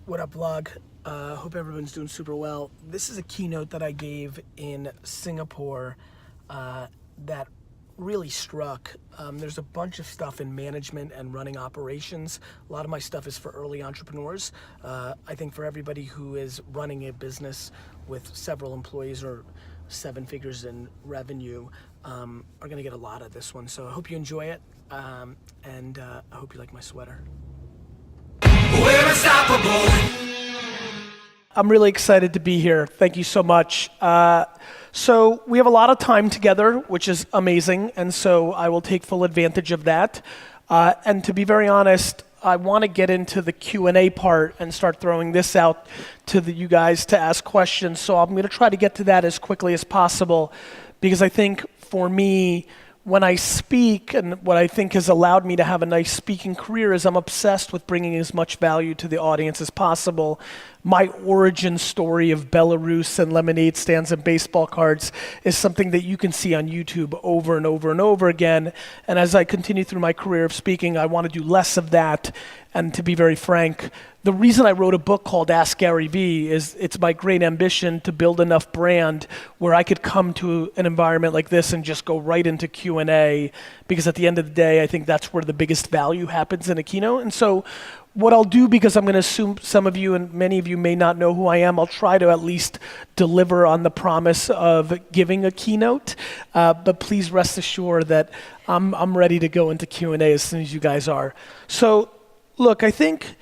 What up, vlog? Hope everyone's doing super well. This is a keynote that I gave in Singapore that really struck. There's a bunch of stuff in management and running operations. A lot of my stuff is for early entrepreneurs. I think for everybody who is running a business with several employees or 7 figures in revenue are gonna get a lot of this one. So I hope you enjoy it, and I hope you like my sweater. We're unstoppable. I'm really excited to be here. Thank you so much. So we have a lot of time together, which is amazing, and so I will take full advantage of that. And to be very honest, I want to get into the Q&A part and start throwing this out to you guys to ask questions. So I'm going to try to get to that as quickly as possible, because I think for me, when I speak, and what I think has allowed me to have a nice speaking career, is I'm obsessed with bringing as much value to the audience as possible. My origin story of Belarus and lemonade stands and baseball cards is something that you can see on YouTube over and over and over again. And as I continue through my career of speaking, I want to do less of that. And to be very frank, the reason I wrote a book called Ask Gary Vee is it's my great ambition to build enough brand where I could come to an environment like this and just go right into Q&A, because at the end of the day, I think that's where the biggest value happens in a keynote. And so what I'll do, because I'm going to assume some of you and many of you may not know who I am, I'll try to at least deliver on the promise of giving a keynote, but please rest assured that I'm ready to go into Q&A as soon as you guys are. So look, I think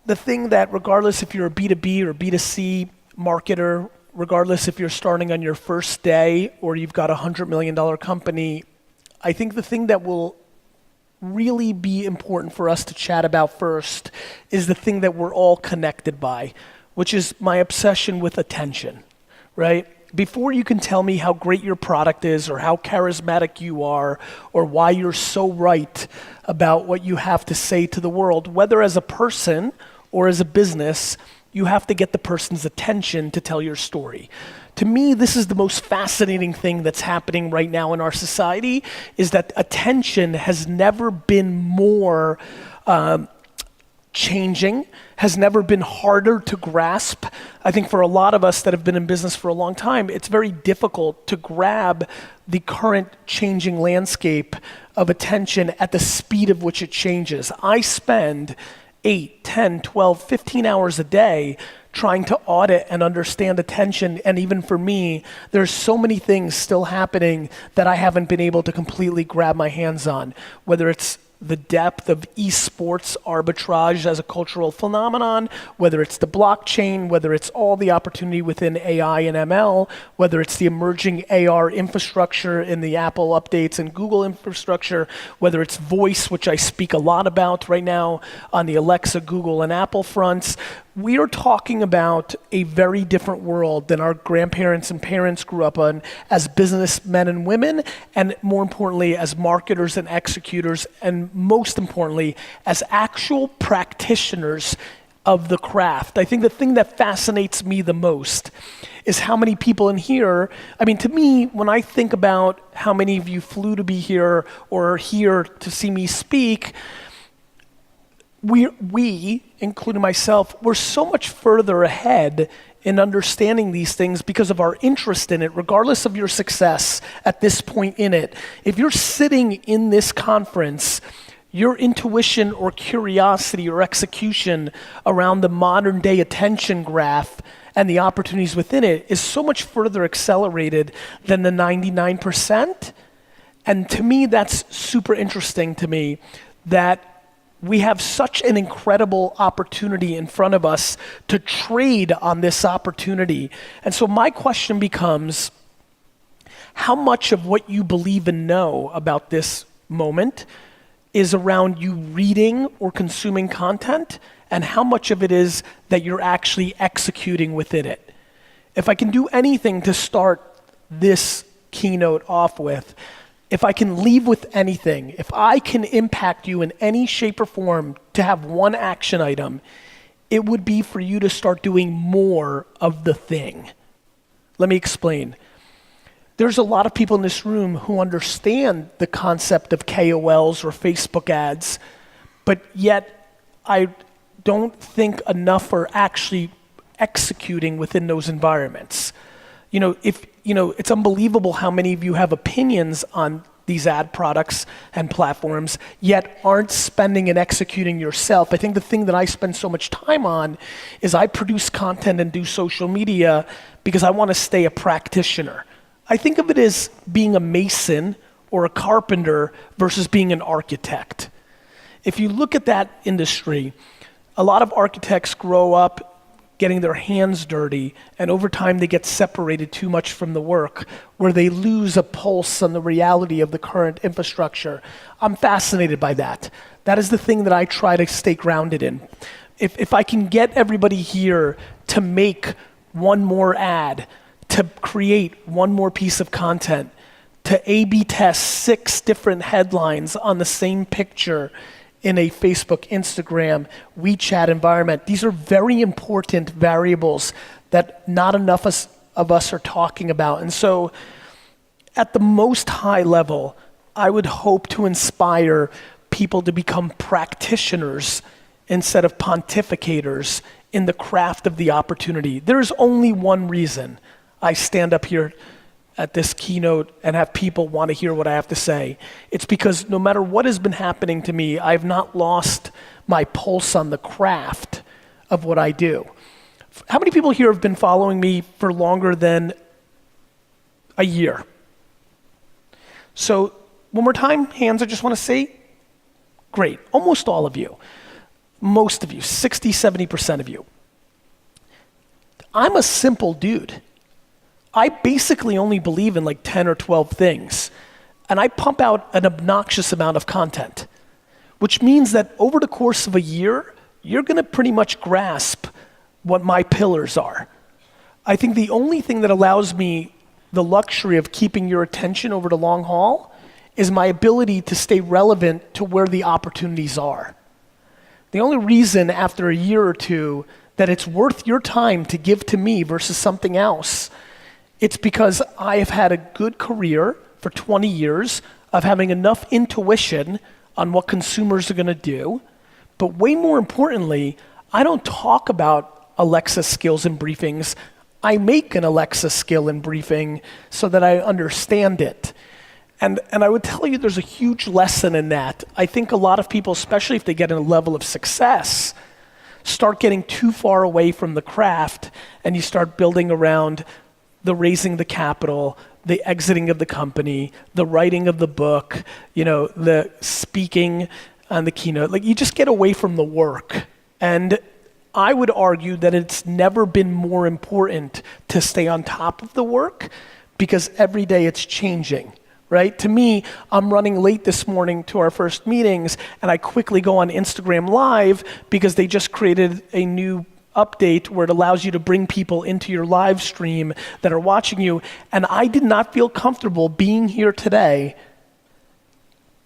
the thing that, regardless if you're a B2B or B2C marketer, regardless if you're starting on your first day or you've got a $100 million company, I think the thing that will really be important for us to chat about first is the thing that we're all connected by, which is my obsession with attention, right? Before you can tell me how great your product is or how charismatic you are or why you're so right about what you have to say to the world, whether as a person or as a business, you have to get the person's attention to tell your story. To me, this is the most fascinating thing that's happening right now in our society, is that attention has never been more changing, has never been harder to grasp. I think for a lot of us that have been in business for a long time, it's very difficult to grab the current changing landscape of attention at the speed of which it changes. I spend 8, 10, 12, 15 hours a day trying to audit and understand attention, and even for me, there's so many things still happening that I haven't been able to completely grab my hands on, whether it's the depth of esports arbitrage as a cultural phenomenon, whether it's the blockchain, whether it's all the opportunity within AI and ML, whether it's the emerging AR infrastructure in the Apple updates and Google infrastructure, whether it's voice, which I speak a lot about right now on the Alexa, Google, and Apple fronts. We are talking about a very different world than our grandparents and parents grew up on as businessmen and women, and more importantly, as marketers and executors, and most importantly, as actual practitioners of the craft. I think the thing that fascinates me the most is how many people in here, I mean, to me, when I think about how many of you flew to be here or are here to see me speak, we, including myself, we're so much further ahead in understanding these things because of our interest in it, regardless of your success at this point in it. If you're sitting in this conference, your intuition or curiosity or execution around the modern day attention graph and the opportunities within it is so much further accelerated than the 99%. And to me, that's super interesting to me, that we have such an incredible opportunity in front of us to trade on this opportunity. And so my question becomes, how much of what you believe and know about this moment is around you reading or consuming content, and how much of it is that you're actually executing within it? If I can do anything to start this keynote off with, if I can leave with anything, if I can impact you in any shape or form to have one action item, it would be for you to start doing more of the thing. Let me explain. There's a lot of people in this room who understand the concept of KOLs or Facebook ads, but yet I don't think enough are actually executing within those environments. It's unbelievable how many of you have opinions on these ad products and platforms, yet aren't spending and executing yourself. I think the thing that I spend so much time on is I produce content and do social media because I want to stay a practitioner. I think of it as being a mason or a carpenter versus being an architect. If you look at that industry, a lot of architects grow up getting their hands dirty, and over time they get separated too much from the work, where they lose a pulse on the reality of the current infrastructure. I'm fascinated by that. That is the thing that I try to stay grounded in. If I can get everybody here to make one more ad, to create one more piece of content, to A/B test 6 different headlines on the same picture in a Facebook, Instagram, WeChat environment. These are very important variables that not enough of us are talking about. And so at the most high level, I would hope to inspire people to become practitioners instead of pontificators in the craft of the opportunity. There's only one reason I stand up here at this keynote and have people want to hear what I have to say. It's because no matter what has been happening to me, I've not lost my pulse on the craft of what I do. How many people here have been following me for longer than a year? So one more time, hands I just want to see. Great, almost all of you. Most of you, 60, 70% of you. I'm a simple dude. I basically only believe in like 10 or 12 things, and I pump out an obnoxious amount of content, which means that over the course of a year, you're gonna pretty much grasp what my pillars are. I think the only thing that allows me the luxury of keeping your attention over the long haul is my ability to stay relevant to where the opportunities are. The only reason after a year or two that it's worth your time to give to me versus something else, it's because I have had a good career for 20 years of having enough intuition on what consumers are gonna do, but way more importantly, I don't talk about Alexa skills and briefings. I make an Alexa skill and briefing so that I understand it. And I would tell you there's a huge lesson in that. I think a lot of people, especially if they get in a level of success, start getting too far away from the craft, and you start building around the raising the capital, the exiting of the company, the writing of the book, the speaking on the keynote. Like, you just get away from the work. And I would argue that it's never been more important to stay on top of the work, because every day it's changing, right? To me, I'm running late this morning to our first meetings, and I quickly go on Instagram Live because they just created a new update where it allows you to bring people into your live stream that are watching you. And I did not feel comfortable being here today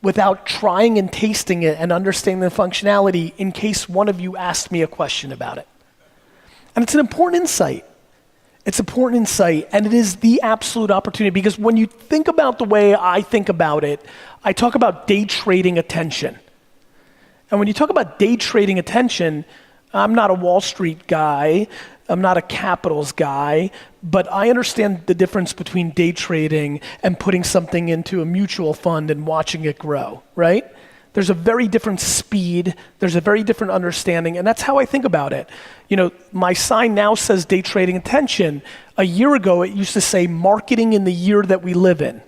without trying and tasting it and understanding the functionality in case one of you asked me a question about it. And it's an important insight. It's important insight, and it is the absolute opportunity, because when you think about the way I think about it, I talk about day trading attention. And when you talk about day trading attention, I'm not a Wall Street guy, I'm not a capitals guy, but I understand the difference between day trading and putting something into a mutual fund and watching it grow, right? There's a very different speed, there's a very different understanding, and that's how I think about it. My sign now says day trading attention. A year ago, it used to say marketing in the year that we live in.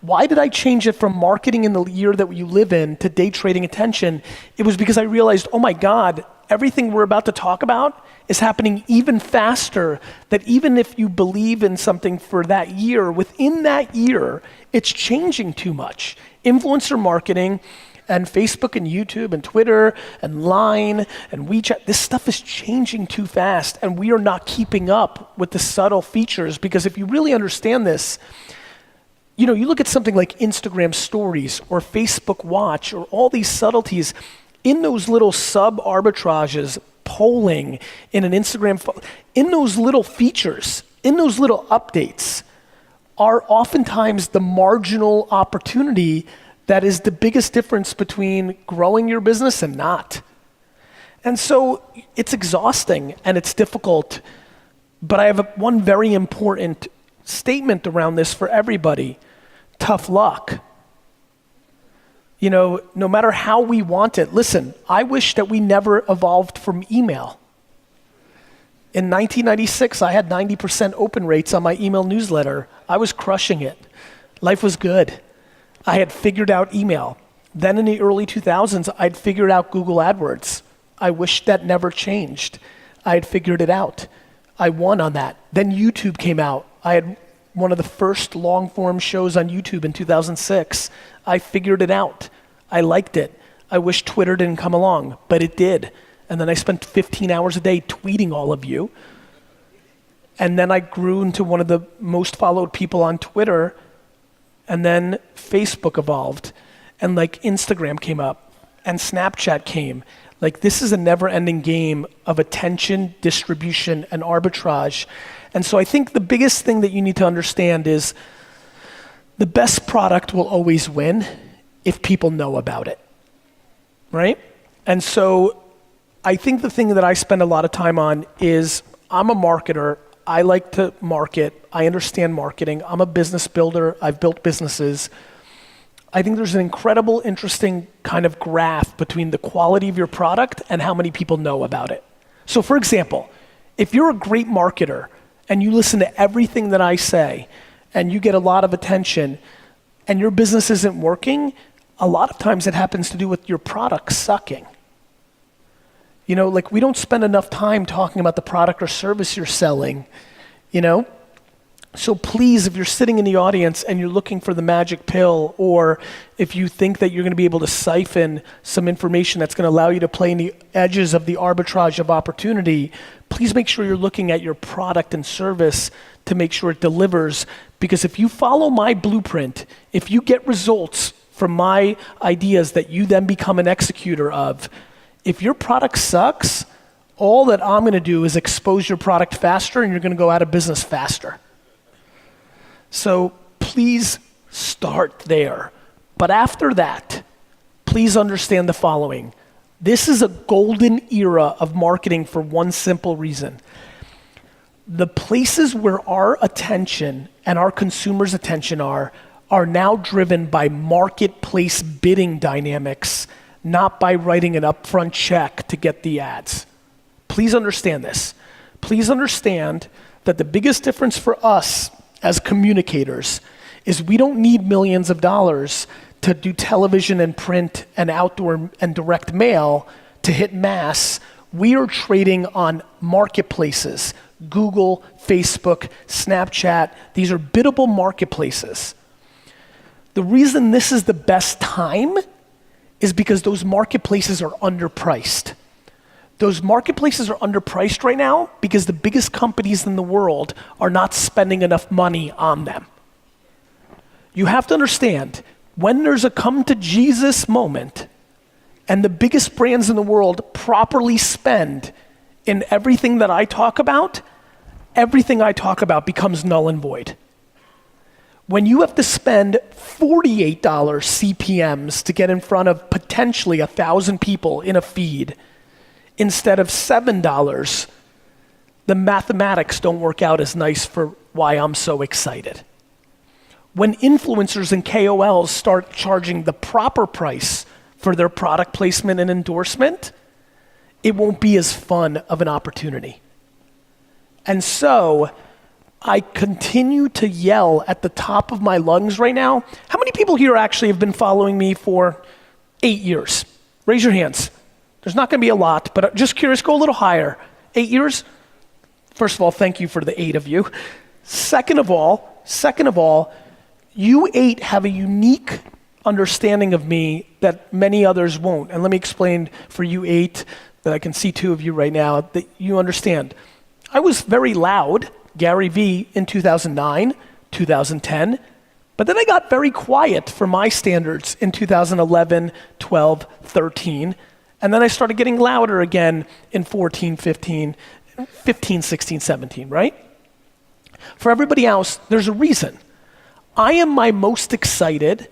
Why did I change it from marketing in the year that you live in to day trading attention? It was because I realized, oh my God, everything we're about to talk about is happening even faster, that even if you believe in something for that year, within that year, it's changing too much. Influencer marketing and Facebook and YouTube and Twitter and Line and WeChat, this stuff is changing too fast, and we are not keeping up with the subtle features, because if you really understand this, you look at something like Instagram stories or Facebook Watch or all these subtleties, in those little sub-arbitrages, polling in an Instagram, in those little features, in those little updates, are oftentimes the marginal opportunity that is the biggest difference between growing your business and not. And so it's exhausting and it's difficult, but I have one very important statement around this for everybody. Tough luck. You know, no matter how we want it, listen, I wish that we never evolved from email. In 1996, I had 90% open rates on my email newsletter. I was crushing it. Life was good. I had figured out email. Then in the early 2000s, I'd figured out Google AdWords. I wish that never changed. I had figured it out. I won on that. Then YouTube came out. I had one of the first long-form shows on YouTube in 2006. I figured it out. I liked it. I wish Twitter didn't come along, but it did. And then I spent 15 hours a day tweeting all of you. And then I grew into one of the most followed people on Twitter. And then Facebook evolved. And like Instagram came up. And Snapchat came. Like this is a never-ending game of attention, distribution, and arbitrage. And so I think the biggest thing that you need to understand is the best product will always win if people know about it, right? And so I think the thing that I spend a lot of time on is I'm a marketer. I like to market. I understand marketing. I'm a business builder. I've built businesses. I think there's an incredible, interesting kind of graph between the quality of your product and how many people know about it. So for example, if you're a great marketer and you listen to everything that I say and you get a lot of attention and your business isn't working, a lot of times it happens to do with your product sucking. You know, like we don't spend enough time talking about the product or service you're selling, you know? So please, if you're sitting in the audience and you're looking for the magic pill, or if you think that you're gonna be able to siphon some information that's gonna allow you to play in the edges of the arbitrage of opportunity, please make sure you're looking at your product and service to make sure it delivers. Because if you follow my blueprint, if you get results from my ideas that you then become an executor of, if your product sucks, all that I'm gonna do is expose your product faster and you're gonna go out of business faster. So please start there. But after that, please understand the following. This is a golden era of marketing for one simple reason. The places where our attention and our consumers' attention are now driven by marketplace bidding dynamics, not by writing an upfront check to get the ads. Please understand this. Please understand that the biggest difference for us as communicators is we don't need millions of dollars to do television and print and outdoor and direct mail to hit mass. We are trading on marketplaces, Google, Facebook, Snapchat. These are biddable marketplaces. The reason this is the best time is because those marketplaces are underpriced. Those marketplaces are underpriced right now because the biggest companies in the world are not spending enough money on them. You have to understand, when there's a come to Jesus moment and the biggest brands in the world properly spend in everything that I talk about, everything I talk about becomes null and void. When you have to spend $48 CPMs to get in front of potentially 1,000 people in a feed, instead of $7, the mathematics don't work out as nice for why I'm so excited. When influencers and KOLs start charging the proper price for their product placement and endorsement, it won't be as fun of an opportunity. And so, I continue to yell at the top of my lungs right now. How many people here actually have been following me for 8 years? Raise your hands. There's not gonna be a lot, but just curious, go a little higher. 8 years? First of all, thank you for the 8 of you. Second of all, you 8 have a unique understanding of me that many others won't. And let me explain for you 8, that I can see 2 of you right now, that you understand. I was very loud, Gary Vee, in 2009, 2010, but then I got very quiet for my standards in 2011, 12, 13, and then I started getting louder again in 14, 15, 16, 17, right? For everybody else, there's a reason. I am my most excited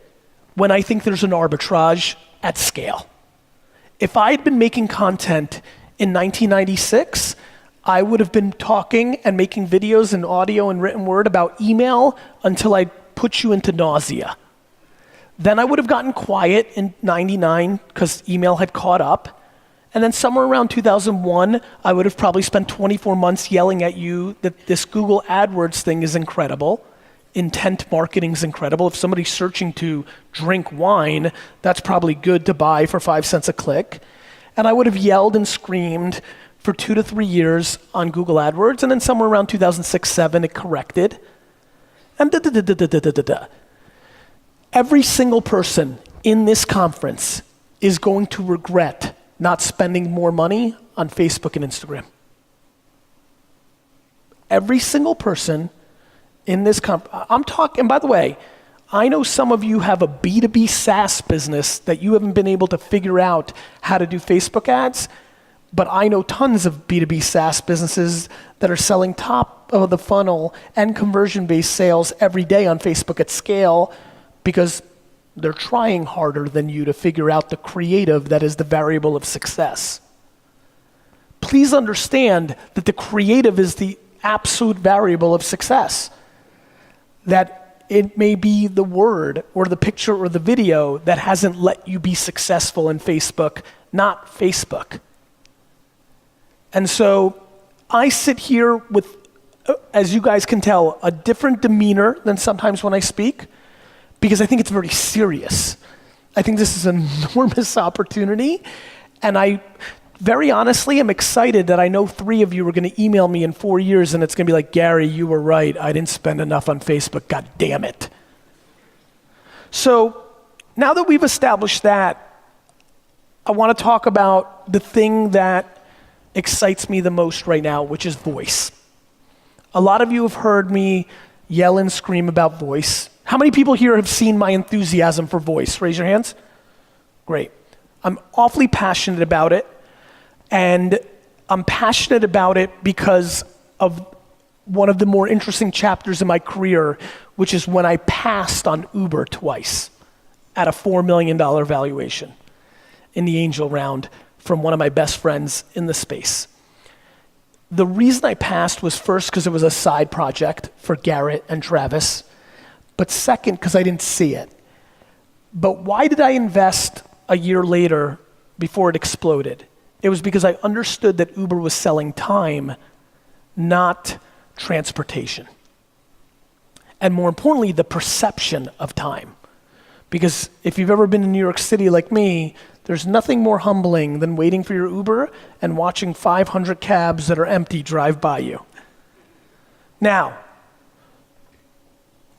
when I think there's an arbitrage at scale. If I had been making content In 1996, I would have been talking and making videos and audio and written word about email until I put you into nausea. Then I would have gotten quiet in 99 because email had caught up. And then somewhere around 2001, I would have probably spent 24 months yelling at you that this Google AdWords thing is incredible. Intent marketing is incredible. If somebody's searching to drink wine, that's probably good to buy for 5 cents a click. And I would have yelled and screamed for 2 to 3 years on Google AdWords, and then somewhere around 2006-07, it corrected. And Every single person in this conference is going to regret not spending more money on Facebook and Instagram. Every single person in this I'm talking, by the way, I know some of you have a B2B SaaS business that you haven't been able to figure out how to do Facebook ads, but I know tons of B2B SaaS businesses that are selling top of the funnel and conversion-based sales every day on Facebook at scale because they're trying harder than you to figure out the creative that is the variable of success. Please understand that the creative is the absolute variable of success. That it may be the word or the picture or the video that hasn't let you be successful in Facebook, not Facebook. And so I sit here with, as you guys can tell, a different demeanor than sometimes when I speak, because I think it's very serious. I think this is an enormous opportunity, and I, very honestly, am excited that I know 3 of you are gonna email me in 4 years and it's gonna be like, Gary, you were right, I didn't spend enough on Facebook, god damn it. So, now that we've established that, I wanna talk about the thing that excites me the most right now, which is voice. A lot of you have heard me yell and scream about voice. How many people here have seen my enthusiasm for voice? Raise your hands. Great. I'm awfully passionate about it, and I'm passionate about it because of one of the more interesting chapters in my career, which is when I passed on Uber twice at a $4 million valuation in the angel round from one of my best friends in the space. The reason I passed was first because it was a side project for Garrett and Travis, but second because I didn't see it. But why did I invest a year later before it exploded? It was because I understood that Uber was selling time, not transportation. And more importantly, the perception of time. Because if you've ever been in New York City like me, there's nothing more humbling than waiting for your Uber and watching 500 cabs that are empty drive by you. Now,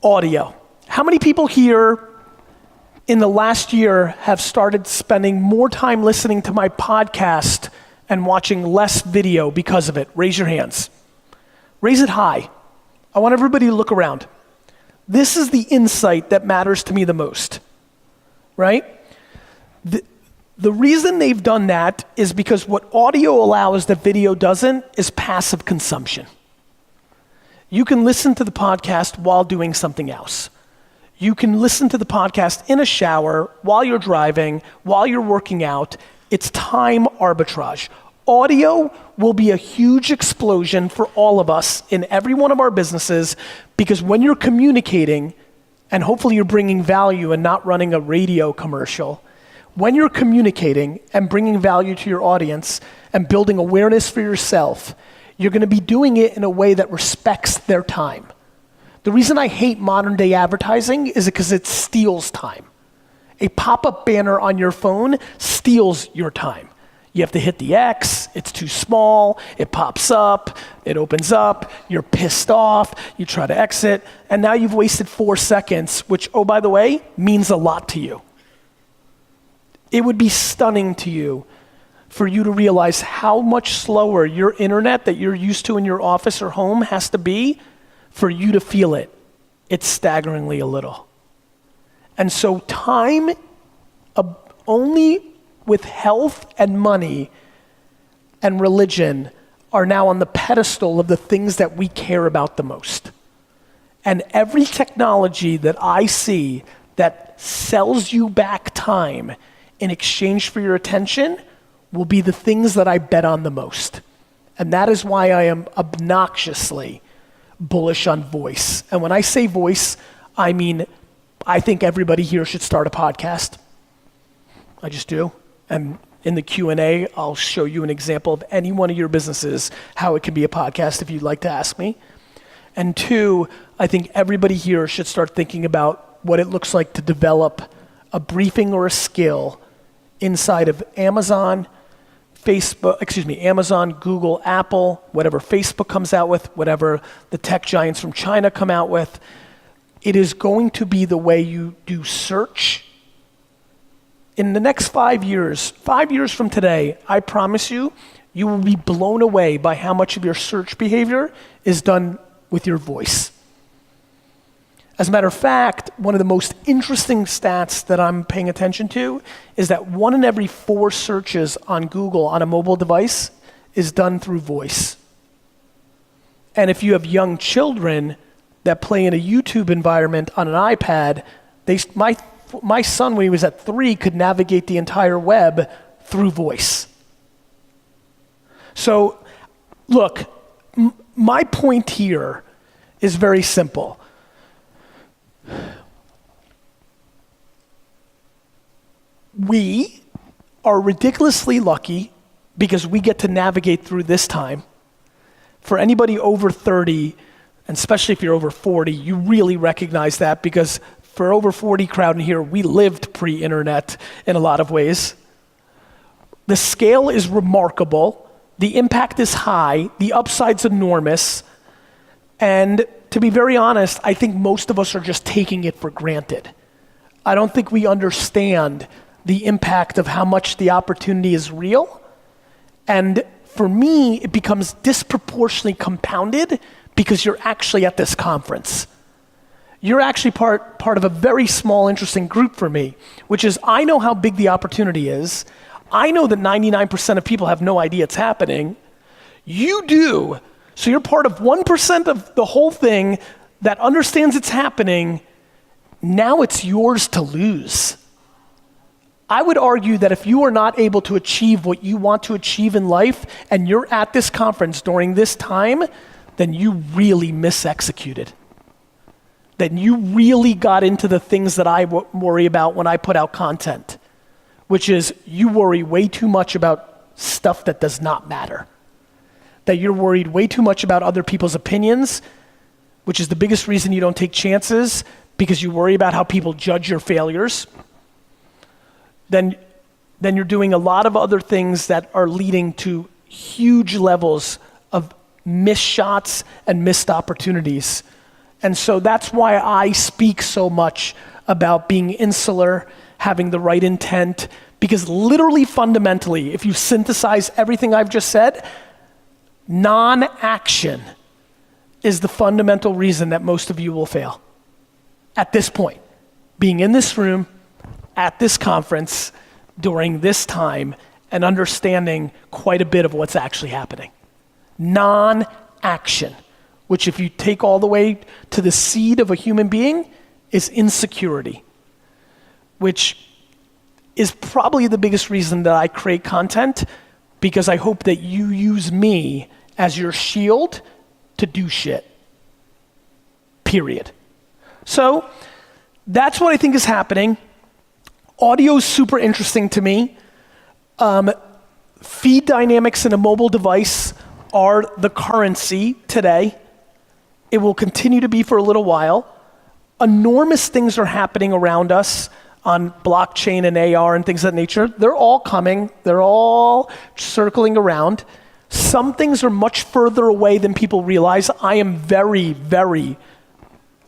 audio. How many people here in the last year have started spending more time listening to my podcast and watching less video because of it? Raise your hands. Raise it high. I want everybody to look around. This is the insight that matters to me the most, right? The reason they've done that is because what audio allows that video doesn't is passive consumption. You can listen to the podcast while doing something else. You can listen to the podcast in a shower, while you're driving, while you're working out. It's time arbitrage. Audio will be a huge explosion for all of us in every one of our businesses, because when you're communicating, and hopefully you're bringing value and not running a radio commercial, when you're communicating and bringing value to your audience and building awareness for yourself, you're gonna be doing it in a way that respects their time. The reason I hate modern day advertising is because it steals time. A pop-up banner on your phone steals your time. You have to hit the X, it's too small, it pops up, it opens up, you're pissed off, you try to exit, and now you've wasted 4 seconds, which, oh, by the way, means a lot to you. It would be stunning to you for you to realize how much slower your internet that you're used to in your office or home has to be for you to feel it. It's staggeringly a little. And so time, only with health and money and religion, are now on the pedestal of the things that we care about the most. And every technology that I see that sells you back time in exchange for your attention will be the things that I bet on the most. And that is why I am obnoxiously bullish on voice. And when I say voice, I mean, I think everybody here should start a podcast. I just do. And in the Q&A, I'll show you an example of any one of your businesses, how it can be a podcast if you'd like to ask me. And two, I think everybody here should start thinking about what it looks like to develop a briefing or a skill inside of Amazon, Amazon, Google, Apple, whatever Facebook comes out with, whatever the tech giants from China come out with. It is going to be the way you do search. In the next 5 years from today, I promise you, you will be blown away by how much of your search behavior is done with your voice. As a matter of fact, one of the most interesting stats that I'm paying attention to is that 1 in every 4 searches on Google on a mobile device is done through voice. And if you have young children that play in a YouTube environment on an iPad, my son, when he was at 3, could navigate the entire web through voice. So, look, my point here is very simple. We are ridiculously lucky because we get to navigate through this time. For anybody over 30, and especially if you're over 40, you really recognize that, because for over 40 crowd in here, we lived pre-internet in a lot of ways. The scale is remarkable. The impact is high. The upside's enormous. And to be very honest, I think most of us are just taking it for granted. I don't think we understand the impact of how much the opportunity is real. And for me, it becomes disproportionately compounded because you're actually at this conference. You're actually part of a very small, interesting group for me, which is I know how big the opportunity is. I know that 99% of people have no idea it's happening. You do. So you're part of 1% of the whole thing that understands it's happening. Now it's yours to lose. I would argue that if you are not able to achieve what you want to achieve in life and you're at this conference during this time, then you really misexecuted. Then you really got into the things that I worry about when I put out content, which is you worry way too much about stuff that does not matter. That you're worried way too much about other people's opinions, which is the biggest reason you don't take chances, because you worry about how people judge your failures. Then you're doing a lot of other things that are leading to huge levels of missed shots and missed opportunities. And so that's why I speak so much about being insular, having the right intent, because literally fundamentally, if you synthesize everything I've just said, non-action is the fundamental reason that most of you will fail. At this point, being in this room, at this conference, during this time, and understanding quite a bit of what's actually happening. Non-action, which if you take all the way to the seed of a human being, is insecurity, which is probably the biggest reason that I create content, because I hope that you use me as your shield to do shit. Period. So that's what I think is happening. Audio is super interesting to me. Feed dynamics in a mobile device are the currency today. It will continue to be for a little while. Enormous things are happening around us on blockchain and AR and things of that nature. They're all coming. They're all circling around. Some things are much further away than people realize. I am very, very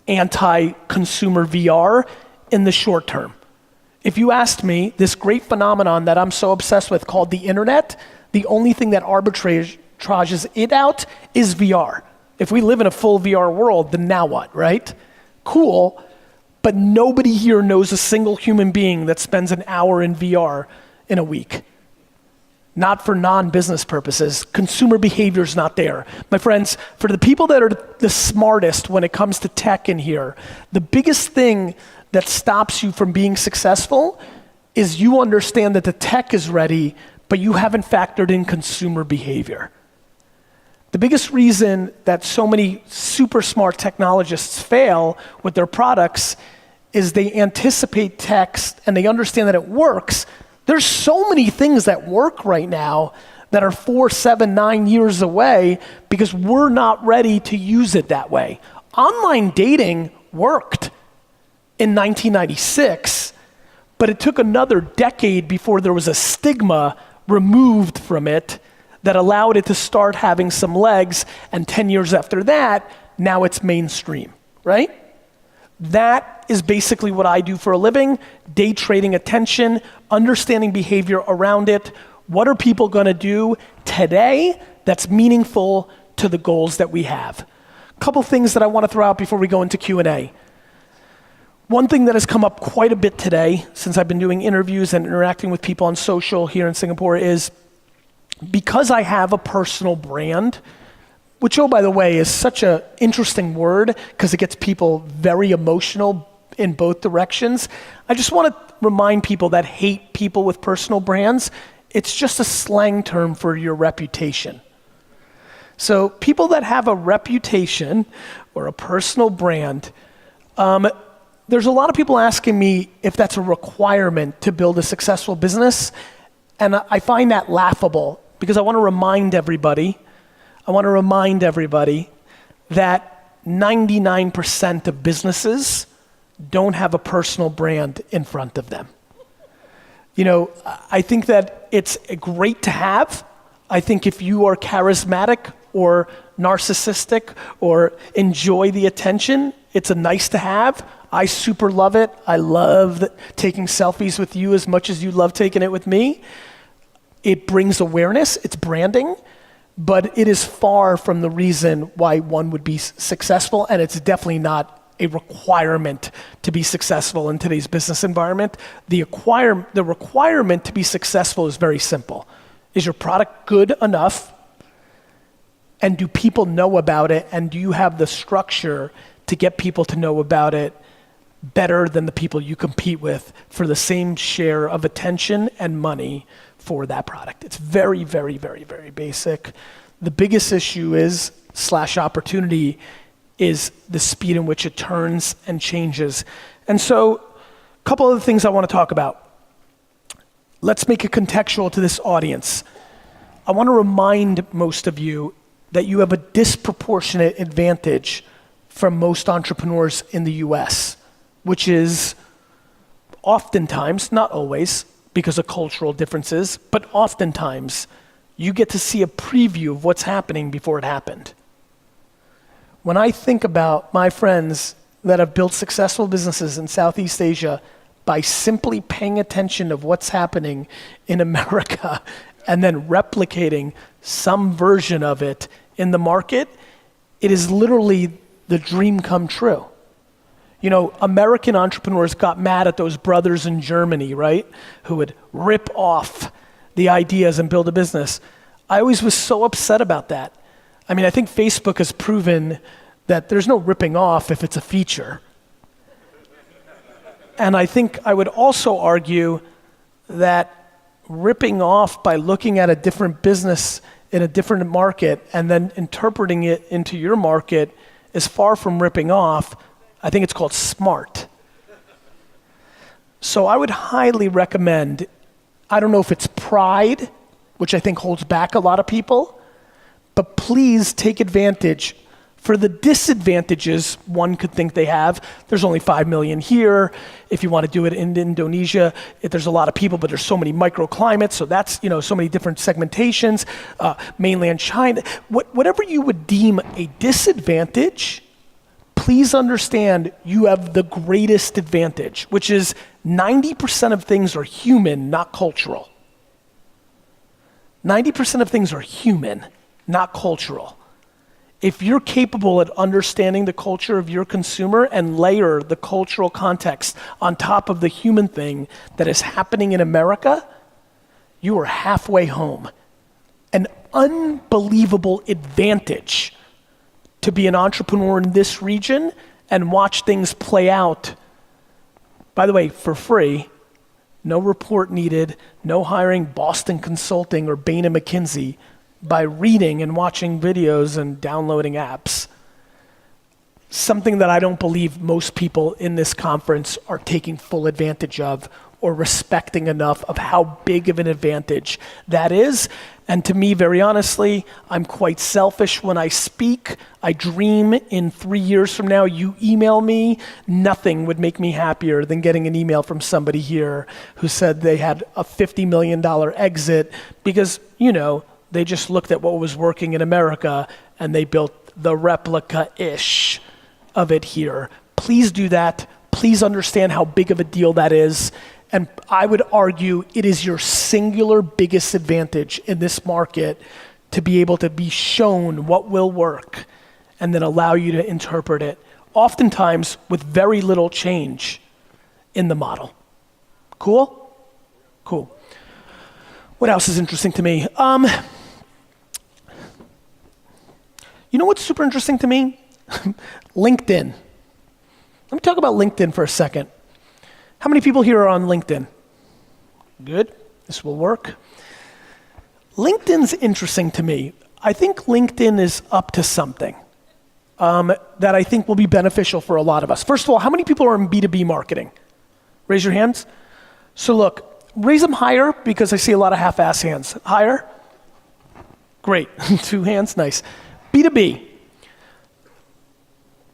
anti-consumer VR in the short term. If you asked me, this great phenomenon that I'm so obsessed with called the internet, the only thing that arbitrages it out is VR. If we live in a full VR world, then now what, right? Cool, but nobody here knows a single human being that spends an hour in VR in a week. Not for non-business purposes. Consumer behavior is not there. My friends, for the people that are the smartest when it comes to tech in here, the biggest thing that stops you from being successful is you understand that the tech is ready, but you haven't factored in consumer behavior. The biggest reason that so many super smart technologists fail with their products is they anticipate text and they understand that it works. There's so many things that work right now that are 4, 7, 9 years away because we're not ready to use it that way. Online dating worked in 1996, but it took another decade before there was a stigma removed from it that allowed it to start having some legs, and 10 years after that, now it's mainstream, right? That is basically what I do for a living, day trading attention, understanding behavior around it. What are people gonna do today that's meaningful to the goals that we have? A couple things that I wanna throw out before we go into Q&A. One thing that has come up quite a bit today, since I've been doing interviews and interacting with people on social here in Singapore, is because I have a personal brand, which, oh, by the way, is such an interesting word because it gets people very emotional in both directions. I just want to remind people that hate people with personal brands, it's just a slang term for your reputation. So people that have a reputation or a personal brand, there's a lot of people asking me if that's a requirement to build a successful business, and I find that laughable because I want to remind everybody that 99% of businesses don't have a personal brand in front of them. You know, I think that it's great to have. I think if you are charismatic or narcissistic or enjoy the attention, it's a nice to have. I super love it. I love taking selfies with you as much as you love taking it with me. It brings awareness, it's branding, but it is far from the reason why one would be successful, and it's definitely not a requirement to be successful in today's business environment. The requirement to be successful is very simple. Is your product good enough? And do people know about it? And do you have the structure to get people to know about it better than the people you compete with for the same share of attention and money for that product? It's very, very, very, very basic. The biggest issue is, / opportunity, is the speed in which it turns and changes. And so, a couple other things I want to talk about. Let's make it contextual to this audience. I want to remind most of you that you have a disproportionate advantage from most entrepreneurs in the US, which is oftentimes, not always, because of cultural differences, but oftentimes, you get to see a preview of what's happening before it happened. When I think about my friends that have built successful businesses in Southeast Asia by simply paying attention of what's happening in America and then replicating some version of it in the market, it is literally the dream come true. You know, American entrepreneurs got mad at those brothers in Germany, right? Who would rip off the ideas and build a business. I always was so upset about that. I mean, I think Facebook has proven that there's no ripping off if it's a feature. And I think I would also argue that ripping off by looking at a different business in a different market and then interpreting it into your market is far from ripping off. I think it's called smart. So I would highly recommend, I don't know if it's pride, which I think holds back a lot of people, but please take advantage. For the disadvantages one could think they have, there's only 5 million here. If you want to do it in Indonesia, there's a lot of people, but there's so many microclimates, so that's, you know, so many different segmentations, mainland China. Whatever you would deem a disadvantage, please understand you have the greatest advantage, which is 90% of things are human, not cultural. 90% of things are human, not cultural. If you're capable at understanding the culture of your consumer and layer the cultural context on top of the human thing that is happening in America, you are halfway home. An unbelievable advantage to be an entrepreneur in this region and watch things play out, by the way, for free, no report needed, no hiring Boston Consulting or Bain and McKinsey, by reading and watching videos and downloading apps. Something that I don't believe most people in this conference are taking full advantage of or respecting enough of how big of an advantage that is. And to me, very honestly, I'm quite selfish when I speak. I dream in 3 years from now, you email me, nothing would make me happier than getting an email from somebody here who said they had a $50 million exit because, they just looked at what was working in America and they built the replica-ish of it here. Please do that. Please understand how big of a deal that is. And I would argue it is your singular biggest advantage in this market to be able to be shown what will work and then allow you to interpret it, oftentimes with very little change in the model. Cool? Cool. What else is interesting to me? You know what's super interesting to me? LinkedIn. Let me talk about LinkedIn for a second. How many people here are on LinkedIn? Good, this will work. LinkedIn's interesting to me. I think LinkedIn is up to something that I think will be beneficial for a lot of us. First of all, how many people are in B2B marketing? Raise your hands. So look, raise them higher because I see a lot of half-ass hands. Higher? Great, 2 hands, nice. B2B.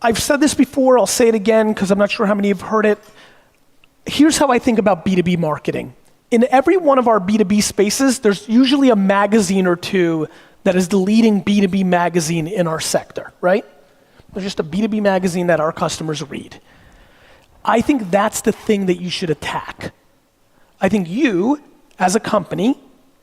I've said this before, I'll say it again because I'm not sure how many have heard it. Here's how I think about B2B marketing. In every one of our B2B spaces, there's usually a magazine or two that is the leading B2B magazine in our sector, right? There's just a B2B magazine that our customers read. I think that's the thing that you should attack. I think you, as a company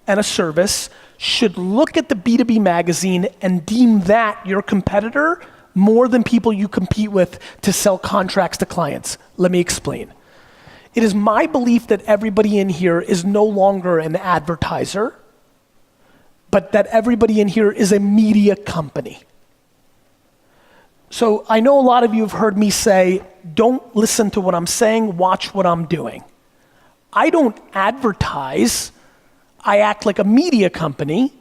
and a service, should look at the B2B magazine and deem that your competitor more than people you compete with to sell contracts to clients. Let me explain. It is my belief that everybody in here is no longer an advertiser, but that everybody in here is a media company. So I know a lot of you have heard me say, don't listen to what I'm saying, watch what I'm doing. I don't advertise, I act like a media company,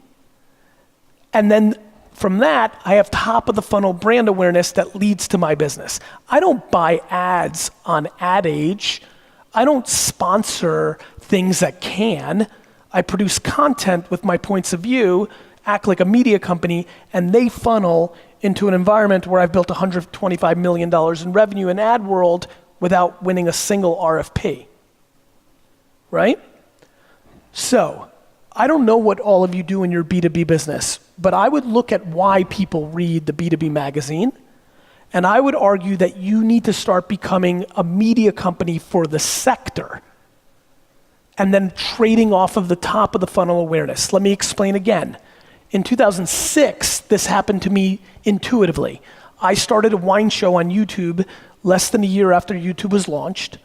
and then from that, I have top of the funnel brand awareness that leads to my business. I don't buy ads on Ad Age. I don't sponsor things that can. I produce content with my points of view, act like a media company, and they funnel into an environment where I've built $125 million in revenue in ad world without winning a single RFP, right? So, I don't know what all of you do in your B2B business, but I would look at why people read the B2B magazine, and I would argue that you need to start becoming a media company for the sector and then trading off of the top of the funnel awareness. Let me explain again. In 2006, this happened to me intuitively. I started a wine show on YouTube less than a year after YouTube was launched.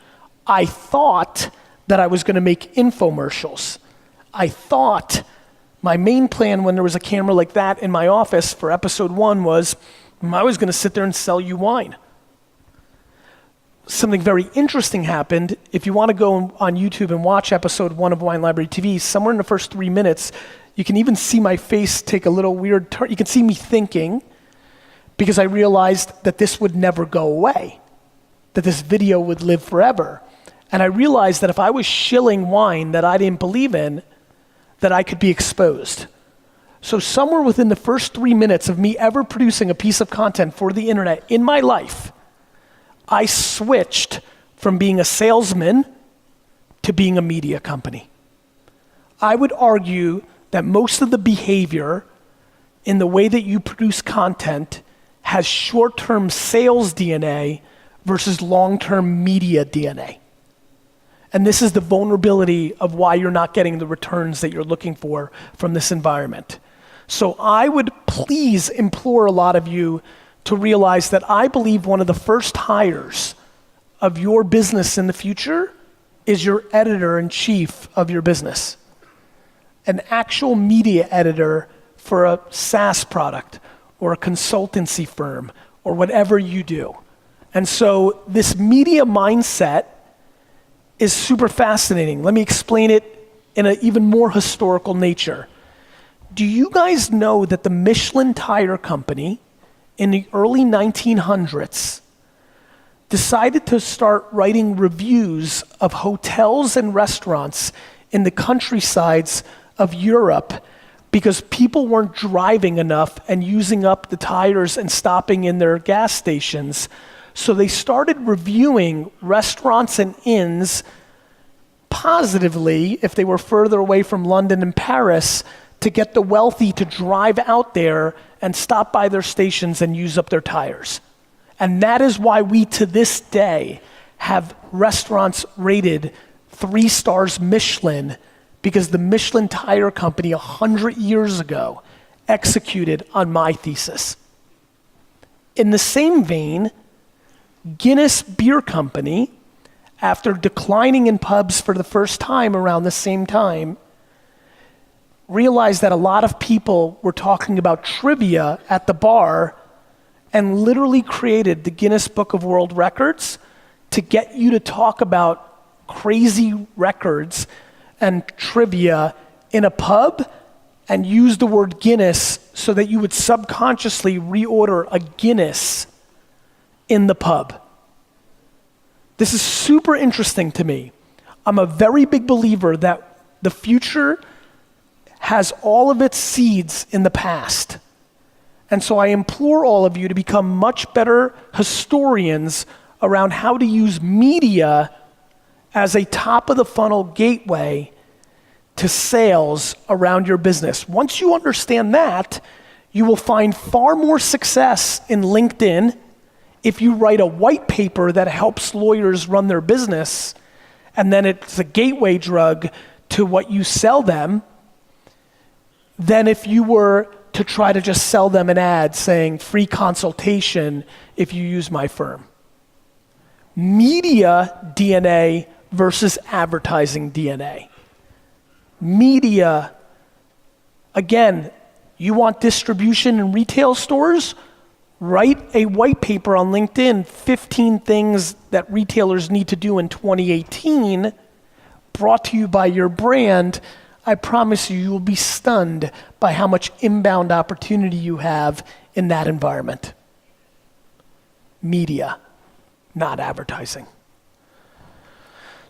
I thought that I was gonna make infomercials. I thought my main plan when there was a camera like that in my office for episode 1 was I was gonna sit there and sell you wine. Something very interesting happened. If you wanna go on YouTube and watch episode 1 of Wine Library TV, somewhere in the first 3 minutes, you can even see my face take a little weird turn. You can see me thinking because I realized that this would never go away, that this video would live forever. And I realized that if I was shilling wine that I didn't believe in, that I could be exposed. So somewhere within the first 3 minutes of me ever producing a piece of content for the internet in my life, I switched from being a salesman to being a media company. I would argue that most of the behavior in the way that you produce content has short-term sales DNA versus long-term media DNA. And this is the vulnerability of why you're not getting the returns that you're looking for from this environment. So I would please implore a lot of you to realize that I believe one of the first hires of your business in the future is your editor-in-chief of your business. An actual media editor for a SaaS product or a consultancy firm or whatever you do. And so this media mindset is super fascinating. Let me explain it in an even more historical nature. Do you guys know that the Michelin Tire Company in the early 1900s decided to start writing reviews of hotels and restaurants in the countrysides of Europe because people weren't driving enough and using up the tires and stopping in their gas stations? So they started reviewing restaurants and inns positively if they were further away from London and Paris to get the wealthy to drive out there and stop by their stations and use up their tires. And that is why we, to this day, have restaurants rated 3 stars Michelin, because the Michelin Tire Company 100 years ago executed on my thesis. In the same vein, Guinness Beer Company, after declining in pubs for the first time around the same time, realized that a lot of people were talking about trivia at the bar and literally created the Guinness Book of World Records to get you to talk about crazy records and trivia in a pub and use the word Guinness so that you would subconsciously reorder a Guinness in the pub. This is super interesting to me. I'm a very big believer that the future has all of its seeds in the past. And so I implore all of you to become much better historians around how to use media as a top of the funnel gateway to sales around your business. Once you understand that, you will find far more success in LinkedIn if you write a white paper that helps lawyers run their business, and then it's a gateway drug to what you sell them, than if you were to try to just sell them an ad saying free consultation if you use my firm. Media DNA versus advertising DNA. Media, again, you want distribution in retail stores? Write a white paper on LinkedIn, 15 things that retailers need to do in 2018, brought to you by your brand. I promise you, you will be stunned by how much inbound opportunity you have in that environment. Media, not advertising.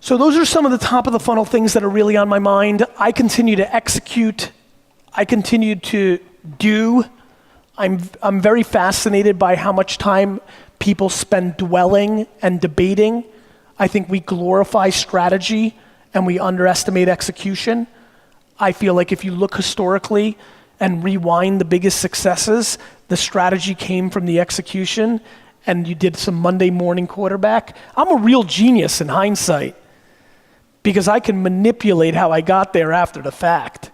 So those are some of the top of the funnel things that are really on my mind. I continue to execute. I continue to do. I'm very fascinated by how much time people spend dwelling and debating. I think we glorify strategy and we underestimate execution. I feel like if you look historically and rewind the biggest successes, the strategy came from the execution, and you did some Monday morning quarterback. I'm a real genius in hindsight because I can manipulate how I got there after the fact.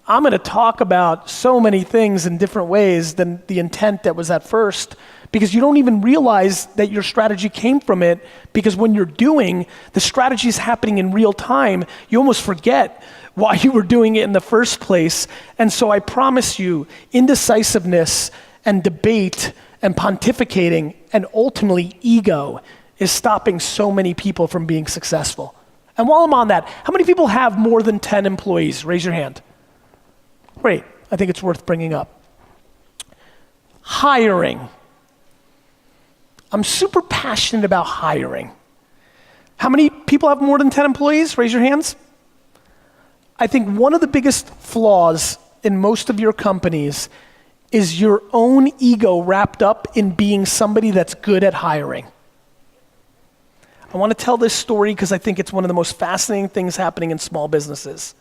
I'm gonna talk about so many things in different ways than the intent that was at first, because you don't even realize that your strategy came from it, because when you're doing, the strategy is happening in real time, you almost forget why you were doing it in the first place. And so I promise you, indecisiveness and debate and pontificating and ultimately ego is stopping so many people from being successful. And while I'm on that, how many people have more than 10 employees? Raise your hand. Great, I think it's worth bringing up. Hiring. I'm super passionate about hiring. How many people have more than 10 employees? Raise your hands. I think one of the biggest flaws in most of your companies is your own ego wrapped up in being somebody that's good at hiring. I want to tell this story because I think it's one of the most fascinating things happening in small businesses.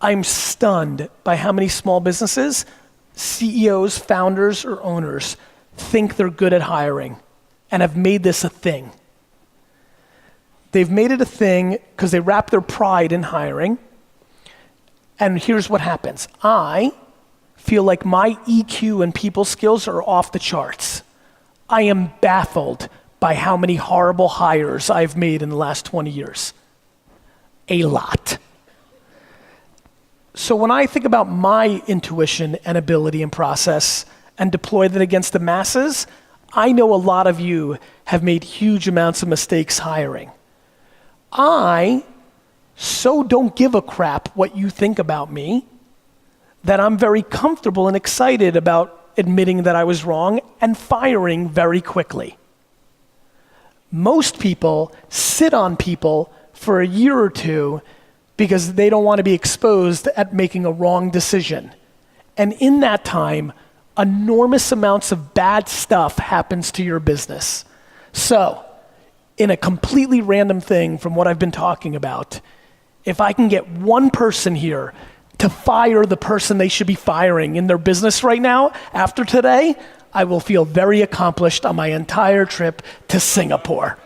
I'm stunned by how many small businesses, CEOs, founders, or owners think they're good at hiring and have made this a thing. They've made it a thing because they wrap their pride in hiring. And here's what happens. I feel like my EQ and people skills are off the charts. I am baffled by how many horrible hires I've made in the last 20 years. A lot. So when I think about my intuition and ability and process and deploy that against the masses, I know a lot of you have made huge amounts of mistakes hiring. I so don't give a crap what you think about me that I'm very comfortable and excited about admitting that I was wrong and firing very quickly. Most people sit on people for a year or two because they don't want to be exposed at making a wrong decision. And in that time, enormous amounts of bad stuff happens to your business. So, in a completely random thing from what I've been talking about, if I can get one person here to fire the person they should be firing in their business right now, after today, I will feel very accomplished on my entire trip to Singapore.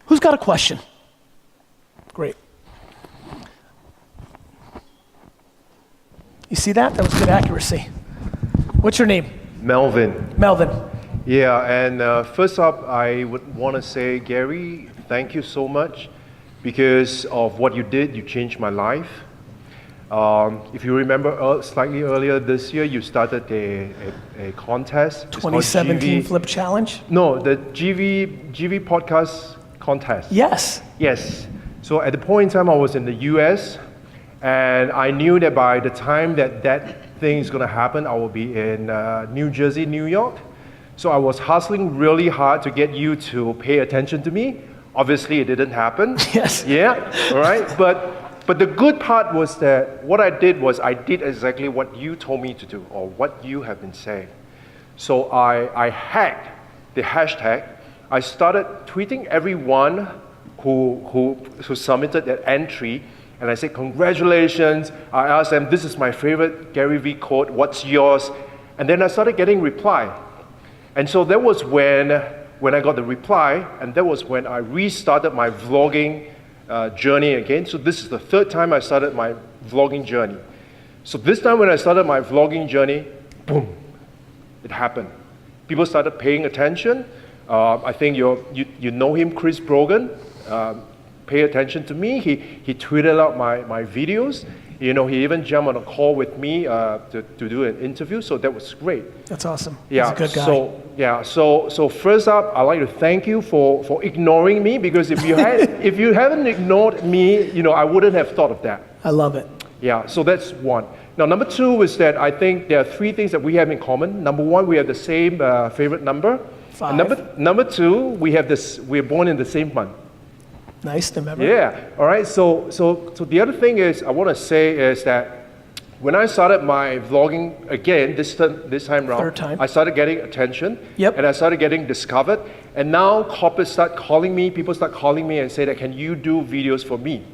Who's got a question? Great. You see that? That was good accuracy. What's your name? Melvin. Melvin. Yeah, and first up, I would want to say, Gary, thank you so much because of what you did. You changed my life. If you remember slightly earlier this year, you started a contest. 2017 Flip Challenge? No, the GV podcast contest. Yes. Yes. So at the point in time, I was in the US, and I knew that by the time that thing is going to happen, I will be in New Jersey, New York. So I was hustling really hard to get you to pay attention to me. Obviously, it didn't happen. Yes. Yeah, all right. But the good part was that what I did was I did exactly what you told me to do, or what you have been saying. So I hacked the hashtag. I started tweeting everyone who submitted that entry, and I said, congratulations. I asked them, this is my favorite Gary Vee quote, what's yours? And then I started getting reply. And so that was when I got the reply, and that was when I restarted my vlogging journey again. So this is the third time I started my vlogging journey. So this time when I started my vlogging journey, boom, it happened. People started paying attention. I think you know him, Chris Brogan. Pay attention to me. He tweeted out my videos. You know, he even jumped on a call with me to do an interview. So that was great. That's awesome. Yeah. He's a good guy. So first up, I'd like to thank you for ignoring me, because if you haven't ignored me, you know, I wouldn't have thought of that. I love it. Yeah. So that's one. Now, number two is that I think there are three things that we have in common. Number one, we have the same favorite number. 5. And number two, we're born in the same month. Nice to remember. Yeah. All right. So the other thing is I want to say is that when I started my vlogging again this time around, Third time. I started getting attention. Yep. And I started getting discovered. And now corporates start calling me. People start calling me and say that, can you do videos for me?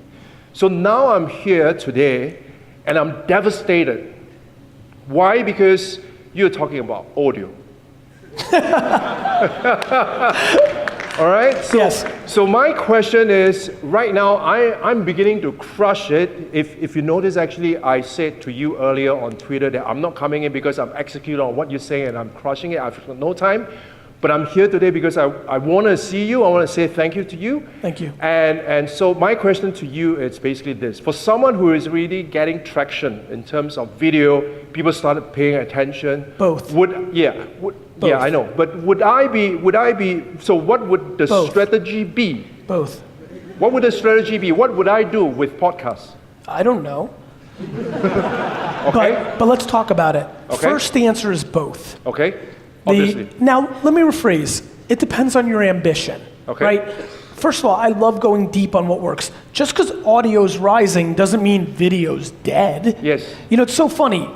So now I'm here today, and I'm devastated. Why? Because you're talking about audio. All right. So, yes. So my question is, right now I'm beginning to crush it. If you notice, actually, I said to you earlier on Twitter that I'm not coming in because I'm executing on what you're saying and I'm crushing it. I've got no time. But I'm here today because I want to see you. I want to say thank you to you. Thank you. And so my question to you is basically this. For someone who is really getting traction in terms of video, people started paying attention. Both. Yeah, I know. But would I be, so what would the Both. strategy be? Both. What would the strategy be? What would I do with podcasts? I don't know. Okay. But let's talk about it. Okay. First, the answer is both. Okay. Obviously. Now, let me rephrase. It depends on your ambition. Okay. Right? First of all, I love going deep on what works. Just because audio's rising doesn't mean video's dead. Yes. You know, it's so funny.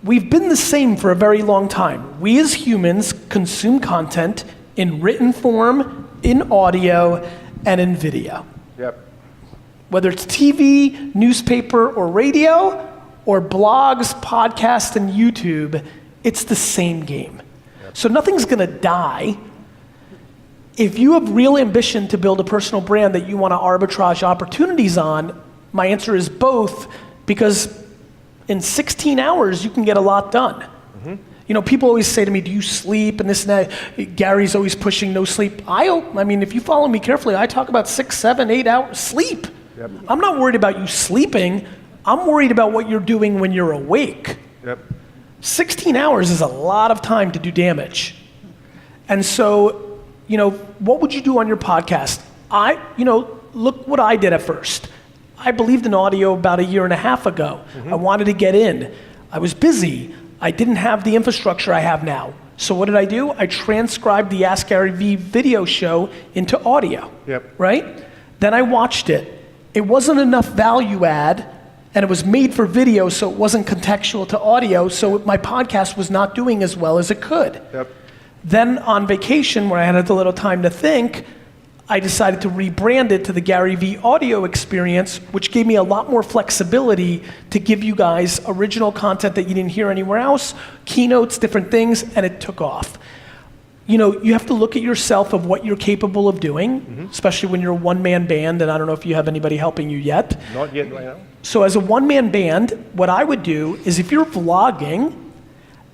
We've been the same for a very long time. We as humans consume content in written form, in audio, and in video. Yep. Whether it's TV, newspaper, or radio, or blogs, podcasts, and YouTube, it's the same game. Yep. So nothing's gonna die. If you have real ambition to build a personal brand that you wanna arbitrage opportunities on, my answer is both, because in 16 hours, you can get a lot done. Mm-hmm. You know, people always say to me, do you sleep and this and that? Gary's always pushing no sleep. I mean, if you follow me carefully, I talk about 6, 7, 8 hours sleep. Yep. I'm not worried about you sleeping. I'm worried about what you're doing when you're awake. Yep. 16 hours is a lot of time to do damage. And so, what would you do on your podcast? Look what I did at first. I believed in audio about 1.5 years ago. I wanted to get in. I was busy. I didn't have the infrastructure I have now. So what did I do? I transcribed the Ask Gary Vee video show into audio, right? Then I watched it. It wasn't enough value add, and it was made for video, so it wasn't contextual to audio, so my podcast was not doing as well as it could. Then on vacation, where I had a little time to think, I decided to rebrand it to the Gary Vee audio experience, which gave me a lot more flexibility to give you guys original content that you didn't hear anywhere else, keynotes, different things, and it took off. You have to look at yourself of what you're capable of doing, especially when you're a one-man band, and I don't know if you have anybody helping you yet. Not yet right now. So as a one-man band, what I would do is if you're vlogging,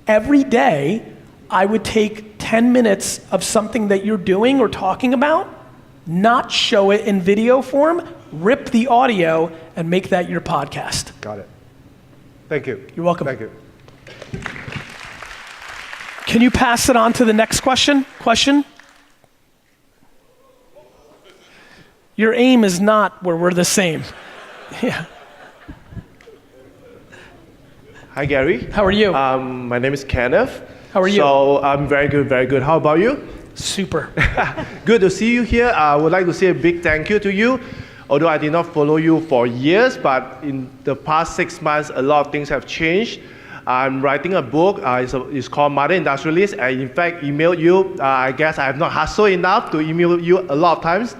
every day, I would take 10 minutes of something that you're doing or talking about, not show it in video form, rip the audio, and make that your podcast. Got it. Thank you. You're welcome. Thank you. Can you pass it on to the next question? Your aim is not where we're the same. Yeah. Hi, Gary. How are you? My name is Kenneth. How are you? So I'm very good, very good. How about you? Super. Good to see you here. I would like to say a big thank you to you. Although I did not follow you for years, but in the past 6 months, a lot of things have changed. I'm writing a book. It's called Mother Industrialist. I, in fact, emailed you. I guess I have not hustled enough to email you a lot of times.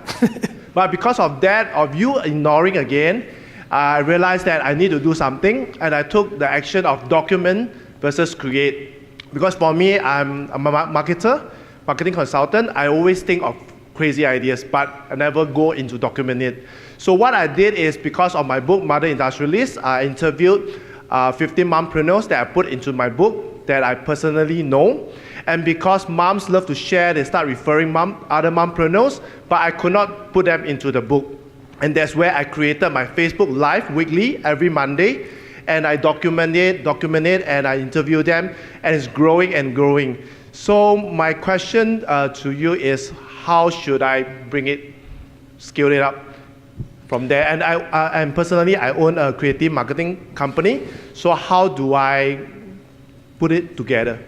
But because of that, of you ignoring again, I realized that I need to do something, and I took the action of document versus create. Because for me, I'm a marketing consultant. I always think of crazy ideas, but I never go into document it. So what I did is, because of my book, Mother Industrialist, I interviewed 15 mompreneurs that I put into my book that I personally know. And because moms love to share, they start referring other mompreneurs, but I could not put them into the book. And that's where I created my Facebook Live weekly, every Monday. And I document it, and I interview them, and it's growing and growing. So my question to you is, how should I scale it up from there? And personally, I own a creative marketing company. So how do I put it together?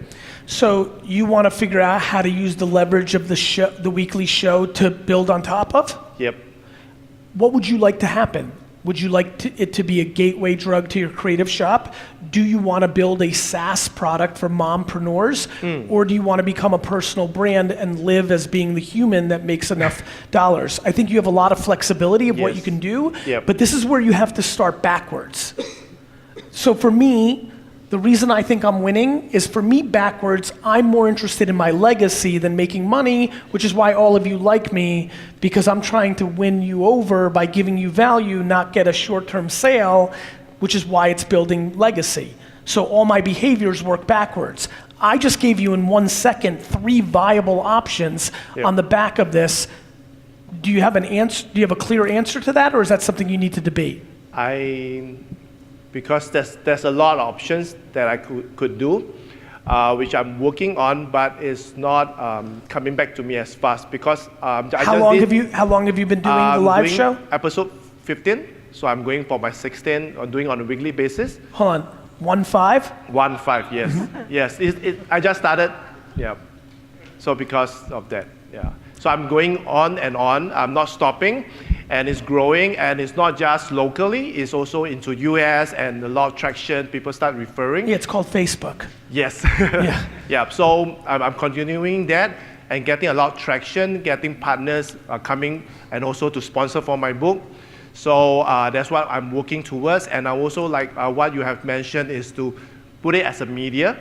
So you want to figure out how to use the leverage of the weekly show to build on top of? Yep. What would you like to happen? Would you like it to be a gateway drug to your creative shop? Do you want to build a SaaS product for mompreneurs? Or do you want to become a personal brand and live as being the human that makes enough dollars? I think you have a lot of flexibility of what you can do, but this is where you have to start backwards. So for me, the reason I think I'm winning is, for me, backwards, I'm more interested in my legacy than making money, which is why all of you like me, because I'm trying to win you over by giving you value, not get a short-term sale, which is why it's building legacy. So all my behaviors work backwards. I just gave you in 1 second 3 viable options on the back of this. Do you have an answer? Do you have a clear answer to that, or is that something you need to debate? Because there's a lot of options that I could do, which I'm working on, but it's not coming back to me as fast because How long have you been doing the live show? Episode 15, so I'm going for my 16, or doing on a weekly basis. Hold on, 1-5? 1-5, yes, yes. I just started, yeah. So because of that, yeah. So I'm going on and on. I'm not stopping. And it's growing, and it's not just locally, it's also into US and a lot of traction, people start referring. Yeah, it's called Facebook. Yes. Yeah. Yeah, so I'm continuing that and getting a lot of traction, getting partners coming and also to sponsor for my book. So that's what I'm working towards. And I also like what you have mentioned is to put it as a media.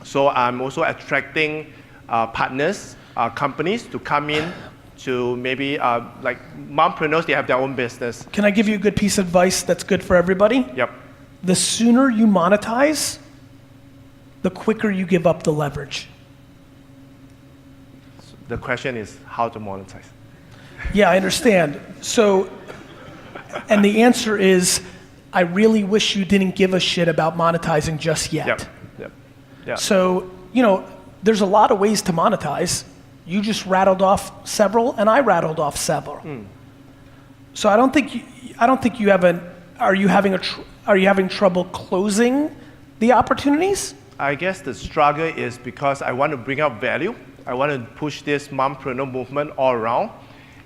So I'm also attracting partners, companies to come in to maybe like mompreneurs, they have their own business. Can I give you a good piece of advice that's good for everybody? Yep. The sooner you monetize, the quicker you give up the leverage. The question is how to monetize. Yeah, I understand. So, and the answer is, I really wish you didn't give a shit about monetizing just yet. Yep. Yeah. So, there's a lot of ways to monetize. You just rattled off several, and I rattled off several. So I don't think you have are you having trouble closing the opportunities? I guess the struggle is because I want to bring out value. I want to push this mompreneur movement all around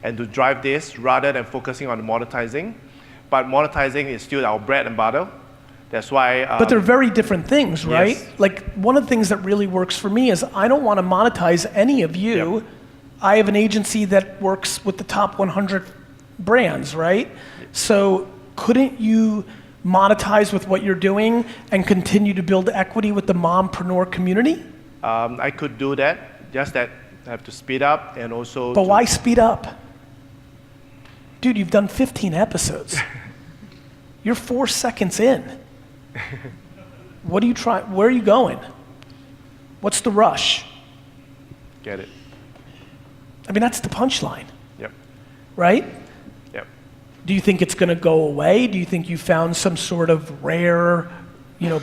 and to drive this rather than focusing on monetizing. But monetizing is still our bread and butter. That's why. But they're very different things, right? Yes. Like one of the things that really works for me is I don't want to monetize any of you. Yep. I have an agency that works with the top 100 brands, right? So couldn't you monetize with what you're doing and continue to build equity with the mompreneur community? I could do that, just that I have to speed up and also. But why speed up? Dude, you've done 15 episodes. You're 4 seconds in. What are you trying? Where are you going? What's the rush? Get it. I mean, that's the punchline, Yep. right? Yep. Do you think it's going to go away? Do you think you found some sort of rare,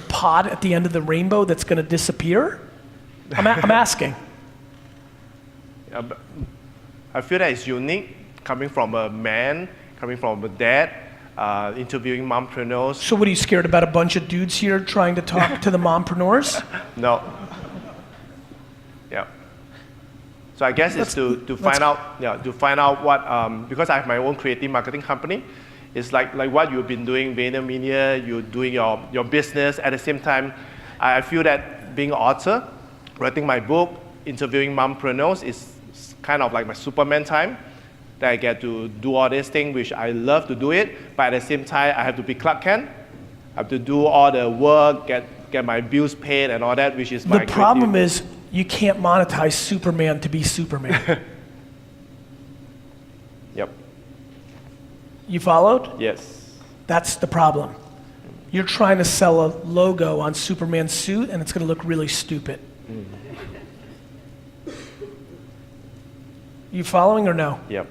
pot at the end of the rainbow that's going to disappear? I'm asking. Yeah, but I feel that it's unique coming from a man, coming from a dad, interviewing mompreneurs. So what are you scared about? A bunch of dudes here trying to talk to the mompreneurs? No. Yeah. So I guess it's to find out what, because I have my own creative marketing company, it's like what you've been doing, VaynerMedia, you're doing your business. At the same time, I feel that being an author, writing my book, interviewing mompreneurs is kind of like my Superman time. That I get to do all these things, which I love to do it, but at the same time, I have to be Clark Kent. I have to do all the work, get my bills paid and all that, which is my The problem is you can't monetize Superman to be Superman. Yep. You followed? Yes. That's the problem. You're trying to sell a logo on Superman's suit and it's going to look really stupid. You following or no? Yep.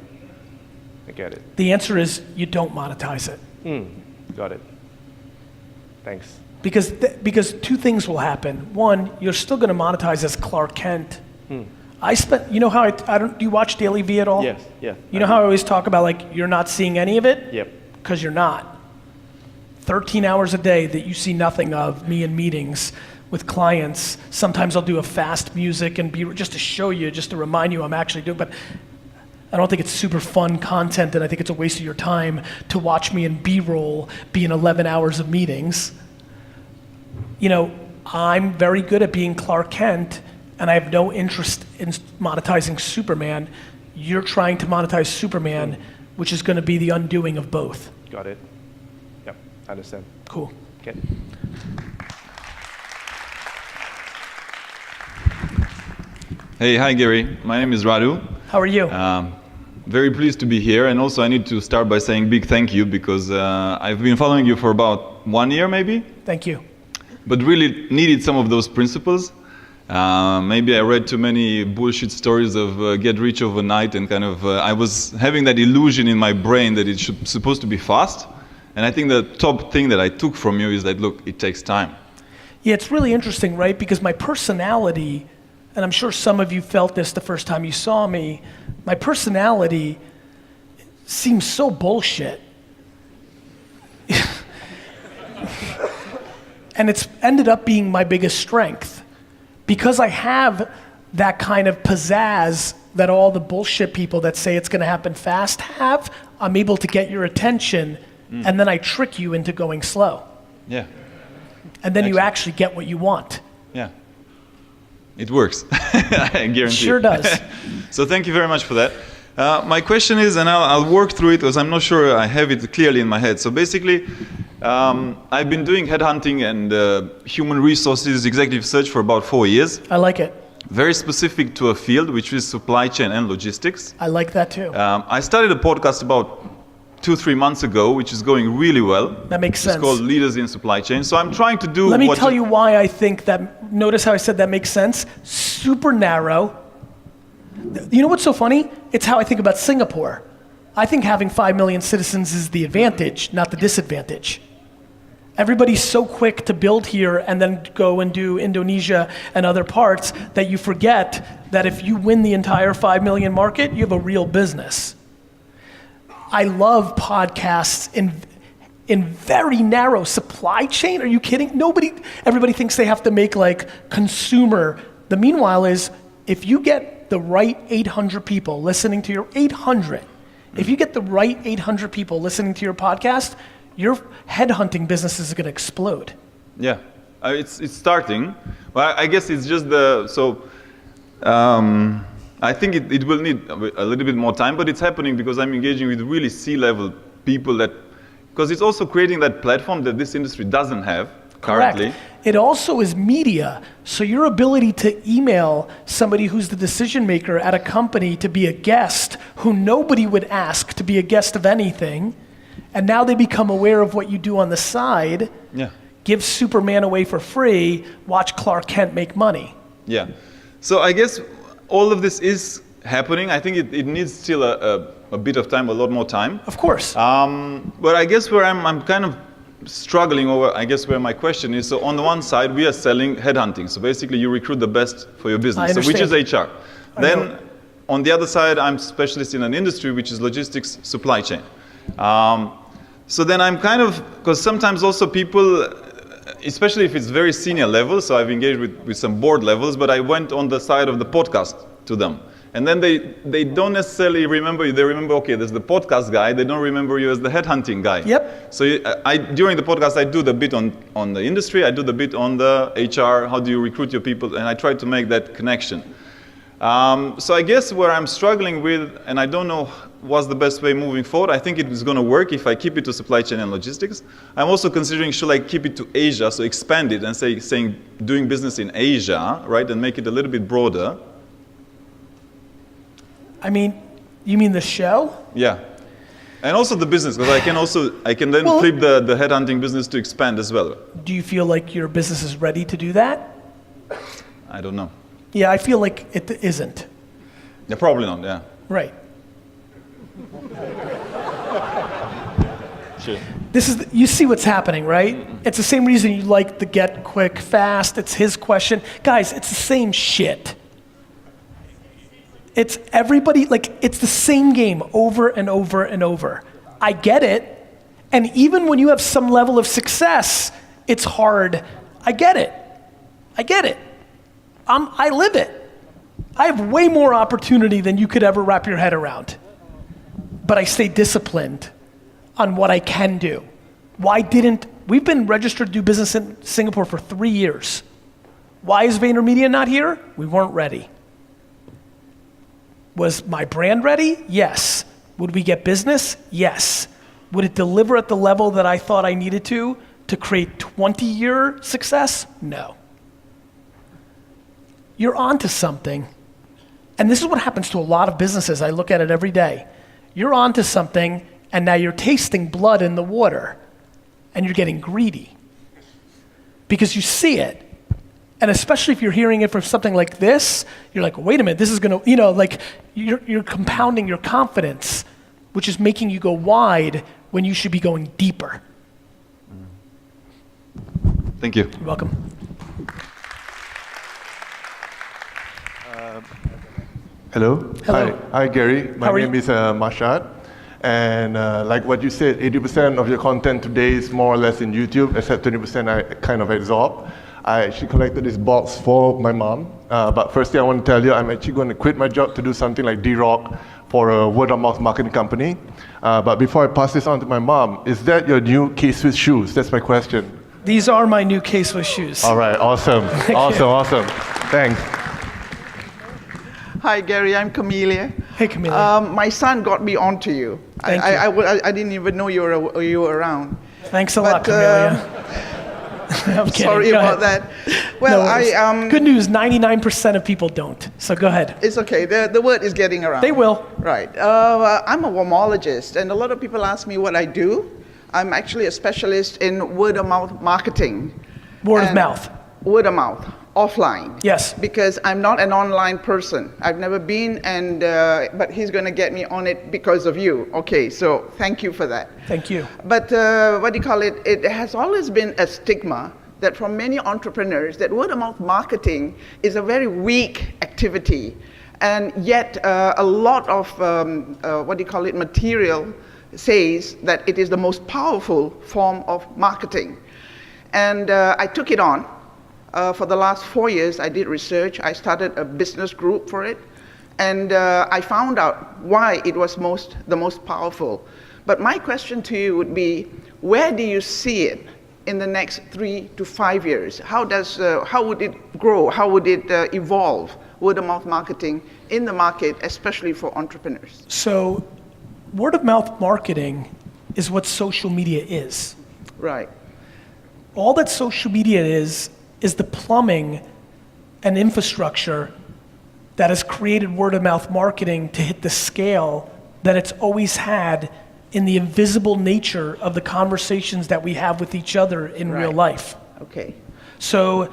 I get it. The answer is you don't monetize it. Got it. Thanks. Because two things will happen. One, you're still going to monetize as Clark Kent. How do you watch Daily V at all? Yes, yeah. You know how I always talk about like you're not seeing any of it? Yep. Because you're not. 13 hours a day that you see nothing of me in meetings with clients. Sometimes I'll do a fast music and just to show you, just to remind you I'm actually doing, but I don't think it's super fun content and I think it's a waste of your time to watch me in B-roll be in 11 hours of meetings. I'm very good at being Clark Kent and I have no interest in monetizing Superman. You're trying to monetize Superman, which is going to be the undoing of both. Got it. Yep. I understand. Cool. Okay. Hey, hi Gary. My name is Radu. How are you? Very pleased to be here, and also I need to start by saying big thank you because I've been following you for about 1 year maybe, Thank you. but really needed some of those principles. Maybe I read too many bullshit stories of get rich overnight and kind of, I was having that illusion in my brain that it's supposed to be fast. And I think the top thing that I took from you is that, look, it takes time. Yeah, it's really interesting, right? Because my personality, and I'm sure some of you felt this the first time you saw me, my personality seems so bullshit. And it's ended up being my biggest strength. Because I have that kind of pizzazz that all the bullshit people that say it's gonna happen fast have, I'm able to get your attention and then I trick you into going slow. Yeah, And then you Excellent. actually get what you want. yeah. It works, I guarantee. Sure does. So thank you very much for that. My question is, and I'll work through it because I'm not sure I have it clearly in my head. So basically, I've been doing headhunting and human resources executive search for about 4 years. I like it. Very specific to a field, which is supply chain and logistics. I like that too. I started a podcast about 2-3 months ago, which is going really well. That makes sense. It's called Leaders in Supply Chain. So I'm trying to do Let me tell you why I think that, notice how I said that makes sense? Super narrow. You know what's so funny? It's how I think about Singapore. I think having 5 million citizens is the advantage, not the disadvantage. Everybody's so quick to build here and then go and do Indonesia and other parts that you forget that if you win the entire 5 million market, you have a real business. I love podcasts in very narrow supply chain. Are you kidding? Everybody thinks they have to make like consumer. The meanwhile is, if you get the right 800 people listening to your, 800, if you get the right 800 people listening to your podcast, your headhunting business is going to explode. Yeah, it's starting. Well, I guess it's just I think it will need a little bit more time, but it's happening because I'm engaging with really C-level people because it's also creating that platform that this industry doesn't have currently. Correct. It also is media, so your ability to email somebody who's the decision maker at a company to be a guest who nobody would ask to be a guest of anything, and now they become aware of what you do on the side. Yeah. Give Superman away for free, watch Clark Kent make money. Yeah. So I guess all of this is happening. I think it needs still a bit of time, a lot more time. Of course. But I guess where I'm kind of struggling over, I guess where my question is, so on the one side, we are selling headhunting. So basically you recruit the best for your business, so which is HR. Then on the other side, I'm specialist in an industry, which is logistics supply chain. So then I'm kind of, because sometimes also people, especially if it's very senior level, so I've engaged with some board levels, but I went on the side of the podcast to them. And then they don't necessarily remember you. They remember, okay, there's the podcast guy. They don't remember you as the headhunting guy. Yep. So during the podcast, I do the bit on the industry. I do the bit on the HR. How do you recruit your people? And I try to make that connection. So I guess where I'm struggling with, and I don't know what's the best way moving forward, I think it is going to work if I keep it to supply chain and logistics. I'm also considering, should I keep it to Asia, so expand it and saying doing business in Asia, right, and make it a little bit broader. I mean, you mean the show? Yeah. And also the business, because I can then flip the headhunting business to expand as well. Do you feel like your business is ready to do that? I don't know. Yeah, I feel like it isn't. Yeah, probably not, yeah. Right. Sure. You see what's happening, right? It's the same reason you like the get quick, fast. It's his question. Guys, it's the same shit. It's everybody, like, it's the same game over and over and over. I get it. And even when you have some level of success, it's hard. I get it. I get it. I live it. I have way more opportunity than you could ever wrap your head around. But I stay disciplined on what I can do. We've been registered to do business in Singapore for 3 years. Why is VaynerMedia not here? We weren't ready. Was my brand ready? Yes. Would we get business? Yes. Would it deliver at the level that I thought I needed to create 20-year success? No. You're onto something. And this is what happens to a lot of businesses. I look at it every day. You're onto something, and now you're tasting blood in the water, and you're getting greedy because you see it. And especially if you're hearing it from something like this, you're like, wait a minute, this is gonna, like you're compounding your confidence, which is making you go wide when you should be going deeper. Thank you. You're welcome. Hello. Hello. Hi, Gary. My How are name you? is Mashad. And like what you said, 80% of your content today is more or less in YouTube, except 20% I kind of absorb. I actually collected this box for my mom. But firstly, I want to tell you, I'm actually going to quit my job to do something like D-Rock for a word-of-mouth marketing company. But before I pass this on to my mom, is that your new K-Swiss shoes? That's my question. These are my new K-Swiss shoes. All right, awesome. Awesome. Thanks. Hi, Gary. I'm Camelia. Hey, Camelia. My son got me onto you. Thank you. I didn't even know you were around. Thanks a lot, but, Camelia. I'm kidding. Sorry Go about ahead. that. Well, no, good news, 99% of people don't. So go ahead. It's okay. The word is getting around. They will. Right. I'm a warmologist, and a lot of people ask me what I do. I'm actually a specialist in word-of-mouth marketing. Word of mouth. Word of mouth. offline. Yes. Because I'm not an online person. I've never been, and but he's going to get me on it because of you. Okay, so thank you for that. Thank you. But what do you call it? It has always been a stigma that from many entrepreneurs that word of mouth marketing is a very weak activity, and yet a lot of what do you call it, material says that it is the most powerful form of marketing. And I took it on. For the last 4 years, I did research. I started a business group for it, and I found out why it was the most powerful. But my question to you would be, where do you see it in the next 3 to 5 years? How would it grow? How would it evolve, word of mouth marketing in the market, especially for entrepreneurs? So, word of mouth marketing is what social media is. Right. All that social media is the plumbing and infrastructure that has created word of mouth marketing to hit the scale that it's always had in the invisible nature of the conversations that we have with each other in real life. Okay. So,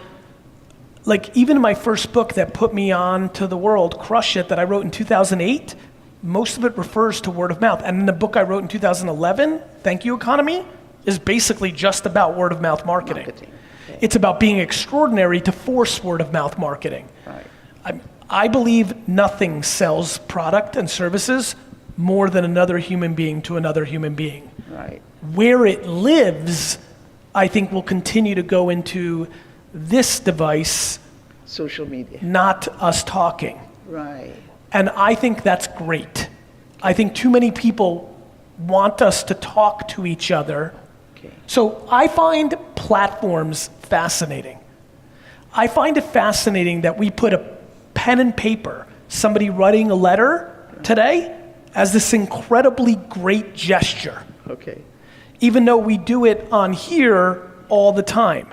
like, even in my first book that put me on to the world, Crush It, that I wrote in 2008, most of it refers to word of mouth. And then the book I wrote in 2011, Thank You Economy, is basically just about word of mouth marketing. Okay. It's about being extraordinary to force word of mouth marketing. Right. I believe nothing sells product and services more than another human being to another human being. Right. Where it lives, I think will continue to go into this device, Social media. not us talking. Right. And I think that's great. I think too many people want us to talk to each other. Okay. So I find platforms fascinating. I find it fascinating that we put a pen and paper, somebody writing a letter today, as this incredibly great gesture. Okay. Even though we do it on here all the time.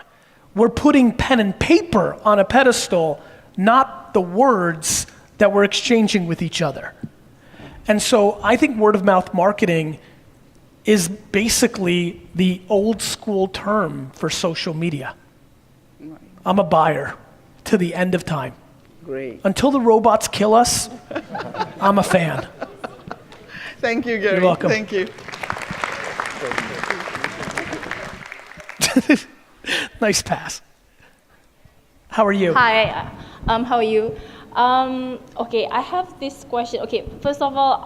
We're putting pen and paper on a pedestal, not the words that we're exchanging with each other. And so I think word of mouth marketing is basically the old school term for social media. I'm a buyer to the end of time. Great. Until the robots kill us, I'm a fan. Thank you, Gary. You're welcome. Thank you. Nice pass. How are you? Hi, how are you? Okay, I have this question. Okay, first of all,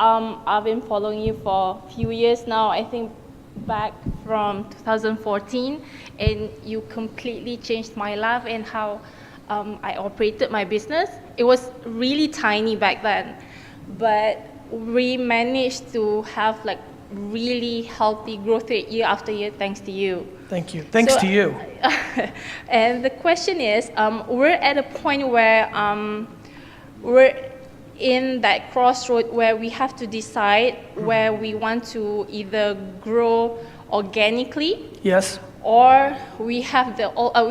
I've been following you for a few years now, I think back from 2014, and you completely changed my life and how I operated my business. It was really tiny back then, but we managed to have like really healthy growth rate year after year thanks to you. Thank you. Thanks to you. And the question is, we're at a point where we're in that crossroad where we have to decide where we want to either grow organically, Yes? or we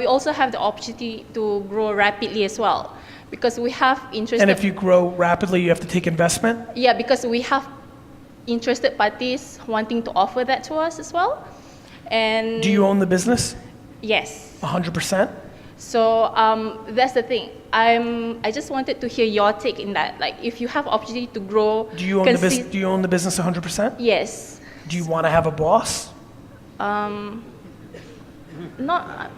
also have the opportunity to grow rapidly as well, because we have interested. And if you grow rapidly, you have to take investment? Yeah, because we have interested parties wanting to offer that to us as well. And Do you own the business? yes. 100%? So that's the thing. I just wanted to hear your take in that. Like, if you have opportunity to grow, Do you own the business 100%? Yes. Do you want to have a boss? Not.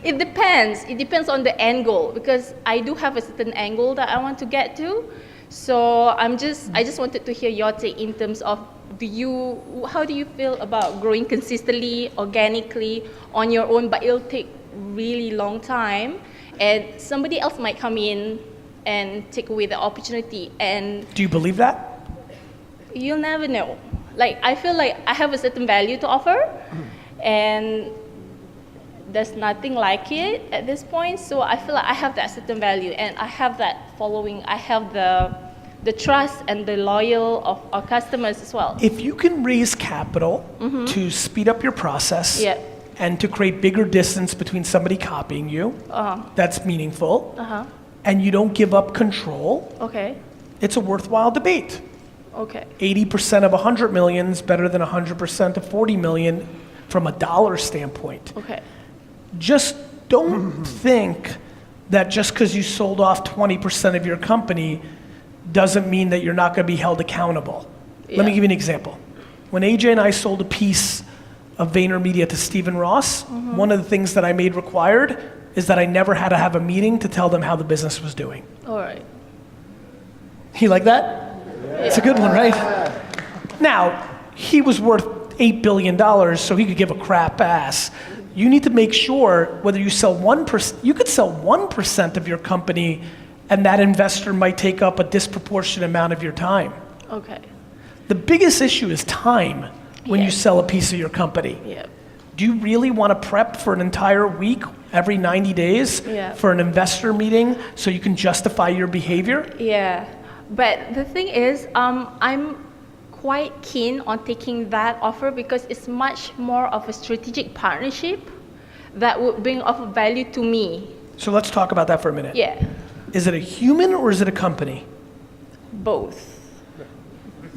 It depends. It depends on the end goal, because I do have a certain angle that I want to get to. So I just wanted to hear your take in terms of how do you feel about growing consistently, organically on your own, but it'll take really long time, and somebody else might come in and take away the opportunity, and Do you believe that? you'll never know. Like, I feel like I have a certain value to offer, and there's nothing like it at this point. So I feel like I have that certain value, and I have that following. I have the trust and the loyal of our customers as well. If you can raise capital to speed up your process Yeah. and to create bigger distance between somebody copying you, that's meaningful, and you don't give up control, Okay. it's a worthwhile debate. Okay. 80% of 100 million is better than 100% of 40 million from a dollar standpoint. Okay. Just don't think that just because you sold off 20% of your company doesn't mean that you're not going to be held accountable. Let me Yeah. give you an example. When AJ and I sold a piece of VaynerMedia to Stephen Ross, one of the things that I made required is that I never had to have a meeting to tell them how the business was doing. All right. You like that? It's a good one, right? Now, he was worth $8 billion, so he could give a crap ass. You need to make sure whether you sell 1%, you could sell 1% of your company, and that investor might take up a disproportionate amount of your time. Okay. The biggest issue is time when you Yeah. sell a piece of your company. Yeah. Do you really want to prep for an entire week every 90 days Yeah. for an investor meeting so you can justify your behavior? Yeah, but the thing is, I'm quite keen on taking that offer because it's much more of a strategic partnership that would bring of value to me. So let's talk about that for a minute. Yeah, Is it a human or is it a company? both.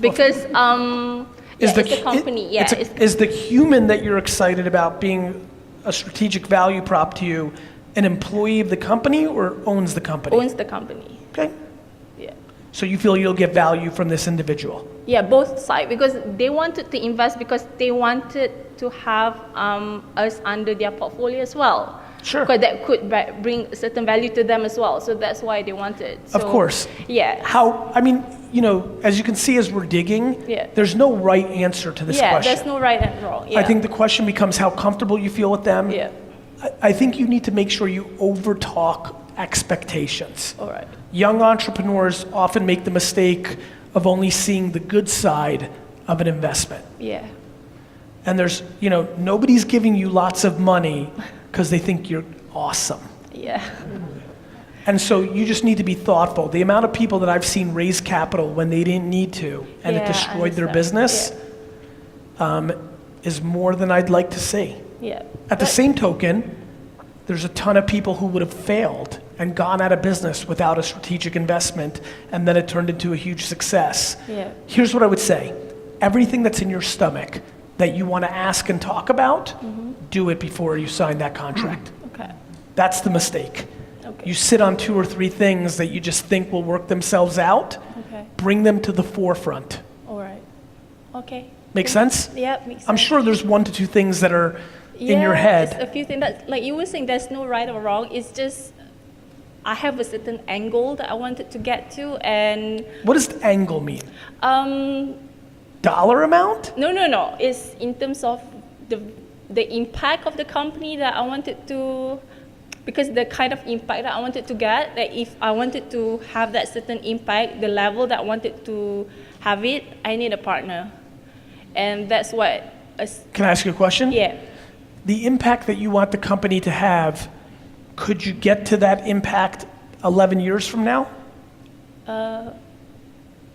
Because Is it's a company. Yeah, is the human that you're excited about being a strategic value prop to you an employee of the company or owns the company? owns the company. Okay. Yeah. So you feel you'll get value from this individual? Yeah, both sides because they wanted to invest because they wanted to have us under their portfolio as well. Sure. Because that could bring certain value to them as well. So that's why they wanted. Of So, course. Yeah. How, I mean, you know, as you can see as we're digging, Yeah. there's no right answer to this Yeah, question. there's no right and wrong. Yeah. I think the question becomes how comfortable you feel with them. Yeah. I think you need to make sure you overtalk expectations. All right. Young entrepreneurs often make the mistake of only seeing the good side of an investment. Yeah. And there's, you know, nobody's giving you lots of money because they think you're awesome. Yeah. And so you just need to be thoughtful. The amount of people that I've seen raise capital when they didn't need to and Yeah, it I destroyed their understand. business is more than I'd like to see. Yeah. At the same token, there's a ton of people who would have failed and gone out of business without a strategic investment, and then it turned into a huge success. Yeah. Here's what I would say. Everything that's in your stomach that you want to ask and talk about, do it before you sign that contract. Okay. That's the mistake. Okay. You sit on 2 or 3 things that you just think will work themselves out, Okay. bring them to the forefront. All right. Okay. Make sense? Yeah, makes sense. I'm sure there's 1 to 2 things that are in your Yeah, it's head. a few things that, like you were saying, there's no right or wrong. It's just I have a certain angle that I wanted to get to, and What does the angle mean? um, Dollar amount? no. It's in terms of the impact of the company that I wanted to, because the kind of impact that I wanted to get, that if I wanted to have that certain impact, the level that I wanted to have it, I need a partner, and that's what. Can I ask you a question? Yeah. The impact that you want the company to have, could you get to that impact 11 years from now?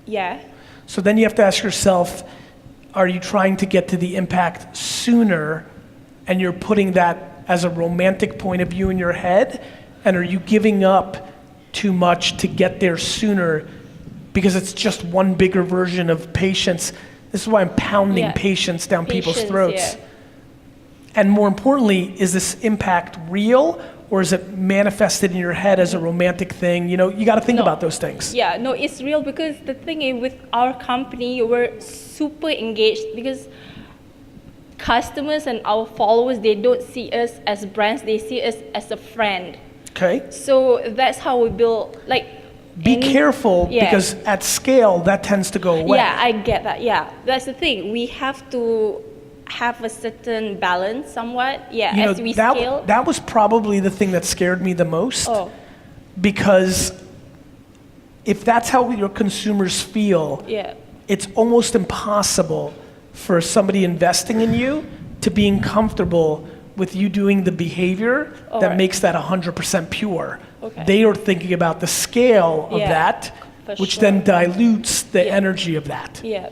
Yeah. So then you have to ask yourself, are you trying to get to the impact sooner and you're putting that as a romantic point of view in your head? And are you giving up too much to get there sooner because it's just one bigger version of patience? This is why I'm pounding Yeah. patience down people's Patience, throats. yeah. And more importantly, is this impact real or is it manifested in your head as a romantic thing? You know, you got to think No. about those things. Yeah, no, it's real because the thing is with our company, we're super engaged because customers and our followers, they don't see us as brands, they see us as a friend. Okay? So that's how we build, like, Be careful Yeah. because at scale, that tends to go away. Yeah, I get that. Yeah, that's the thing. We have to have a certain balance somewhat. Yeah, You know, as we scale. that was probably the thing that scared me the most Oh, because if that's how your consumers feel, yeah. it's almost impossible for somebody investing in you to being comfortable with you doing the behavior that Alright. makes that 100% pure. Okay. They are thinking about the scale of Yeah, that, for which sure. then dilutes the Yeah. energy of that. Yeah.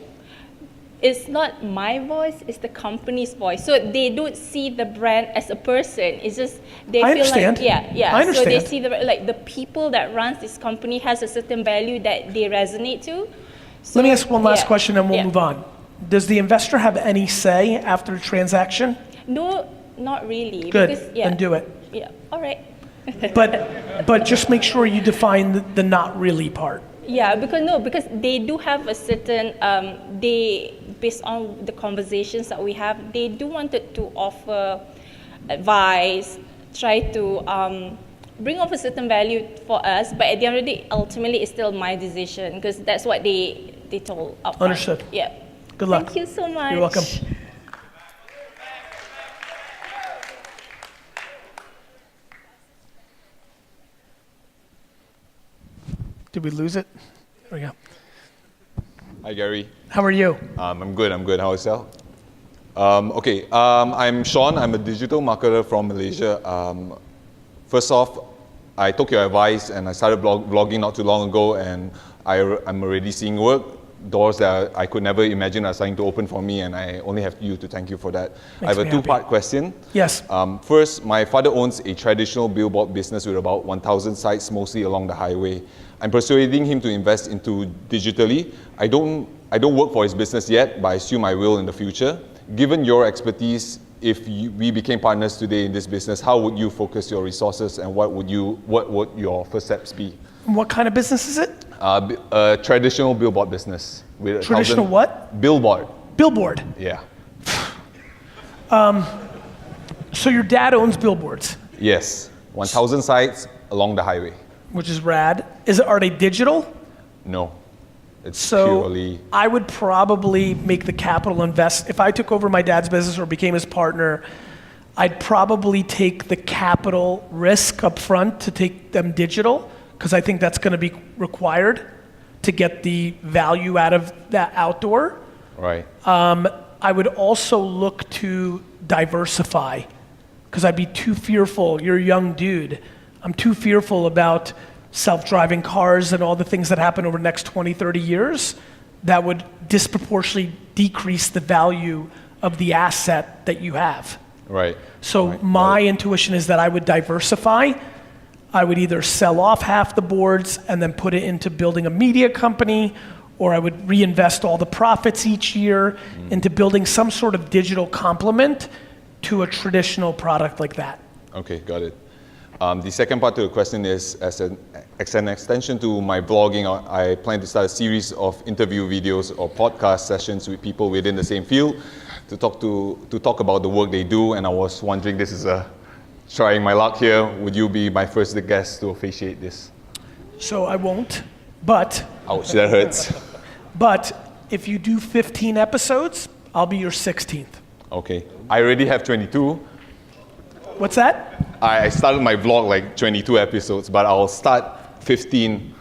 It's not my voice, it's the company's voice. So they don't see the brand as a person. It's just they I feel understand. like yeah. I So they understand. see the people that runs this company has a certain value that they resonate to. So, Let me ask one last yeah, question and we'll yeah. move on. Does the investor have any say after the transaction? No, not really. Good, Because, yeah. then do it. Yeah. All right. but just make sure you define the not really part. Yeah, because they do have a certain, based on the conversations that we have, they do wanted to offer advice, try to bring up a certain value for us, but at the end of the day, ultimately, it's still my decision, because that's what they told upfront. Understood. Yeah. Good luck. Thank you so much. You're welcome. Did we lose it? There we go. Hi, Gary. How are you? I'm good. How is yourself? I'm Sean. I'm a digital marketer from Malaysia. First off, I took your advice and I started vlogging not too long ago, and I'm already seeing work. Doors that I could never imagine are starting to open for me, and I only have you to thank you for that. I have a two-part question. Yes. First, my father owns a traditional billboard business with about 1,000 sites, mostly along the highway. I'm persuading him to invest into digitally. I don't work for his business yet, but I assume I will in the future. Given your expertise, if we became partners today in this business, how would you focus your resources, and what would your first steps be? What kind of business is it? A traditional billboard business. With Traditional what? Billboard. Billboard. Yeah. So your dad owns billboards, Yes. 1,000 sites along the highway. which is rad. Are they digital? No. It's So purely. I would probably make the capital invest. If I took over my dad's business or became his partner, I'd probably take the capital risk up front to take them digital, because I think that's going to be required to get the value out of that outdoor. Right. I would also look to diversify, because I'd be too fearful. You're a young dude. I'm too fearful about self-driving cars and all the things that happen over the next 20, 30 years that would disproportionately decrease the value of the asset that you have. Right. So Right. my intuition is that I would diversify. I would either sell off half the boards and then put it into building a media company, or I would reinvest all the profits each year into building some sort of digital complement to a traditional product like that. Okay, got it. The second part to the question is, as an extension to my vlogging, I plan to start a series of interview videos or podcast sessions with people within the same field to talk about the work they do. And I was wondering, this is trying my luck here. Would you be my first guest to officiate this? So I won't, but Ouch, that hurts. if you do 15 episodes, I'll be your 16th. Okay, I already have 22. What's that? I started my vlog like 22 episodes, but I'll start 15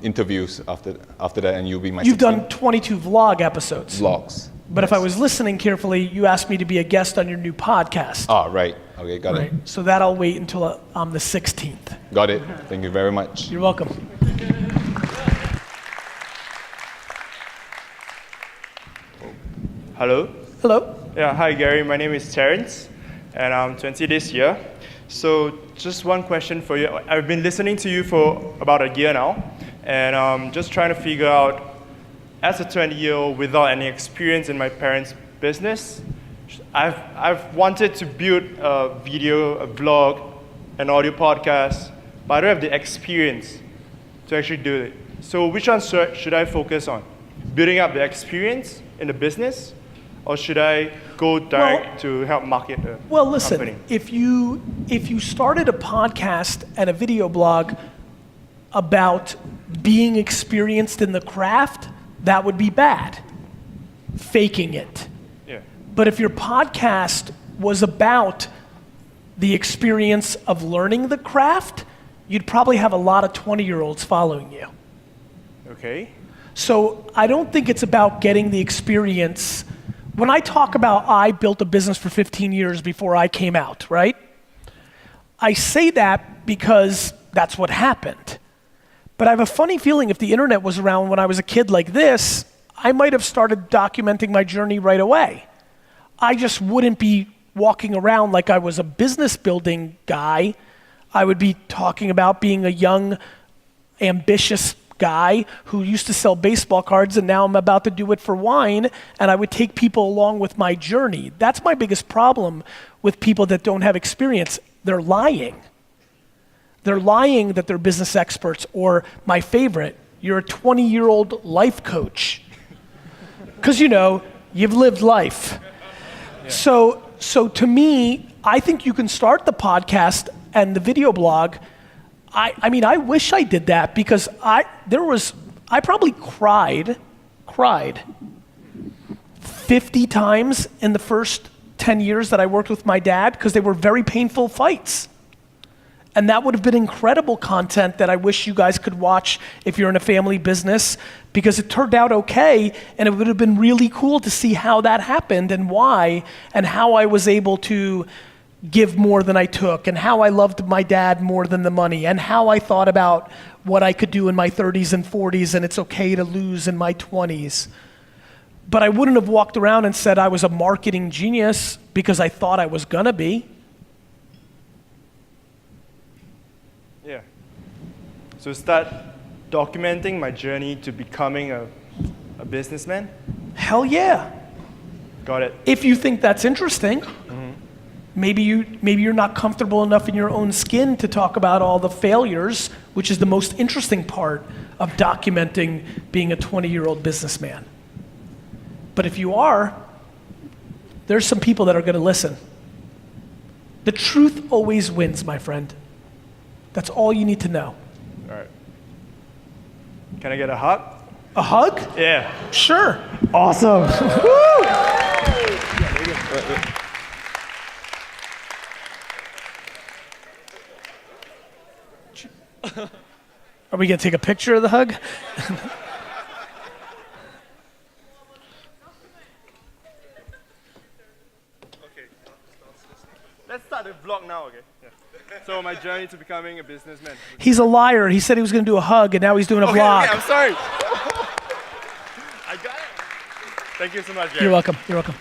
interviews after that, and you'll be my You've 16th. done 22 vlog episodes. Vlogs. But if I was listening carefully, you asked me to be a guest on your new podcast. Ah, right. Okay, got Right. it. So that I'll wait until I'm the 16th. Got it. Thank you very much. You're welcome. Hello. Hello. Yeah, hi Gary. My name is Terrence, and I'm 20 this year. So just one question for you. I've been listening to you for about a year now, and I'm just trying to figure out, as a 20-year-old without any experience in my parents' business, I've wanted to build a video, a vlog, an audio podcast, but I don't have the experience to actually do it. So which one should I focus on? Building up the experience in the business, or should I go direct to help market the Well, listen, company? if you started a podcast and a video blog about being experienced in the craft, that would be bad. Faking it. Yeah. But if your podcast was about the experience of learning the craft, you'd probably have a lot of 20-year-olds following you. Okay. So I don't think it's about getting the experience. When I talk about I built a business for 15 years before I came out, right? I say that because that's what happened. But I have a funny feeling if the internet was around when I was a kid like this, I might have started documenting my journey right away. I just wouldn't be walking around like I was a business building guy. I would be talking about being a young, ambitious guy who used to sell baseball cards, and now I'm about to do it for wine, and I would take people along with my journey. That's my biggest problem with people that don't have experience. They're lying. They're lying that they're business experts, or my favorite, you're a 20-year-old life coach. Because you've lived life. Yeah. So to me, I think you can start the podcast and the video blog. I mean, I wish I did that because I probably cried 50 times in the first 10 years that I worked with my dad because they were very painful fights. And that would have been incredible content that I wish you guys could watch if you're in a family business, because it turned out okay, and it would have been really cool to see how that happened and why, and how I was able to give more than I took, and how I loved my dad more than the money, and how I thought about what I could do in my 30s and 40s, and it's okay to lose in my 20s. But I wouldn't have walked around and said I was a marketing genius because I thought I was gonna be. Yeah. So start documenting my journey to becoming a businessman? Hell yeah. Got it. If you think that's interesting. Maybe you're not comfortable enough in your own skin to talk about all the failures, which is the most interesting part of documenting being a 20-year-old businessman. But if you are, there's some people that are gonna listen. The truth always wins, my friend. That's all you need to know. All right. Can I get a hug? A hug? Yeah. Sure. Awesome. Are we gonna take a picture of the hug? Let's start the vlog now, okay? Yeah. So my journey to becoming a businessman. He's a liar. He said he was gonna do a hug, and now he's doing a vlog. Okay, I'm sorry. I got it. Thank you so much, Gary. You're welcome. You're welcome.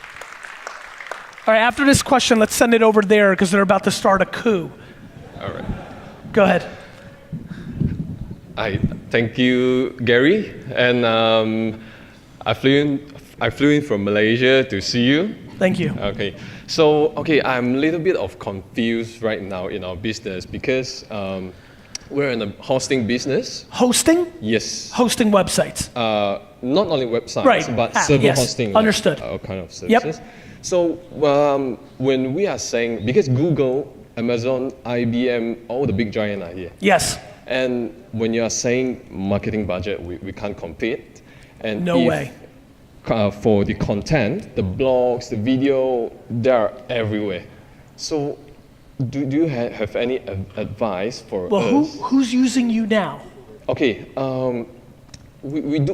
All right, after this question, let's send it over there because they're about to start a coup. All right. Go ahead. Thank you, Gary. And I flew in from Malaysia to see you. Thank you. Okay. So, I'm a little bit confused right now in our business because we're in a hosting business. Hosting? Yes. Hosting websites. Not only websites, Right. but server yes. hosting. Understood. All kind of services. Yep. So when we are saying, because Google, Amazon, IBM, all the big giants are here. Yes. And when you are saying marketing budget, we can't compete. And No way. For the content, the blogs, the video, they're everywhere. So do you have any advice for us? Who's using you now? Okay, we do,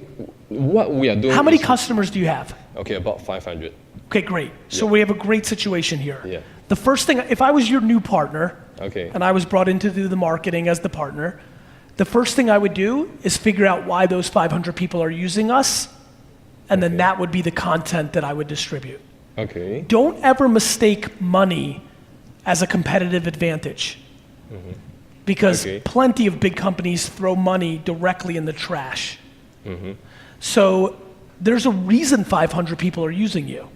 what we are doing. How many customers do you have? Okay, about 500. Okay, great. So Yeah. we have a great situation here. Yeah. The first thing, if I was your new partner, Okay. and I was brought in to do the marketing as the partner, the first thing I would do is figure out why those 500 people are using us, and then that would be the content that I would distribute. Okay. Don't ever mistake money as a competitive advantage. Because Okay. plenty of big companies throw money directly in the trash. So there's a reason 500 people are using you.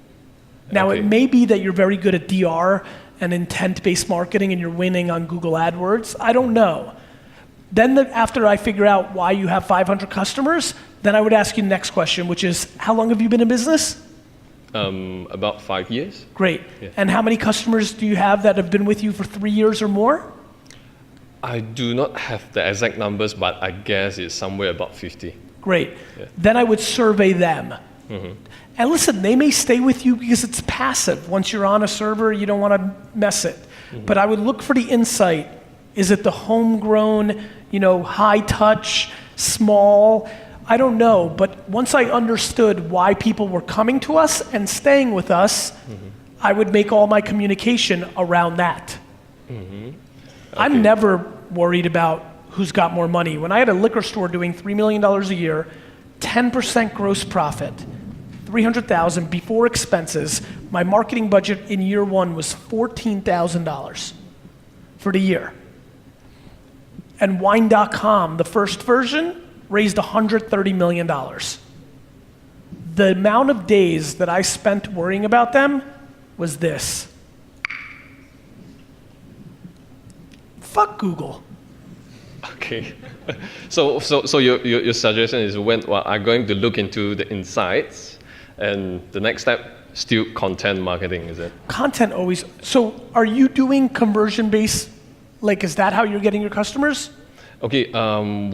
Now Okay. it may be that you're very good at DR and intent-based marketing and you're winning on Google AdWords. I don't know. Then after I figure out why you have 500 customers, then I would ask you the next question, which is, how long have you been in business? About 5 years. Great. Yeah. And how many customers do you have that have been with you for 3 years or more? I do not have the exact numbers, but I guess it's somewhere about 50. Great. Yeah. Then I would survey them. And listen, they may stay with you because it's passive. Once you're on a server, you don't want to mess it. But I would look for the insight. Is it the homegrown, high touch, small? I don't know. But once I understood why people were coming to us and staying with us, I would make all my communication around that. I'm never worried about who's got more money. When I had a liquor store doing $3 million a year, 10% gross profit, $300,000 before expenses, my marketing budget in year one was $14,000 for the year. And Wine.com, the first version, raised $130 million. The amount of days that I spent worrying about them was this. Fuck Google. Okay. So your suggestion is I'm going to look into the insights, and the next step, still content marketing, is it? Content always. So are you doing conversion based? Like, is that how you're getting your customers? Okay,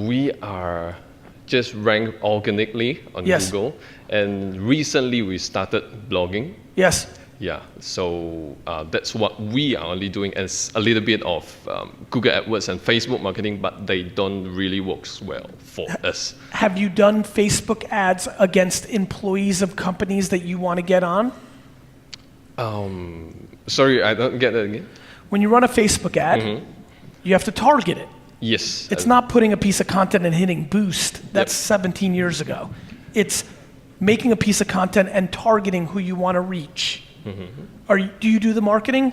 we are just ranked organically on Yes. Google, and recently we started blogging. Yes. Yeah, so that's what we are only doing, as a little bit of Google AdWords and Facebook marketing, but they don't really work well for us. Have you done Facebook ads against employees of companies that you want to get on? Sorry, I don't get that again. When you run a Facebook ad, you have to target it. Yes. It's not putting a piece of content and hitting boost. That's 17 years ago. It's making a piece of content and targeting who you want to reach. Do you do the marketing?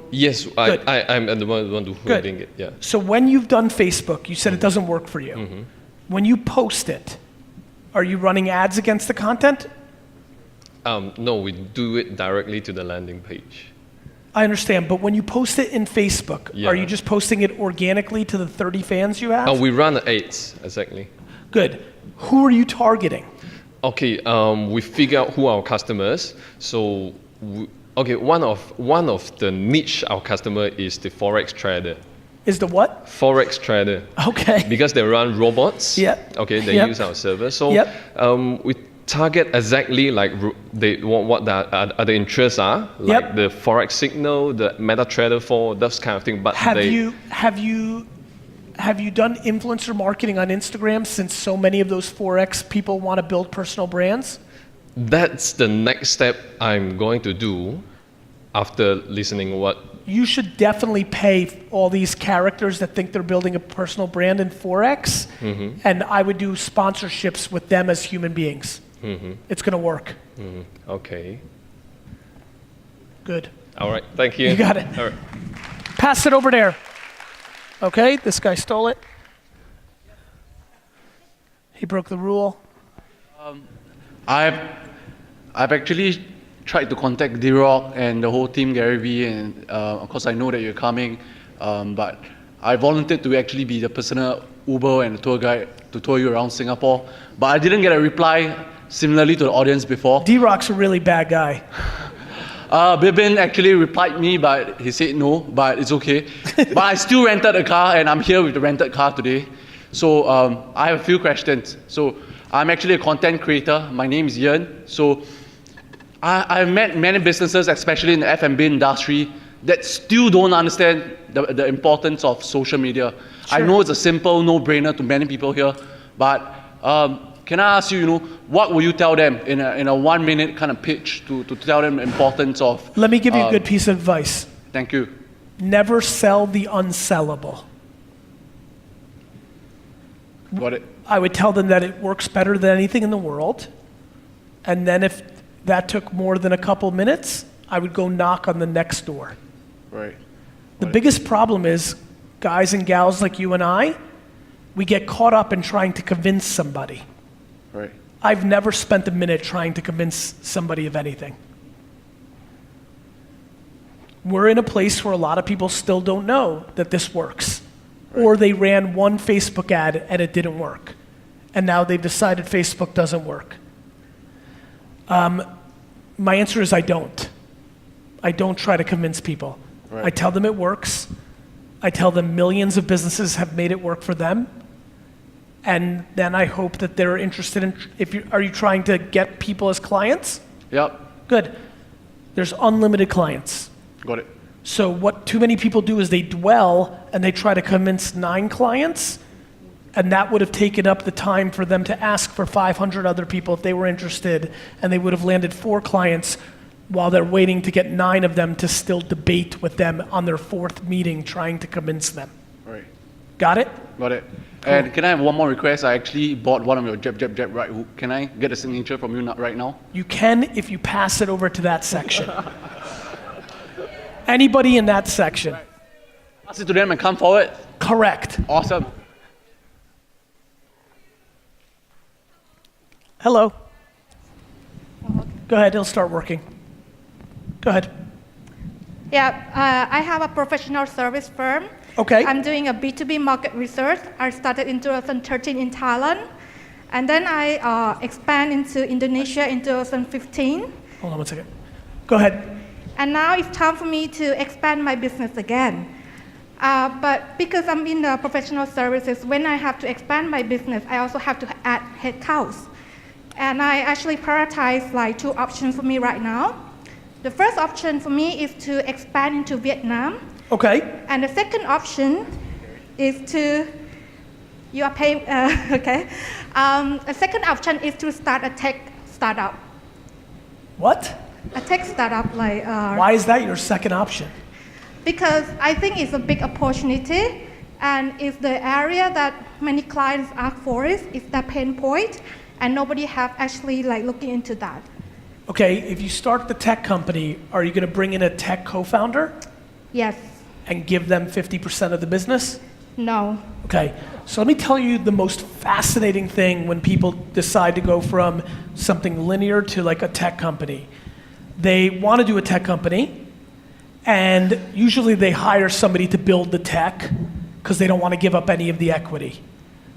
Yes, I'm the one who's doing it. Yeah. So when you've done Facebook, you said it doesn't work for you. When you post it, are you running ads against the content? No, we do it directly to the landing page. I understand, but when you post it in Facebook, Yeah. are you just posting it organically to the 30 fans you have? We run ads, exactly. Good. Who are you targeting? Okay, we figure out who our customers. So, one of the niche our customer is the forex trader. Is the what? Forex trader. Okay. Because they run robots. Yep. Okay, they Yep. use our server. So, Yep. we target exactly like what the other interests are, like Yep. the forex signal, the MetaTrader 4, those kind of thing. But Have you done influencer marketing on Instagram, since so many of those Forex people want to build personal brands? That's the next step I'm going to do after listening what. You should definitely pay all these characters that think they're building a personal brand in Forex, and I would do sponsorships with them as human beings. It's going to work. Okay. Good. All right. Thank you. You got it. All right. Pass it over there. Okay, this guy stole it. He broke the rule. I've actually tried to contact D-Rock and the whole team, Gary Vee, and of course I know that you're coming, but I volunteered to actually be the personal Uber and the tour guide to tour you around Singapore, but I didn't get a reply similarly to the audience before. D-Rock's a really bad guy. Bibin actually replied me, but he said no, but it's okay. But I still rented a car, and I'm here with the rented car today. So I have a few questions. So I'm actually a content creator. My name is Ian. So I've met many businesses, especially in the F&B industry, that still don't understand the importance of social media. I know it's a simple no-brainer to many people here, but can I ask you, what will you tell them in a 1 minute kind of pitch to tell them the importance of? Let me give you a good piece of advice. Thank you. Never sell the unsellable. Got it. I would tell them that it works better than anything in the world. And then if that took more than a couple minutes, I would go knock on the next door. Right. The biggest problem is guys and gals like you and I, we get caught up in trying to convince somebody. Right. I've never spent a minute trying to convince somebody of anything. We're in a place where a lot of people still don't know that this works. Right. Or they ran one Facebook ad and it didn't work. And now they've decided Facebook doesn't work. My answer is I don't. I don't try to convince people. Right. I tell them it works. I tell them millions of businesses have made it work for them. And then I hope that they're interested in, are you trying to get people as clients? Yep. Good. There's unlimited clients. Got it. So what too many people do is they dwell and they try to convince 9 clients, and that would have taken up the time for them to ask for 500 other people if they were interested, and they would have landed 4 clients while they're waiting to get 9 of them to still debate with them on their 4th meeting trying to convince them. Right. Got it? Got it. Cool. And can I have one more request? I actually bought one of your jab right hook. Can I get a signature from you right now? You can if you pass it over to that section. Anybody in that section. Right. Pass it to them and come forward. Correct. Awesome. Hello. Go ahead, it'll start working. Go ahead. Yeah, I have a professional service firm. Okay. I'm doing a B2B market research. I started in 2013 in Thailand, and then I expand into Indonesia in 2015. Hold on one second. Go ahead. And now it's time for me to expand my business again. But because I'm in the professional services, when I have to expand my business, I also have to add headcounts. And I actually prioritize like 2 options for me right now. The first option for me is to expand into Vietnam. Okay. And the second option is to, you are paying, okay. The second option is to start a tech startup. What? A tech startup like. Why is that your second option? Because I think it's a big opportunity, and it's the area that many clients ask for is the pain point, and nobody have actually like looking into that. Okay, if you start the tech company, are you going to bring in a tech co-founder Yes. and give them 50% of the business? No. Okay, so let me tell you the most fascinating thing when people decide to go from something linear to like a tech company. They want to do a tech company, and usually they hire somebody to build the tech because they don't want to give up any of the equity.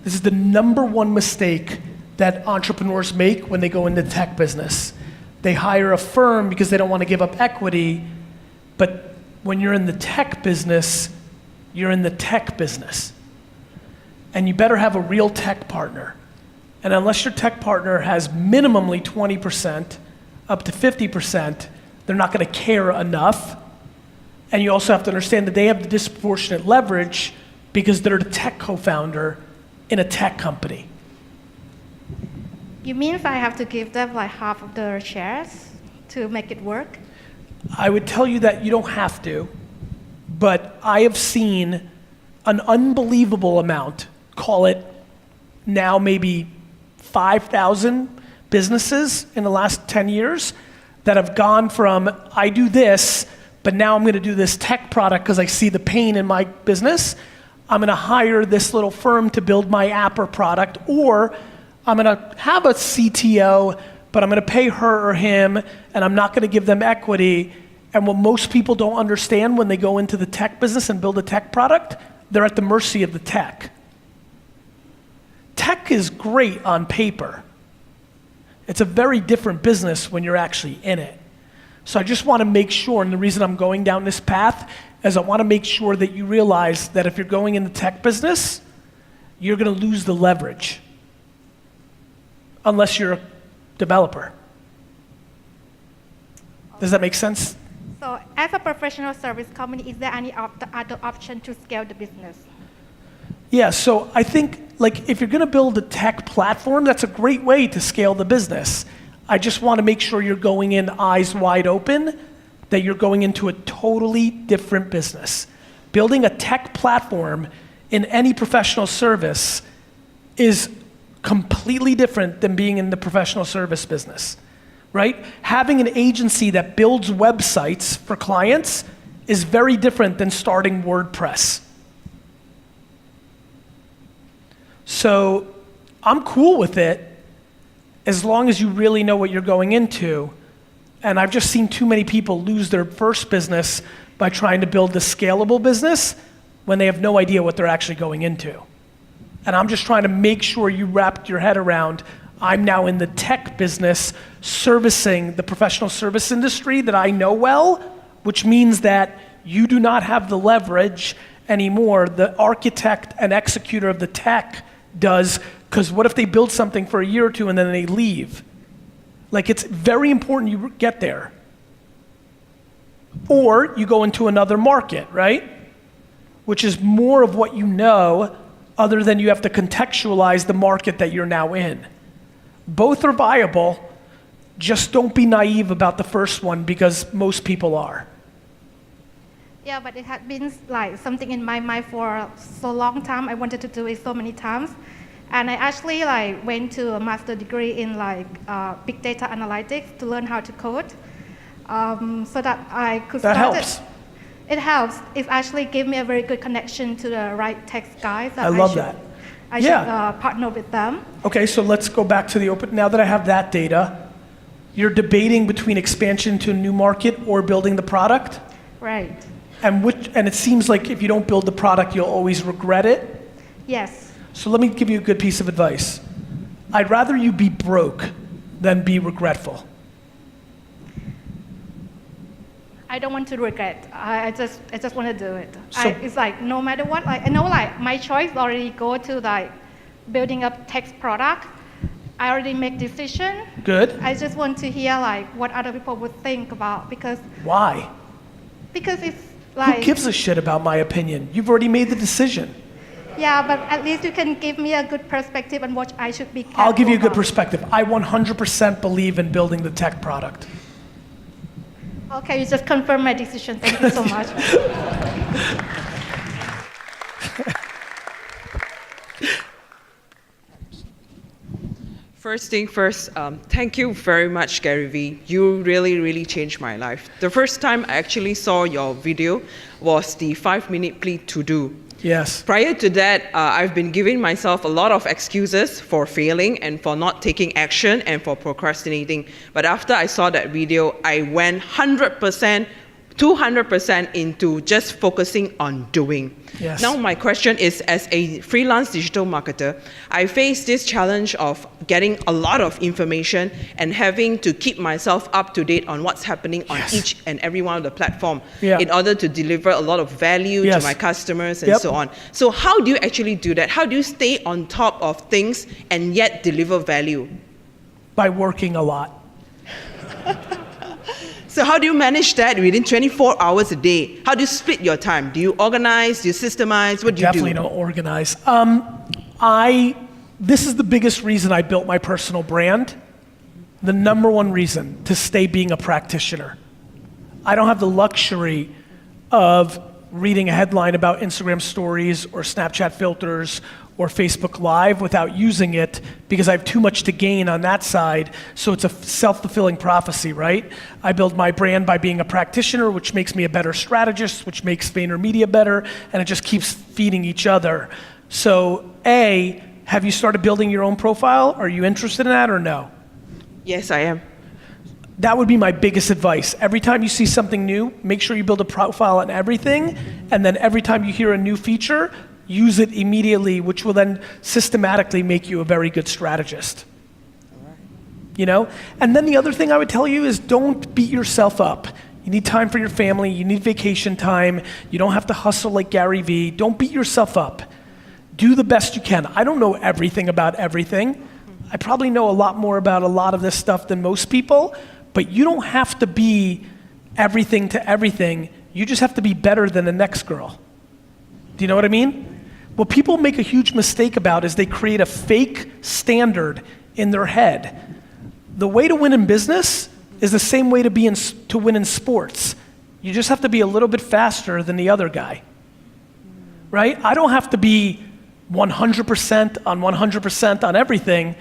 This is the #1 mistake that entrepreneurs make when they go into the tech business. They hire a firm because they don't want to give up equity, but when you're in the tech business, you're in the tech business. And you better have a real tech partner. And unless your tech partner has minimally 20%, up to 50%, they're not going to care enough. And you also have to understand that they have the disproportionate leverage because they're the tech co-founder in a tech company. You mean I have to give them like half of the shares to make it work? I would tell you that you don't have to, but I have seen an unbelievable amount, call it now maybe 5,000 businesses in the last 10 years that have gone from, I do this, but now I'm going to do this tech product because I see the pain in my business. I'm going to hire this little firm to build my app or product, or I'm going to have a CTO, but I'm going to pay her or him, and I'm not going to give them equity. And what most people don't understand when they go into the tech business and build a tech product, they're at the mercy of the tech. Tech is great on paper. It's a very different business when you're actually in it. So I just want to make sure, and the reason I'm going down this path is I want to make sure that you realize that if you're going in the tech business, you're going to lose the leverage. Unless you're a developer. Does that make sense? So as a professional service company, is there any other option to scale the business? Yeah, so I think like if you're going to build a tech platform, that's a great way to scale the business. I just want to make sure you're going in eyes wide open, that you're going into a totally different business. Building a tech platform in any professional service is completely different than being in the professional service business, right? Having an agency that builds websites for clients is very different than starting WordPress. So I'm cool with it as long as you really know what you're going into. And I've just seen too many people lose their first business by trying to build a scalable business when they have no idea what they're actually going into. And I'm just trying to make sure you wrapped your head around, I'm now in the tech business servicing the professional service industry that I know well, which means that you do not have the leverage anymore. The architect and executor of the tech does, because what if they build something for a year or two and then they leave? Like, it's very important you get there. Or you go into another market, right? Which is more of what you know, other than you have to contextualize the market that you're now in. Both are viable, just don't be naive about the first one because most people are. Yeah, but it had been like something in my mind for so long time. I wanted to do it so many times. And I actually like went to a master degree in like big data analytics to learn how to code, so that I could start. That helps. It helps. It actually gave me a very good connection to the right tech guys. I love that. I should partner with them. Okay, so let's go back to the open. Now that I have that data, you're debating between expansion to a new market or building the product? Right. And it seems like if you don't build the product, you'll always regret it. Yes. So let me give you a good piece of advice. I'd rather you be broke than be regretful. I don't want to regret. I just want to do it. So- It's like no matter what, like, I know like my choice already go to like building up tech product. I already make decision. Good. I just want to hear like what other people would think about because Why? it's like Who gives a shit about my opinion? You've already made the decision. yeah, but at least you can give me a good perspective on what I should be. I'll give you a good careful perspective. I 100% believe in building the tech product. about. Okay, you just confirm my decision. Thank you so much. First thing first, thank you very much, Gary Vee. You really, really changed my life. The first time I actually saw your video was the 5-minute plea to do. Yes. Prior to that, I've been giving myself a lot of excuses for failing and for not taking action and for procrastinating. But after I saw that video, I went 100%, 200% into just focusing on doing. Yes. Now my question is, as a freelance digital marketer, I face this challenge of getting a lot of information and having to keep myself up to date on what's happening on each and every one of the platform Yeah. in order to deliver a lot of value Yes. to my customers and Yep. so on. So how do you actually do that? How do you stay on top of things and yet deliver value? By working a lot. So how do you manage that within 24 hours a day? How do you split your time? Do you organize? Do you systemize? What do you Definitely do? don't organize. This is the biggest reason I built my personal brand. The number one reason to stay being a practitioner. I don't have the luxury of reading a headline about Instagram stories or Snapchat filters or Facebook Live without using it because I have too much to gain on that side. So it's a self-fulfilling prophecy, right? I build my brand by being a practitioner, which makes me a better strategist, which makes VaynerMedia better, and it just keeps feeding each other. So A, have you started building your own profile? Are you interested in that or no? Yes, I am. That would be my biggest advice. Every time you see something new, make sure you build a profile on everything, and then every time you hear a new feature, use it immediately, which will then systematically make you a very good strategist. You know? And then the other thing I would tell you is don't beat yourself up. You need time for your family, you need vacation time, you don't have to hustle like Gary Vee. Don't beat yourself up. Do the best you can. I don't know everything about everything. I probably know a lot more about a lot of this stuff than most people, but you don't have to be everything to everything. You just have to be better than the next girl. Do you know what I mean? What people make a huge mistake about is they create a fake standard in their head. The way to win in business is the same way to win in sports. You just have to be a little bit faster than the other guy, right? I don't have to be 100% on everything.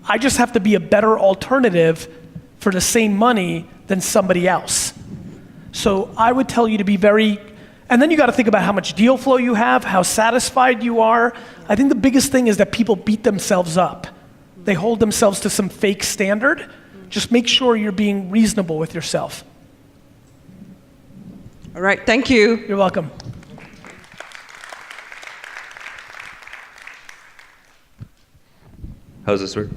I just have to be a better alternative for the same money than somebody else. So I would tell you to be very, and then you got to think about how much deal flow you have, how satisfied you are. I think the biggest thing is that people beat themselves up. They hold themselves to some fake standard. Just make sure you're being reasonable with yourself. All right, thank you. You're welcome. How's this work?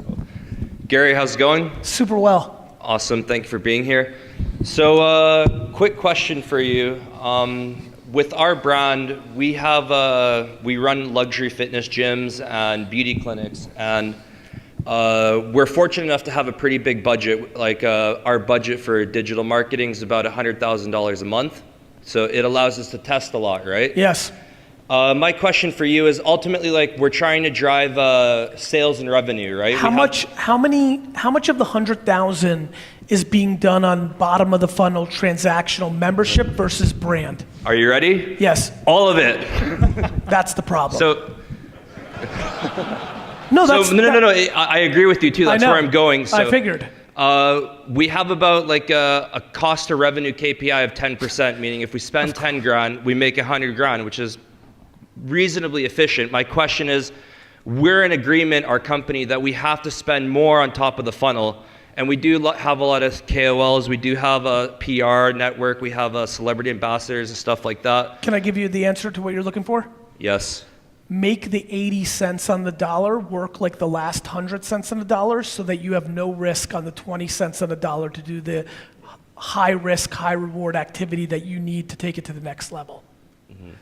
Gary, how's it going? Super well. Awesome, thank you for being here. So, quick question for you. With our brand, we run luxury fitness gyms and beauty clinics, and we're fortunate enough to have a pretty big budget. Like our budget for digital marketing is about $100,000 a month, so it allows us to test a lot, right? Yes. My question for you is ultimately, like, we're trying to drive sales and revenue, right? How much of the 100,000 is being done on bottom of the funnel transactional membership versus brand? Are you ready? Yes. All of it. That's the problem. So. No, that's no. I agree with you too. That's where I'm going. So, I figured. We have about like a cost to revenue KPI of 10%, meaning if we spend 10 grand, we make 100 grand, which is reasonably efficient. My question is, we're in agreement, our company, that we have to spend more on top of the funnel, And we do have a lot of KOLs. We do have a PR network. We have celebrity ambassadors and stuff like that. Can I give you the answer to what you're looking for? Yes. Make the 80 cents on the dollar work like the last 100 cents on the dollar so that you have no risk on the 20 cents on the dollar to do the high risk, high reward activity that you need to take it to the next level.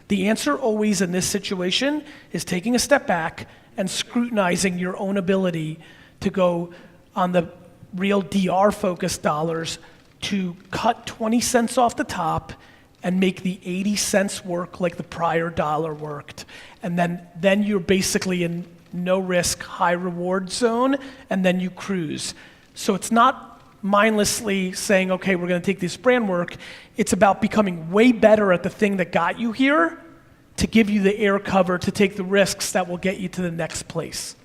The answer always in this situation is taking a step back and scrutinizing your own ability to go on the real DR focused dollars to cut 20 cents off the top and make the 80 cents work like the prior dollar worked. And then you're basically in no risk, high reward zone, and then you cruise. So it's not mindlessly saying, okay, we're gonna take this brand work. It's about becoming way better at the thing that got you here to give you the air cover to take the risks that will get you to the next place.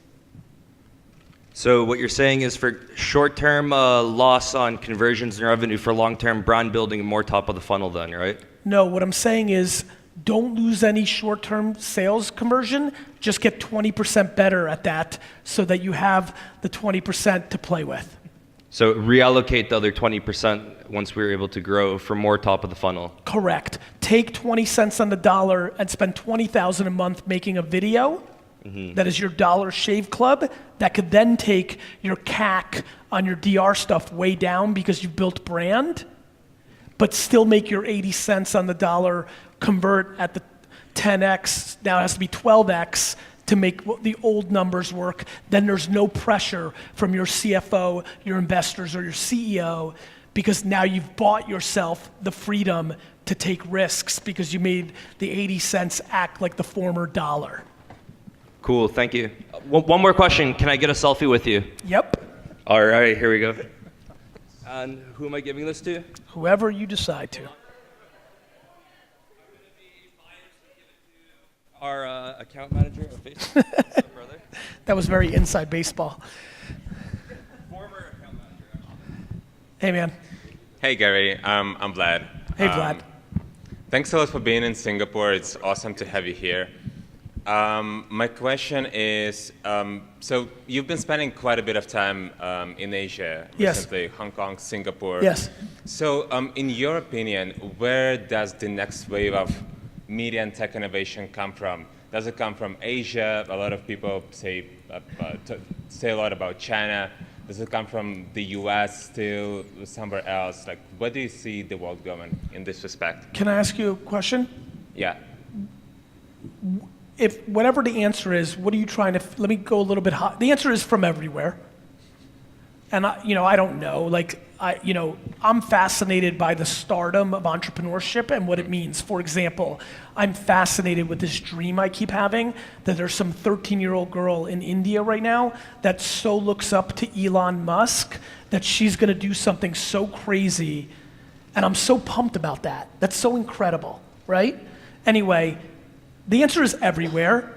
So what you're saying is for short-term loss on conversions and revenue, for long-term brand building and more top of the funnel then, right? No, what I'm saying is don't lose any short-term sales conversion, just get 20% better at that so that you have the 20% to play with. So reallocate the other 20% once we're able to grow for more top of the funnel. Correct. Take 20 cents on the dollar and spend $20,000 a month making a video that is your Dollar Shave Club that could then take your CAC on your DR stuff way down because you've built brand, but still make your 80 cents on the dollar convert at the 10x. Now it has to be 12x to make the old numbers work. Then there's no pressure from your CFO, your investors, or your CEO, because now you've bought yourself the freedom to take risks because you made the 80 cents act like the former dollar. Cool, thank you. One more question. Can I get a selfie with you? Yep. All right, here we go. And who am I giving this to? Whoever you decide to. Our account manager at Facebook. Brother. That was very inside baseball. Former account manager. Hey, man. Hey, Gary. I'm Vlad. Hey, Vlad. Thanks a lot for being in Singapore. It's awesome to have you here. My question is, so you've been spending quite a bit of time in Asia recently, Hong Kong, Singapore. Yes. So in your opinion, where does the next wave of media and tech innovation come from? Does it come from Asia? A lot of people say a lot about China. Does it come from the US still, somewhere else? Like, where do you see the world going in this respect? Can I ask you a question? Yeah. If whatever the answer is, what are you trying to, let me go a little bit hot. The answer is from everywhere. And I don't know, like, I'm fascinated by the stardom of entrepreneurship and what it means. For example, I'm fascinated with this dream I keep having that there's some 13-year-old girl in India right now that so looks up to Elon Musk that she's gonna do something so crazy. And I'm so pumped about that. That's so incredible, right? Anyway, the answer is everywhere.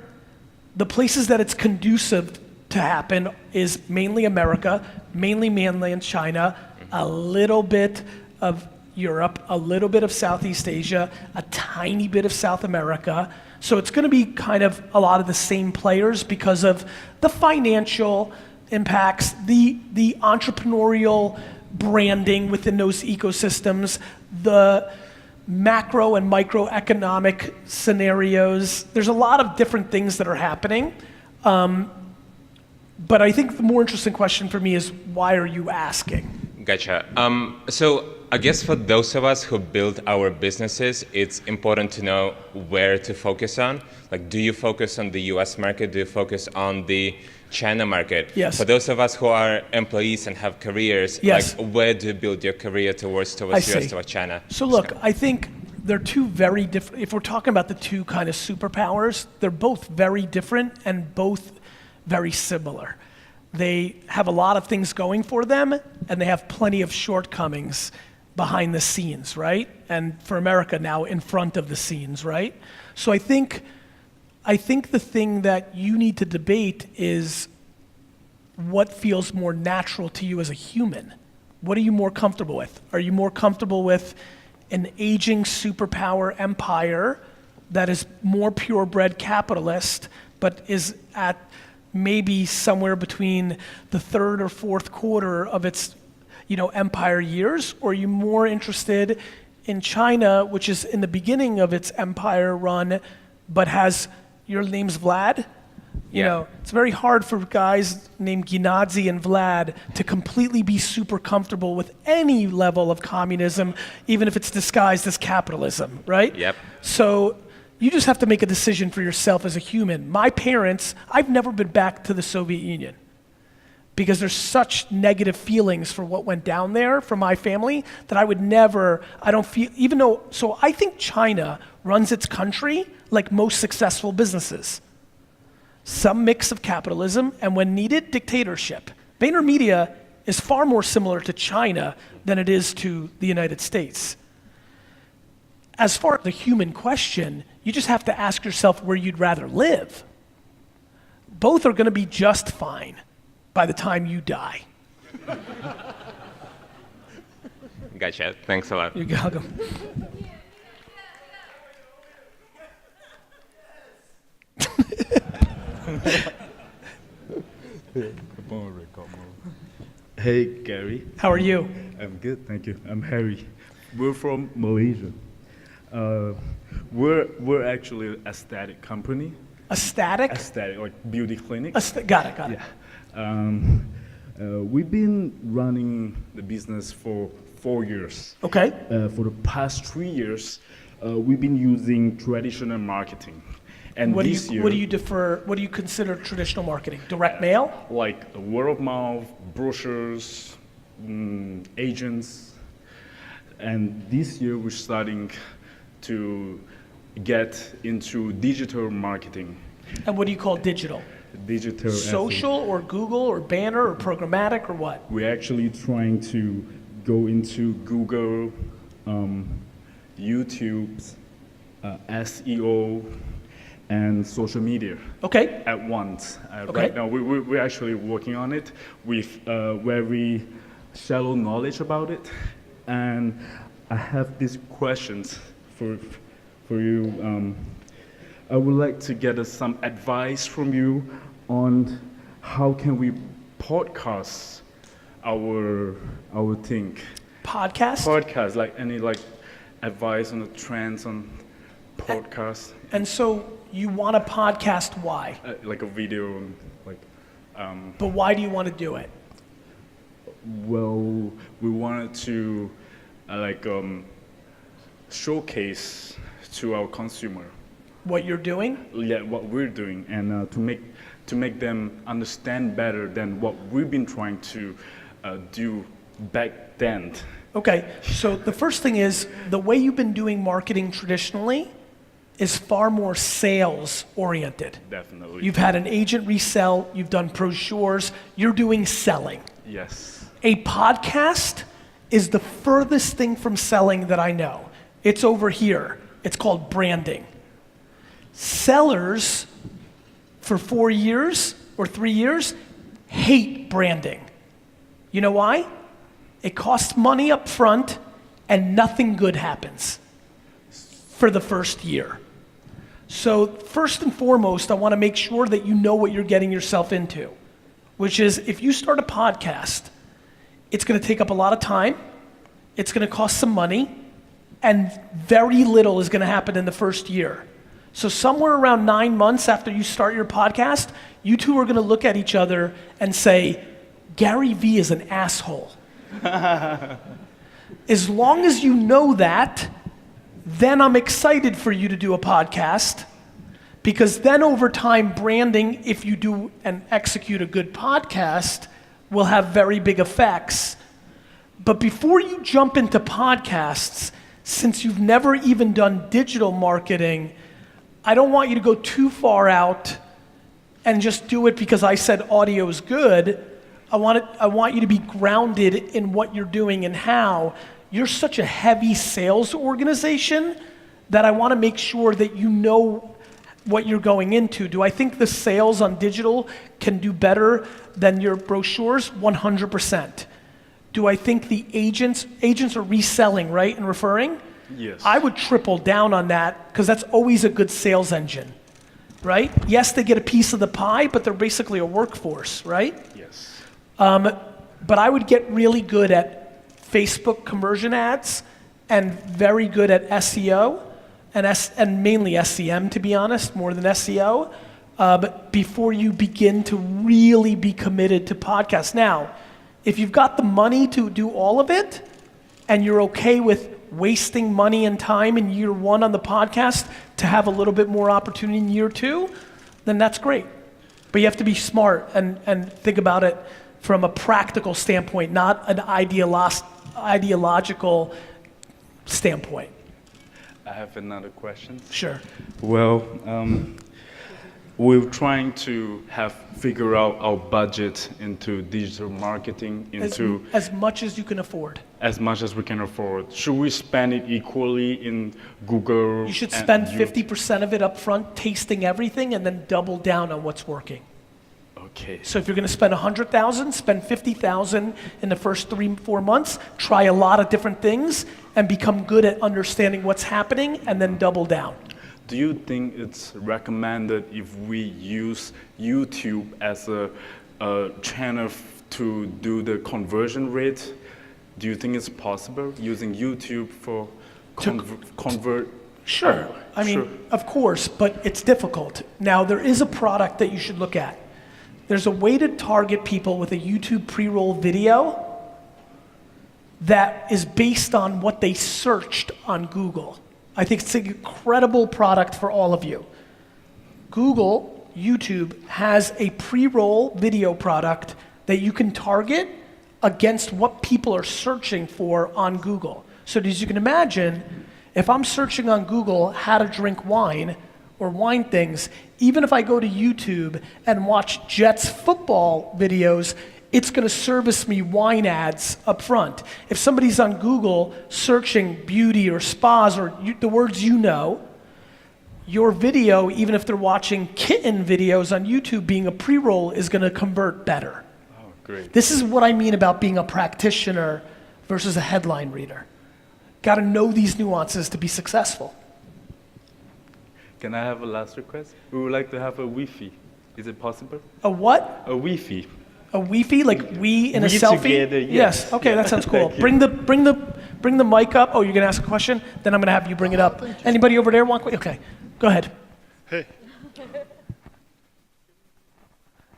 The places that it's conducive to happen is mainly America, mainly mainland China, a little bit of Europe, a little bit of Southeast Asia, a tiny bit of South America. So it's gonna be kind of a lot of the same players because of the financial impacts, the entrepreneurial branding within those ecosystems, the macro and microeconomic scenarios. There's a lot of different things that are happening. But I think the more interesting question for me is, why are you asking? Gotcha. So I guess for those of us who build our businesses, it's important to know where to focus on. Like, do you focus on the US market? Do you focus on the China market? Yes. For those of us who are employees and have careers, yes. Like, where do you build your career towards US, towards China? So look, I think they're two very different, if we're talking about the two kind of superpowers, they're both very different and both very similar. They have a lot of things going for them, and they have plenty of shortcomings behind the scenes, right? And for America now, in front of the scenes, right? So I think the thing that you need to debate is what feels more natural to you as a human. What are you more comfortable with? Are you more comfortable with an aging superpower empire that is more purebred capitalist, but is at maybe somewhere between the third or fourth quarter of its empire years, or are you more interested in China, which is in the beginning of its empire run, but has your name's Vlad? It's very hard for guys named Gennady and Vlad to completely be super comfortable with any level of communism, even if it's disguised as capitalism, right? Yep. So you just have to make a decision for yourself as a human. My parents, I've never been back to the Soviet Union because there's such negative feelings for what went down there for my family that I don't feel, so I think China runs its country like most successful businesses. Some mix of capitalism and, when needed, dictatorship. VaynerMedia is far more similar to China than it is to the United States. As far as the human question, you just have to ask yourself where you'd rather live. Both are going to be just fine by the time you die. Gotcha. Thanks a lot. You're welcome. Hey, Gary. How are you? I'm good, thank you. I'm Harry. We're from Malaysia. We're actually an aesthetic company. Aesthetic? Aesthetic, like beauty clinic. Got it. Yeah. We've been running the business for 4 years. Okay. For the past 3 years, we've been using traditional marketing. And what this year, what do you consider traditional marketing? Direct mail? Like word of mouth, brochures, agents. And this year we're starting to get into digital marketing. And what do you call digital? Digital. Social or Google or banner or programmatic or what? We're actually trying to go into Google, YouTube, SEO, and social media. Okay. At once. Okay. Right now, we're actually working on it with very shallow knowledge about it. And I have these questions for you. I would like to get some advice from you on how can we podcast our thing. Podcast, like any advice on the trends on podcast. And so you want a podcast? Why? Like a video, But why do you want to do it? Well, we wanted to showcase to our consumer what you're doing. Yeah, what we're doing, and to make them understand better than what we've been trying to do back then. Okay, so the first thing is the way you've been doing marketing traditionally is far more sales oriented. Definitely. You've had an agent resell, you've done brochures, you're doing selling. Yes. A podcast is the furthest thing from selling that I know. It's over here. It's called branding. Sellers for 4 years or 3 years hate branding. You know why? It costs money up front and nothing good happens for the first year. So first and foremost, I want to make sure that you know what you're getting yourself into, which is if you start a podcast, it's going to take up a lot of time, it's going to cost some money, and very little is going to happen in the first year. So somewhere around 9 months after you start your podcast, you two are going to look at each other and say, Gary Vee is an asshole. As long as you know that, then I'm excited for you to do a podcast, because then over time, branding, if you do and execute a good podcast, will have very big effects. But before you jump into podcasts, since you've never even done digital marketing, I don't want you to go too far out and just do it because I said audio is good. I want you to be grounded in what you're doing and how. You're such a heavy sales organization that I want to make sure that you know what you're going into. Do I think the sales on digital can do better than your brochures? 100%. Do I think the agents are reselling, right, and referring? Yes. I would triple down on that because that's always a good sales engine, right? Yes, they get a piece of the pie, but they're basically a workforce, right? Yes. But I would get really good at Facebook conversion ads and very good at SEO and mainly SEM, to be honest, more than SEO. But before you begin to really be committed to podcasts. Now, if you've got the money to do all of it and you're okay with wasting money and time in year one on the podcast to have a little bit more opportunity in year two, then that's great. But you have to be smart and think about it from a practical standpoint, not an ideological standpoint. I have another question. Sure. Well, we're trying to figure out our budget into digital marketing, into as much as you can afford. As much as we can afford. Should we spend it equally in Google? You should spend 50% of it up front tasting everything and then double down on what's working. Okay. So if you're going to spend $100,000, spend $50,000 in the first 3-4 months, try a lot of different things and become good at understanding what's happening and then double down. Do you think it's recommended if we use YouTube as a channel to do the conversion rate? Do you think it's possible using YouTube for convert? Sure. I mean, of course, but it's difficult. Now, there is a product that you should look at. There's a way to target people with a YouTube pre-roll video that is based on what they searched on Google. I think it's an incredible product for all of you. Google, YouTube, has a pre-roll video product that you can target against what people are searching for on Google. So as you can imagine, if I'm searching on Google how to drink wine or wine things, even if I go to YouTube and watch Jets football videos, it's going to service me wine ads up front. If somebody's on Google searching beauty or spas or the words you know, your video, even if they're watching kitten videos on YouTube, being a pre-roll is going to convert better. Oh, great. This is what I mean about being a practitioner versus a headline reader. Got to know these nuances to be successful. Can I have a last request? We would like to have a Wi-Fi. Is it possible? A what? A Wi-Fi. A Wi-Fi, like we in a We selfie? together, yes. Okay, that sounds cool. Thank you. Bring the mic up. Oh, you're gonna ask a question? Then I'm gonna have you bring it up. Anybody over there want? Okay, go ahead. Hey.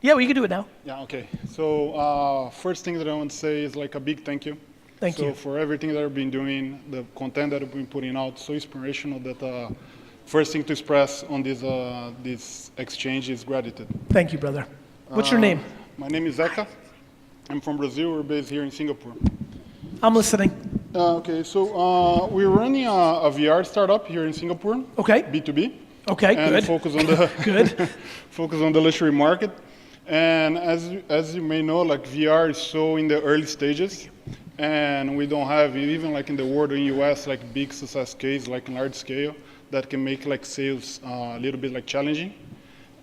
Yeah, we can do it now. Yeah, okay. So first thing that I want to say is like a big thank you. Thank you. So for everything that I've been doing, the content that I've been putting out, so inspirational that first thing to express on this exchange is gratitude. Thank you, brother. What's your name? My name is Zeka. I'm from Brazil. We're based here in Singapore. I'm listening. Okay, so we're running a VR startup here in Singapore. Okay. B2B. Okay, and good. Focus on the good. Focus on the luxury market. And as you may know, like VR is so in the early stages, and we don't have even like in the world or in US like big success case like large scale that can make like sales a little bit like challenging.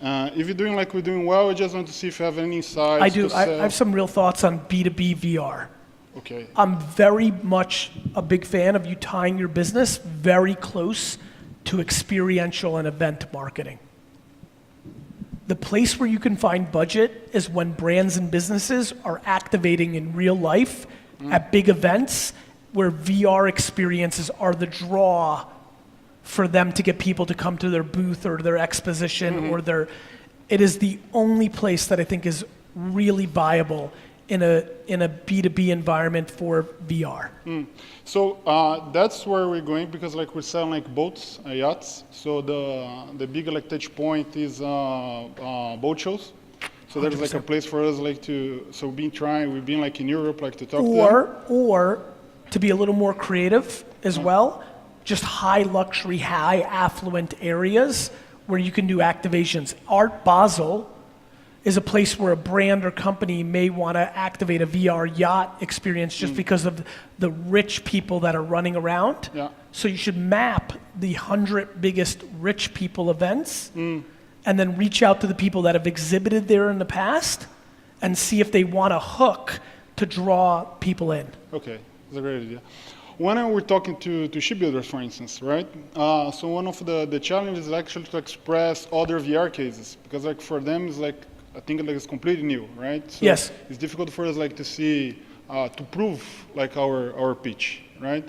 If you're doing like we're doing well, I just want to see if you have any insights. I do. I have some real thoughts on B2B VR. Okay. I'm very much a big fan of you tying your business very close to experiential and event marketing. The place where you can find budget is when brands and businesses are activating in real life at big events where VR experiences are the draw for them to get people to come to their booth or their exposition or it is the only place that I think is really viable in a B2B environment for VR. So that's where we're going because like we're selling like boats, yachts. So the big like touch point is boat shows. So there's like a place for us like we've been like in Europe like to talk to them. Or to be a little more creative as well, just high luxury, high affluent areas where you can do activations. Art Basel is a place where a brand or company may want to activate a VR yacht experience just because of the rich people that are running around. Yeah. So you should map the 100 biggest rich people events and then reach out to the people that have exhibited there in the past and see if they want a hook to draw people in. Okay, that's a great idea. When we're talking to shipbuilders, for instance, right? So one of the challenges is actually to express other VR cases because like for them it's like, I think like it's completely new, right? So yes. It's difficult for us like to see to prove like our pitch, right?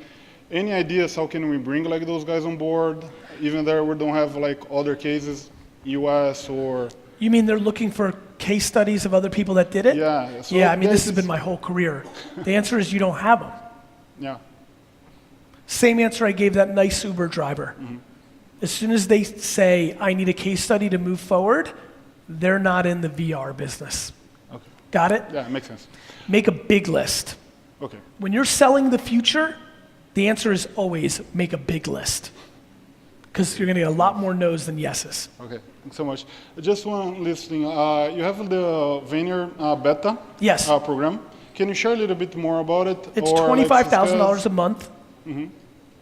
Any ideas how can we bring like those guys on board? Even there we don't have like other cases, US or... You mean they're looking for case studies of other people that did it? Yeah. So yeah, I mean, this has been my whole career. The answer is you don't have them. Yeah. Same answer I gave that nice Uber driver. As soon as they say, I need a case study to move forward, they're not in the VR business. Okay. Got it? Yeah, makes sense. Make a big list. Okay. When you're selling the future, the answer is always make a big list. Because you're going to get a lot more no's than yeses. Okay, thanks so much. Just one listening. You have the Vayner beta Yes. program. Can you share a little bit more about it? It's or let's $25,000 discuss- a month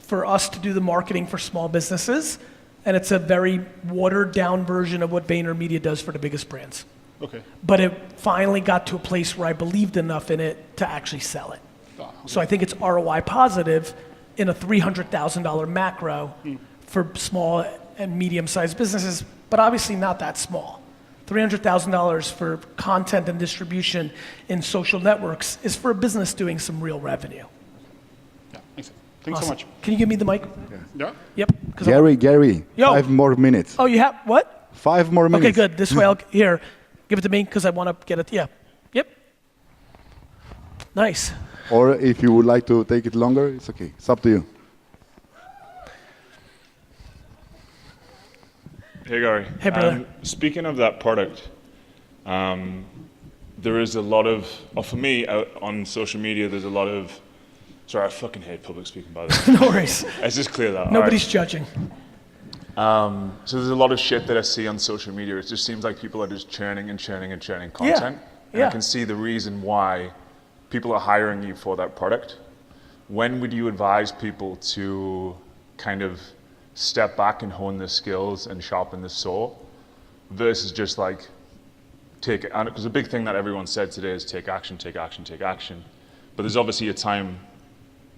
for us to do the marketing for small businesses. And it's a very watered down version of what VaynerMedia does for the biggest brands. Okay. But it finally got to a place where I believed enough in it to actually sell it. So I think it's ROI positive in a $300,000 macro for small and medium-sized businesses, but obviously not that small. $300,000 for content and distribution in social networks is for a business doing some real revenue. Yeah, makes sense. Thanks Awesome. so much. Can you give me the mic? Yeah. Yep. Gary, Yo. 5 more minutes. Oh, you have what? 5 more minutes. Okay, good. This way, I'll here. Give it to me because I want to get it. Yeah. Yep. Nice. Or if you would like to take it longer, it's okay. It's up to you. Hey, Gary. Hey, brother. Speaking of that product, there is a lot of, for me, on social media, there's a lot of, sorry, I fucking hate public speaking, by the way. No worries. Let's just clear that. Nobody's judging. So there's a lot of shit that I see on social media. It just seems like people are just churning and churning and churning content. And I can see the reason why people are hiring you for that product. When would you advise people to kind of step back and hone their skills and sharpen the saw versus just like take it? Because the big thing that everyone said today is take action, take action, take action. But there's obviously a time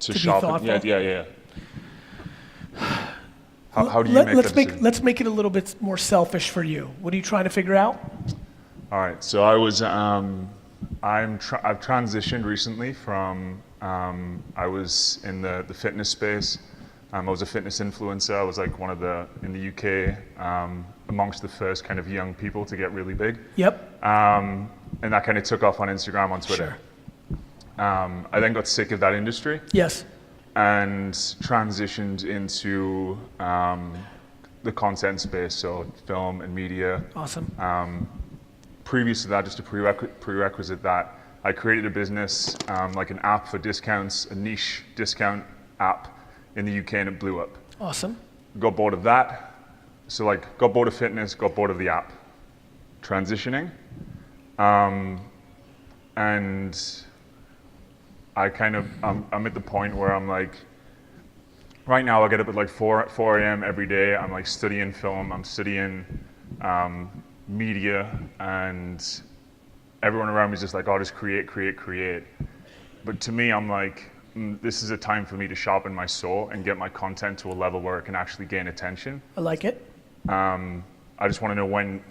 to sharpen. Yeah. How do you make that decision? Let's make it a little bit more selfish for you. What are you trying to figure out? All right. So I was I've transitioned recently from I was in the fitness space. I was a fitness influencer. I was like one of the in the UK amongst the first kind of young people to get really big. Yep. And that kind of took off on Instagram, on Twitter. Sure. I then got sick of that industry. Yes. And transitioned into the content space, so film and media. Awesome. Previous to that, just a prerequisite that I created a business, like an app for discounts, a niche discount app in the UK, and it blew up. Awesome. Got bored of that. So like, got bored of fitness, got bored of the app. Transitioning. And I kind of, I'm at the point where I'm like, right now I get up at like 4 a.m. every day. I'm like studying film, I'm studying media, and everyone around me is just like, oh, just create. But to me, I'm like, this is a time for me to sharpen my saw and get my content to a level where it can actually gain attention. I like it. I just want to know when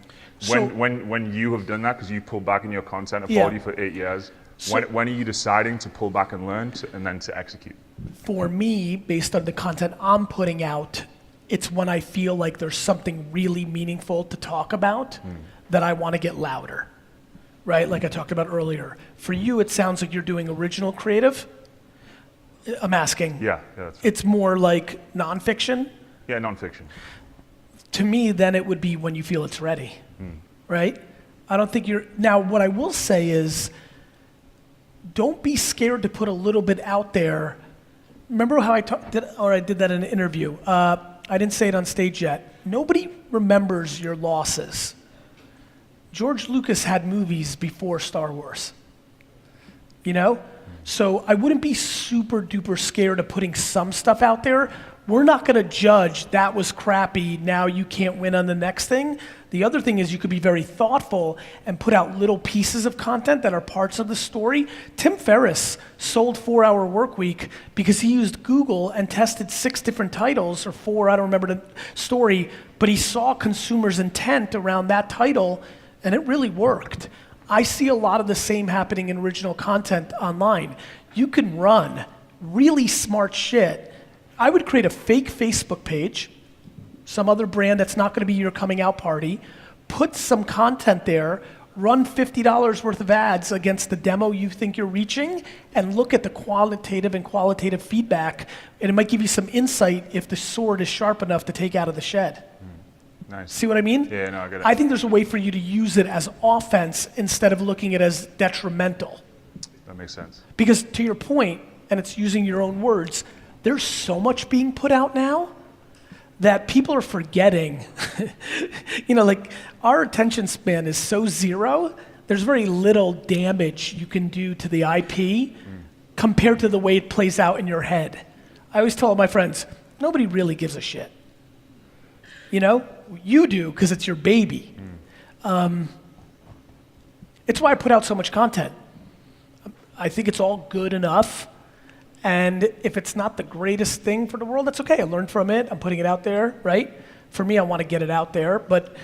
you have done that, because you pulled back in your content. I've followed you for 8 years. When are you deciding to pull back and learn and then to execute? For me, based on the content I'm putting out, it's when I feel like there's something really meaningful to talk about that I want to get louder, right? Like I talked about earlier. For you, it sounds like you're doing original creative. I'm asking. Yeah, that's right. It's more like nonfiction. Yeah, nonfiction. To me, then it would be when you feel it's ready, right? I don't think you're, now what I will say is, don't be scared to put a little bit out there. Remember how I did that in an interview. I didn't say it on stage yet. Nobody remembers your losses. George Lucas had movies before Star Wars, you know? So I wouldn't be super duper scared of putting some stuff out there. We're not gonna judge that was crappy, now you can't win on the next thing. The other thing is you could be very thoughtful and put out little pieces of content that are parts of the story. Tim Ferriss sold 4 Hour Workweek because he used Google and tested 6 different titles, or 4, I don't remember the story, but he saw consumers' intent around that title and it really worked. I see a lot of the same happening in original content online. You can run really smart shit. I would create a fake Facebook page, some other brand that's not gonna be your coming out party, put some content there, run $50 worth of ads against the demo you think you're reaching, and look at the qualitative and qualitative feedback, and it might give you some insight if the sword is sharp enough to take out of the shed. Nice. See what I mean? Yeah, no, I get it. I think there's a way for you to use it as offense instead of looking at it as detrimental. That makes sense. Because to your point, and it's using your own words, there's so much being put out now that people are forgetting. You know, like our attention span is so zero, there's very little damage you can do to the IP compared to the way it plays out in your head. I always tell my friends, nobody really gives a shit. You know, you do because it's your baby. It's why I put out so much content. I think it's all good enough. And if it's not the greatest thing for the world, that's okay. I learned from it. I'm putting it out there, right? For me, I want to get it out there. But,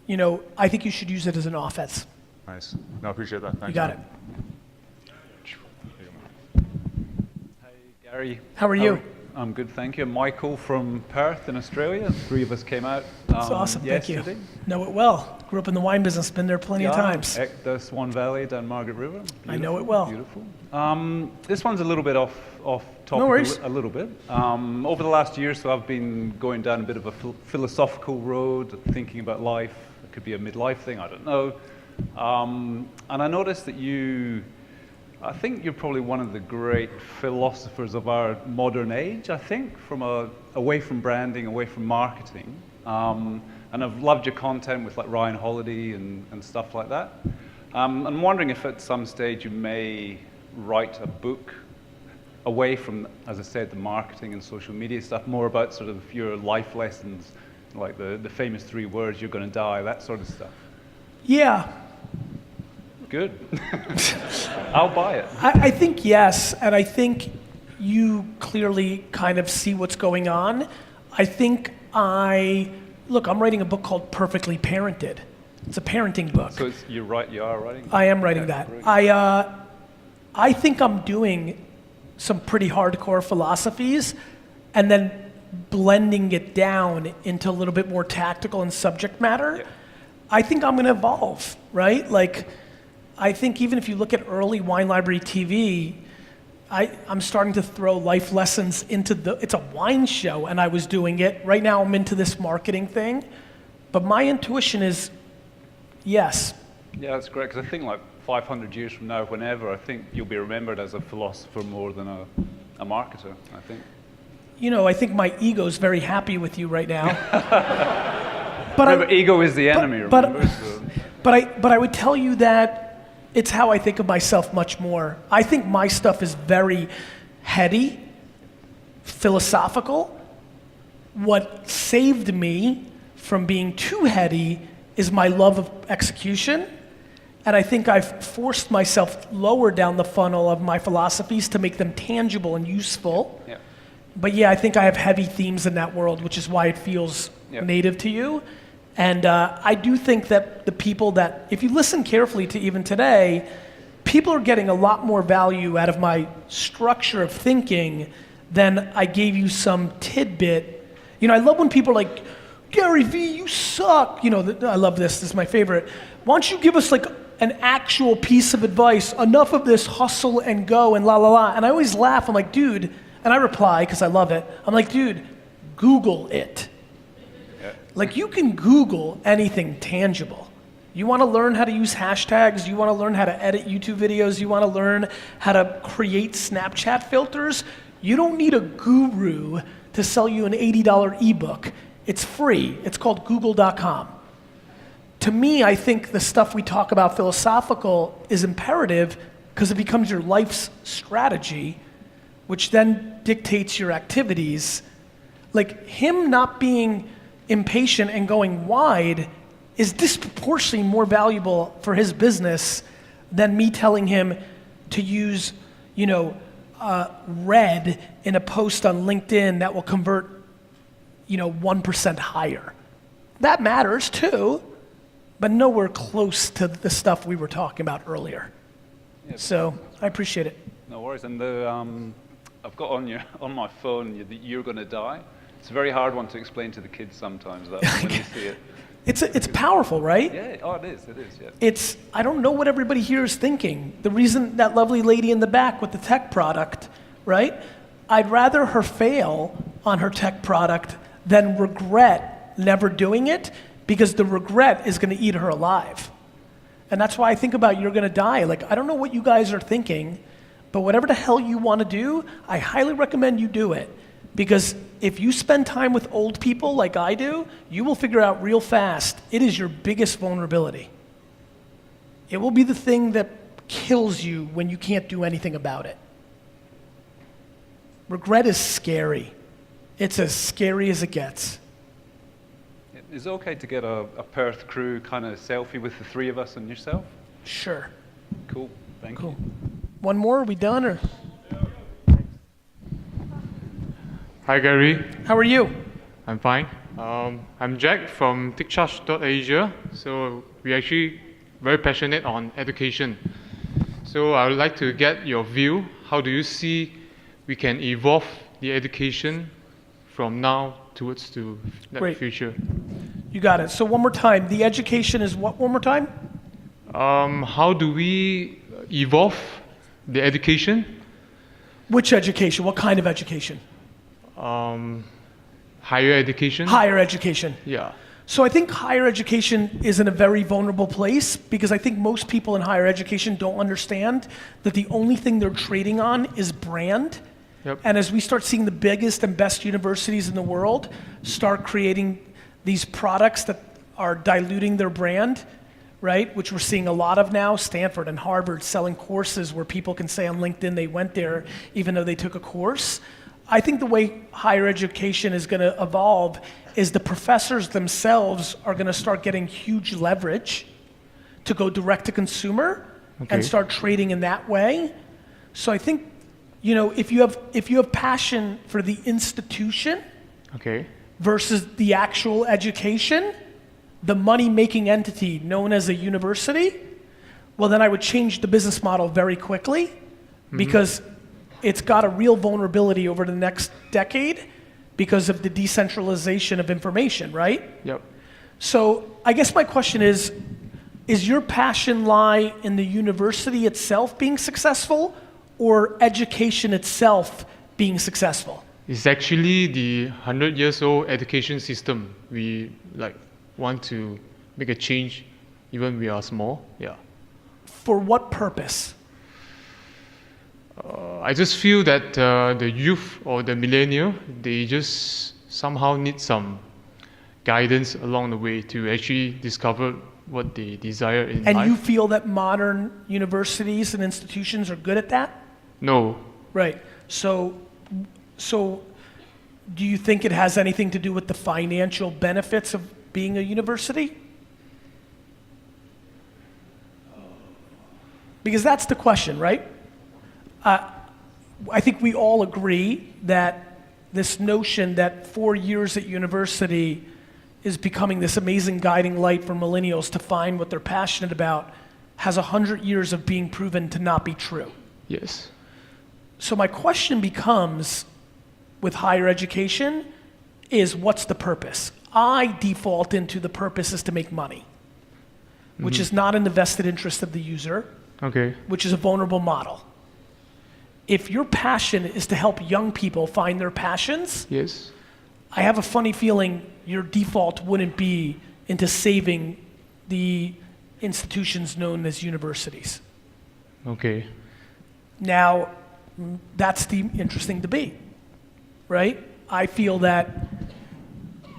you know, I think you should use it as an offense. Nice. No, I appreciate that. Thanks. You got it. Hey, Gary. How are you? I'm good, thank you. Michael from Perth in Australia. 3 of us came out That's awesome. yesterday. Thank you. Know it well. Grew up in the wine business. Been there plenty of times. The Swan Valley down Margaret River. Beautiful, I know it well. Beautiful. This one's a little bit off topic. No worries. A little bit. Over the last year or so, I've been going down a bit of a philosophical road, thinking about life. It could be a midlife thing, I don't know. And I noticed that I think you're probably one of the great philosophers of our modern age, I think, away from branding, away from marketing. And I've loved your content with like Ryan Holiday and stuff like that. I'm wondering if at some stage you may write a book away from, as I said, the marketing and social media stuff, more about sort of your life lessons, like the famous 3 words, you're going to die, that sort of stuff. Yeah. Good. I'll buy it. I think yes, and I think you clearly kind of see what's going on. I think look, I'm writing a book called Perfectly Parented. It's a parenting book. So you are writing? I am writing that. Great. I think I'm doing some pretty hardcore philosophies and then blending it down into a little bit more tactical and subject matter. Yeah. I think I'm going to evolve, right? Like, I think even if you look at early Wine Library TV, I'm starting to throw life lessons into it's a wine show, and I was doing it. Right now I'm into this marketing thing, but my intuition is yes. Yeah, that's great, because I think like 500 years from now, whenever, I think you'll be remembered as a philosopher more than a marketer, I think. You know, I think my ego's very happy with you right now. But ego is the enemy, remember? But I would tell you that it's how I think of myself much more. I think my stuff is very heady, philosophical. What saved me from being too heady is my love of execution. And I think I've forced myself lower down the funnel of my philosophies to make them tangible and useful. Yeah. But yeah, I think I have heavy themes in that world, which is why it feels native to you. And I do think that the people that, if you listen carefully to even today, people are getting a lot more value out of my structure of thinking than I gave you some tidbit. You know, I love when people are like, Gary Vee, you suck. You know, I love this. This is my favorite. Why don't you give us like an actual piece of advice? Enough of this hustle and go and la la la. And I always laugh. I'm like, dude, and I reply because I love it. I'm like, dude, Google it. Like, you can Google anything tangible. You want to learn how to use hashtags, you want to learn how to edit YouTube videos, you want to learn how to create Snapchat filters, you don't need a guru to sell you an $80 ebook. It's free. It's called google.com. To me, I think the stuff we talk about philosophical is imperative because it becomes your life's strategy, which then dictates your activities. Like, him not being impatient and going wide is disproportionately more valuable for his business than me telling him to use, you know, red in a post on LinkedIn that will convert, you know, 1% higher. That matters too, but nowhere close to the stuff we were talking about earlier. So I appreciate it. No worries. And I've got on my phone that you're going to die. It's a very hard one to explain to the kids sometimes that when they see it. It's powerful, right? Yeah. Oh, it is. Yeah. I don't know what everybody here is thinking. The reason that lovely lady in the back with the tech product, right? I'd rather her fail on her tech product than regret never doing it, because the regret is going to eat her alive. And that's why I think about you're going to die. Like, I don't know what you guys are thinking, but whatever the hell you want to do, I highly recommend you do it. Because if you spend time with old people like I do, you will figure out real fast, it is your biggest vulnerability. It will be the thing that kills you when you can't do anything about it. Regret is scary. It's as scary as it gets. Is it okay to get a Perth crew kind of selfie with the three of us and yourself? Sure. Cool. Thank you. One more, are we done? Or? Hi Gary. How are you? I'm fine. I'm Jack from TechCharge.asia. So we're actually very passionate on education. So I would like to get your view. How do you see we can evolve the education from now towards to the Great. future? You got it. So one more time, the education is what one more time? How do we evolve the education? Which education? What kind of education? Higher education. Higher education. Yeah. So I think higher education is in a very vulnerable place, because I think most people in higher education don't understand that the only thing they're trading on is brand. Yep. And as we start seeing the biggest and best universities in the world start creating these products that are diluting their brand, right, which we're seeing a lot of now, Stanford and Harvard selling courses where people can say on LinkedIn they went there even though they took a course. I think the way higher education is going to evolve is the professors themselves are going to start getting huge leverage to go direct to consumer and start trading in that way. So I think, you know, if you have passion for the institution versus the actual education, the money-making entity known as a university, well, then I would change the business model very quickly, because it's got a real vulnerability over the next decade because of the decentralization of information, right? Yep. So I guess my question is your passion lie in the university itself being successful, or education itself being successful? It's actually the 100 years old education system. We want to make a change even we are small. Yeah. For what purpose? I just feel that the youth or the millennial, they just somehow need some guidance along the way to actually discover what they desire in life. And you feel that modern universities and institutions are good at that? No. Right. So do you think it has anything to do with the financial benefits of being a university? Because that's the question, right? I think we all agree that this notion that 4 years at university is becoming this amazing guiding light for millennials to find what they're passionate about has 100 years of being proven to not be true. Yes. So my question becomes, with higher education, is what's the purpose? I default into the purpose is to make money, which is not in the vested interest of the user, which is a vulnerable model. If your passion is to help young people find their passions, yes, I have a funny feeling your default wouldn't be into saving the institutions known as universities. Okay. Now, that's the interesting debate, right? I feel that,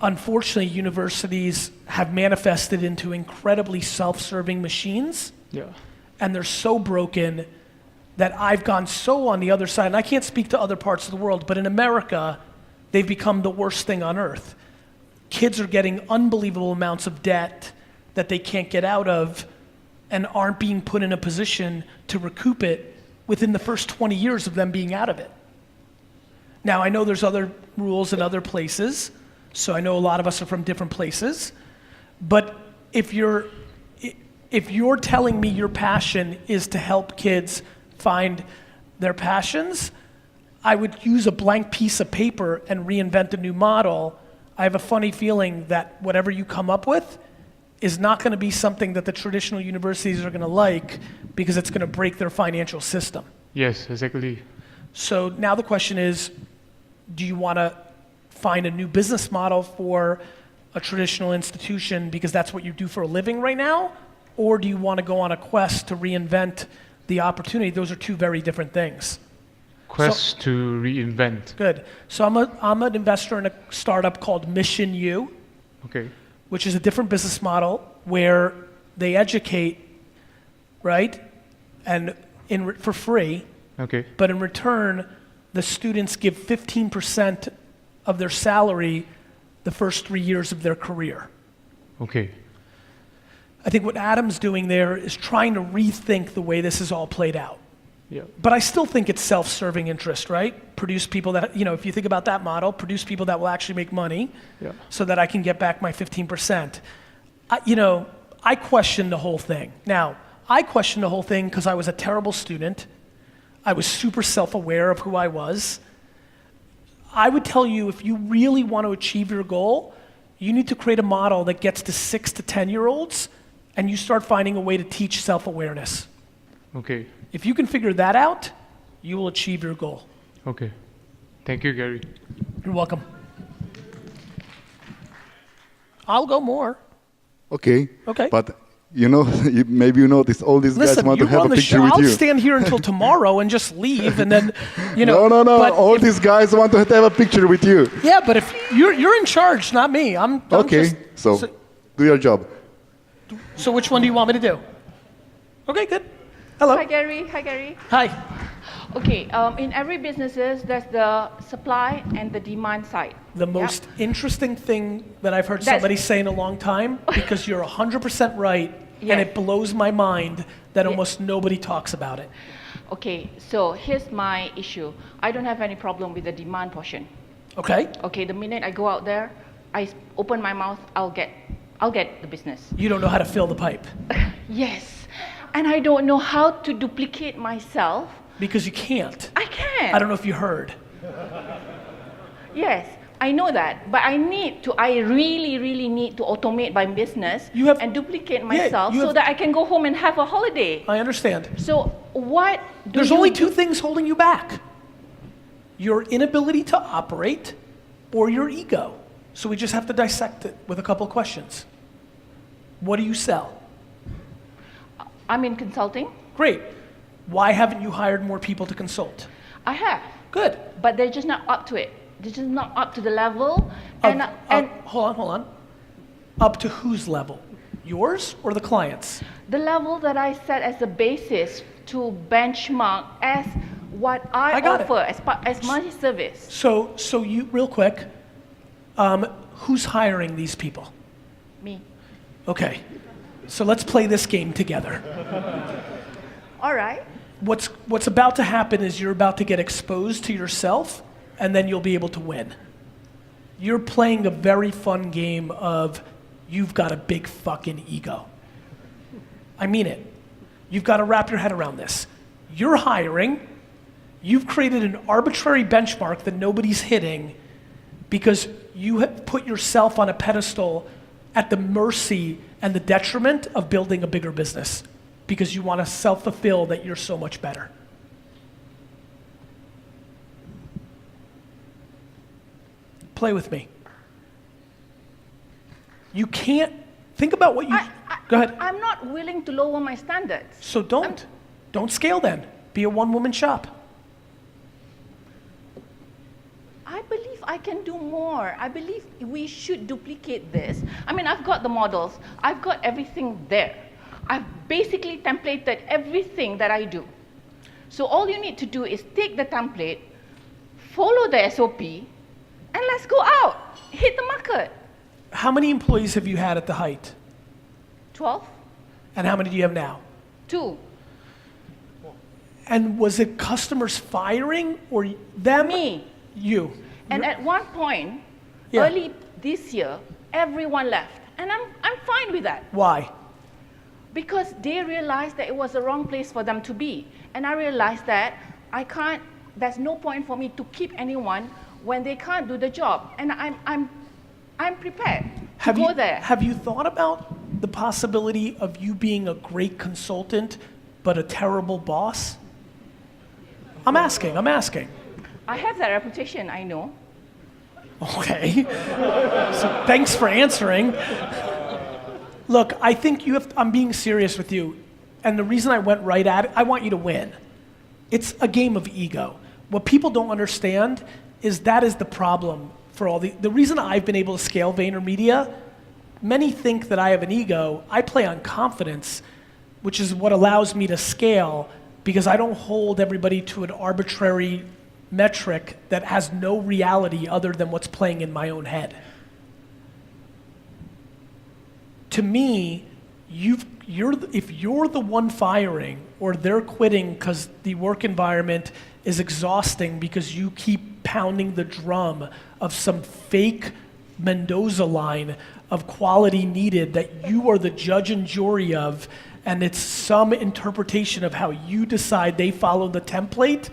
unfortunately, universities have manifested into incredibly self-serving machines. Yeah. And they're so broken that I've gone so on the other side, and I can't speak to other parts of the world, but in America, they've become the worst thing on earth. Kids are getting unbelievable amounts of debt that they can't get out of and aren't being put in a position to recoup it within the first 20 years of them being out of it. Now, I know there's other rules in other places, so I know a lot of us are from different places, but if you're if you're telling me your passion is to help kids find their passions, I would use a blank piece of paper and reinvent a new model. I have a funny feeling that whatever you come up with is not going to be something that the traditional universities are going to like because it's going to break their financial system. Yes, exactly. So now the question is, do you want to find a new business model for a traditional institution because that's what you do for a living right now? Or do you want to go on a quest to reinvent the opportunity? Those are two very different things. Quest to reinvent. Good. So I'm an investor in a startup called Mission U, Okay. which is a different business model where they educate, right, and for free. Okay. But in return, the students give 15% of their salary the first 3 years of their career. Okay. I think what Adam's doing there is trying to rethink the way this is all played out. Yeah. But I still think it's self-serving interest, right? Produce people that, if you think about that model, produce people that will actually make money Yeah. so that I can get back my 15%. I question the whole thing. Now, I question the whole thing because I was a terrible student. I was super self-aware of who I was. I would tell you, if you really want to achieve your goal, you need to create a model that gets to 6 to 10-year-olds, and you start finding a way to teach self-awareness. Okay. If you can figure that out, you will achieve your goal. Okay. Thank you, Gary. You're welcome. I'll go more. Okay. Okay. But maybe you notice all these guys Listen, want you to have run a the picture show. with I'll you. stand here until tomorrow and just leave, and then, No. but All if- these guys want to have a picture with you. Yeah, but if you're in charge, not me. I'm Okay. just- So do your job. So which one do you want me to do? Okay, good. Hello. Hi, Gary. Hi, Gary. Hi. Okay, in every businesses, there's the supply and the demand side. The most interesting thing that I've heard That's- somebody say in a long time, because you're 100% right, and Yes. it blows my mind that almost nobody talks about it. Okay, so here's my issue. I don't have any problem with the demand portion. Okay? Okay, the minute I go out there, I open my mouth, I'll get the business. You don't know how to fill the pipe. Yes, and I don't know how to duplicate myself. Because you can't. I can't. I don't know if you heard. Yes, I know that, but I really, really need to automate my business and duplicate myself you so have- that I can go home and have a holiday. I understand. So what do There's you only do? two things holding you back. Your inability to operate or your ego. So we just have to dissect it with a couple questions. What do you sell? I'm in consulting. Great. Why haven't you hired more people to consult? I have. Good. But they're just not up to it. They're just not up to the level. And Hold on. Up to whose level? Yours or the client's? the level that I set as the basis to benchmark as what I got it. offer as my service. So you, real quick, who's hiring these people? Me. Okay. So let's play this game together. All right. What's about to happen is you're about to get exposed to yourself, and then you'll be able to win. You're playing a very fun game of you've got a big fucking ego. I mean it. You've got to wrap your head around this. You're hiring. You've created an arbitrary benchmark that nobody's hitting because you have put yourself on a pedestal at the mercy and the detriment of building a bigger business because you want to self-fulfill that you're so much better. Play with me. You can't think about what you. Go ahead. I'm not willing to lower my standards. So don't. Don't scale then. Be a one-woman shop. I believe I can do more. I believe we should duplicate this. I mean, I've got the models. I've got everything there. I've basically templated everything that I do. So all you need to do is take the template, follow the SOP, and let's go out. Hit the market. How many employees have you had at the height? 12, And how many do you have now? 2. And was it customers firing or them? Me. You. And at one point, Yeah. early this year, everyone left. And I'm fine with that. Why? because they realized that it was the wrong place for them to be. And I realized that there's no point for me to keep anyone when they can't do the job. And I'm prepared to go there. Have you thought about the possibility of you being a great consultant, but a terrible boss? I'm asking. I have that reputation, I know. Okay. So thanks for answering. Look, I think I'm being serious with you. And the reason I went right at it, I want you to win. It's a game of ego. What people don't understand is that is the problem for all the reason I've been able to scale VaynerMedia. Many think that I have an ego. I play on confidence, which is what allows me to scale, because I don't hold everybody to an arbitrary metric that has no reality other than what's playing in my own head. To me, if you're the one firing or they're quitting because the work environment is exhausting because you keep pounding the drum of some fake Mendoza line of quality needed that you are the judge and jury of, and it's some interpretation of how you decide they follow the template,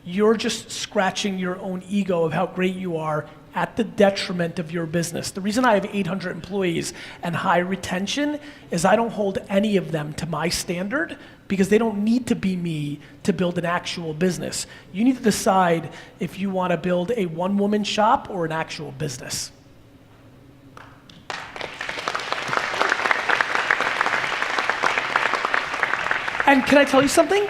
you're just scratching your own ego of how great you are at the detriment of your business. The reason I have 800 employees and high retention is I don't hold any of them to my standard because they don't need to be me to build an actual business. You need to decide if you want to build a one-woman shop or an actual business. And can I tell you something?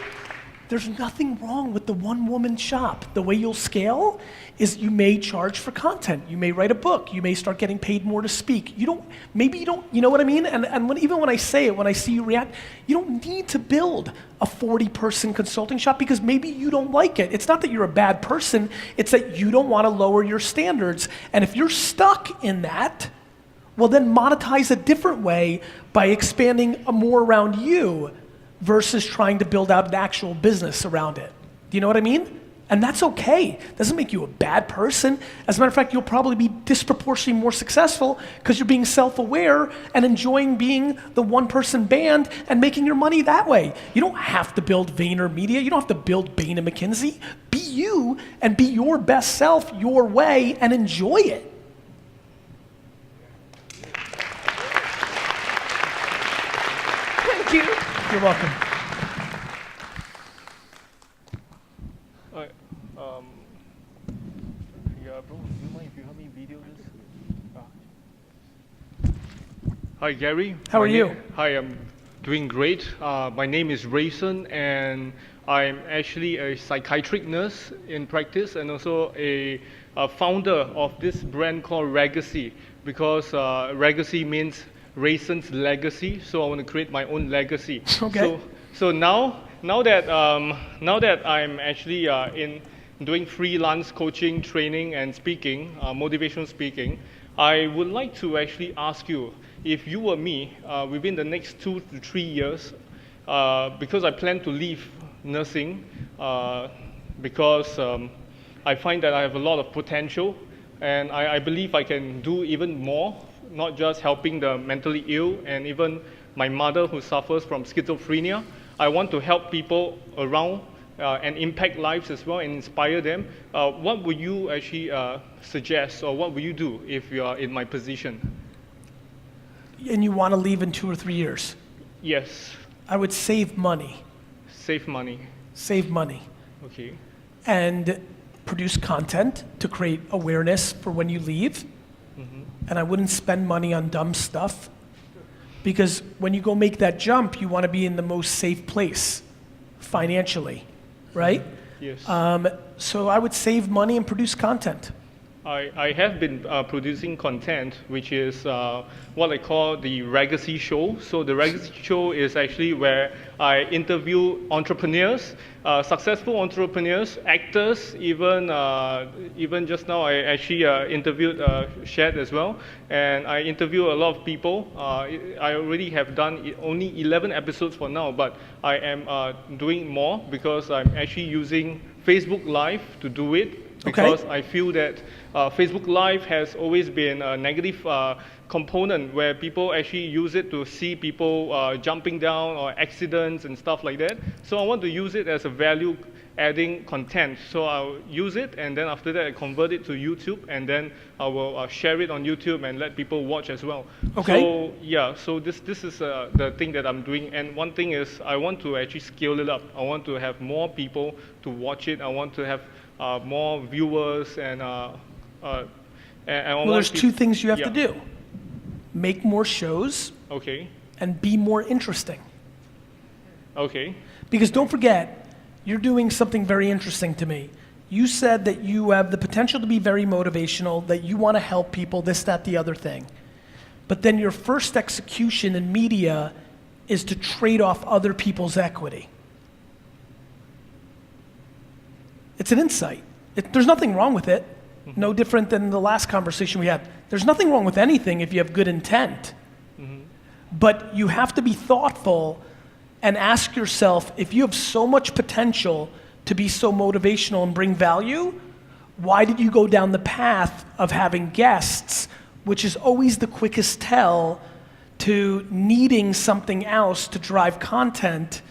There's nothing wrong with the one-woman shop. The way you'll scale is you may charge for content. You may write a book. You may start getting paid more to speak. You know what I mean? And even when I say it, when I see you react, you don't need to build a 40-person consulting shop because maybe you don't like it. It's not that you're a bad person. It's that you don't want to lower your standards. And if you're stuck in that, well, then monetize a different way by expanding more around you versus trying to build out an actual business around it. Do you know what I mean? And that's okay. Doesn't make you a bad person. As a matter of fact, you'll probably be disproportionately more successful because you're being self-aware and enjoying being the one-person band and making your money that way. You don't have to build VaynerMedia. You don't have to build Bain & McKinsey. Be you and be your best self your way and enjoy it. Thank you. You're welcome. Bro, do you mind if you help me video this? Hi, Gary. How are you? Hi, I'm doing great. My name is Rayson, and I'm actually a psychiatric nurse in practice and also a founder of this brand called Ragacy, because Ragacy means Rayson's legacy, so I want to create my own legacy. Okay. So now that I'm actually in doing freelance coaching, training, and speaking, motivational speaking, I would like to actually ask you, if you were me, within the next 2 to 3 years, because I plan to leave nursing, because I find that I have a lot of potential, and I believe I can do even more, not just helping the mentally ill and even my mother who suffers from schizophrenia. I want to help people around and impact lives as well and inspire them. What would you actually suggest, or what would you do if you are in my position? And you want to leave in 2 or 3 years? Yes. I would save money. Save money. Save money. Okay. And produce content to create awareness for when you leave. And I wouldn't spend money on dumb stuff, because when you go make that jump, you want to be in the most safe place financially, right? Yes. So I would save money and produce content. I have been producing content, which is what I call the Ragacy Show. So the Ragacy Show is actually where I interview entrepreneurs, successful entrepreneurs, actors, even just now I actually interviewed Shad as well, and I interview a lot of people. I already have done only 11 episodes for now, but I am doing more because I'm actually using Facebook Live to do it. Because I feel that Facebook Live has always been a negative component where people actually use it to see people jumping down or accidents and stuff like that. So I want to use it as a value adding content. So I'll use it, and then after that I convert it to YouTube, and then I will share it on YouTube and let people watch as well. Okay. So yeah, so this is the thing that I'm doing. And one thing is I want to actually scale it up. I want to have more people to watch it. I want to have more viewers, and I Well, want there's two things you have to yeah. do. Make more shows Okay. and be more interesting. Okay. Because don't forget, you're doing something very interesting to me. You said that you have the potential to be very motivational, that you want to help people, this, that, the other thing. But then your first execution in media is to trade off other people's equity. It's an insight. There's nothing wrong with it. No different than the last conversation we had. There's nothing wrong with anything if you have good intent. But you have to be thoughtful and ask yourself, if you have so much potential to be so motivational and bring value, why did you go down the path of having guests, which is always the quickest tell to needing something else to drive content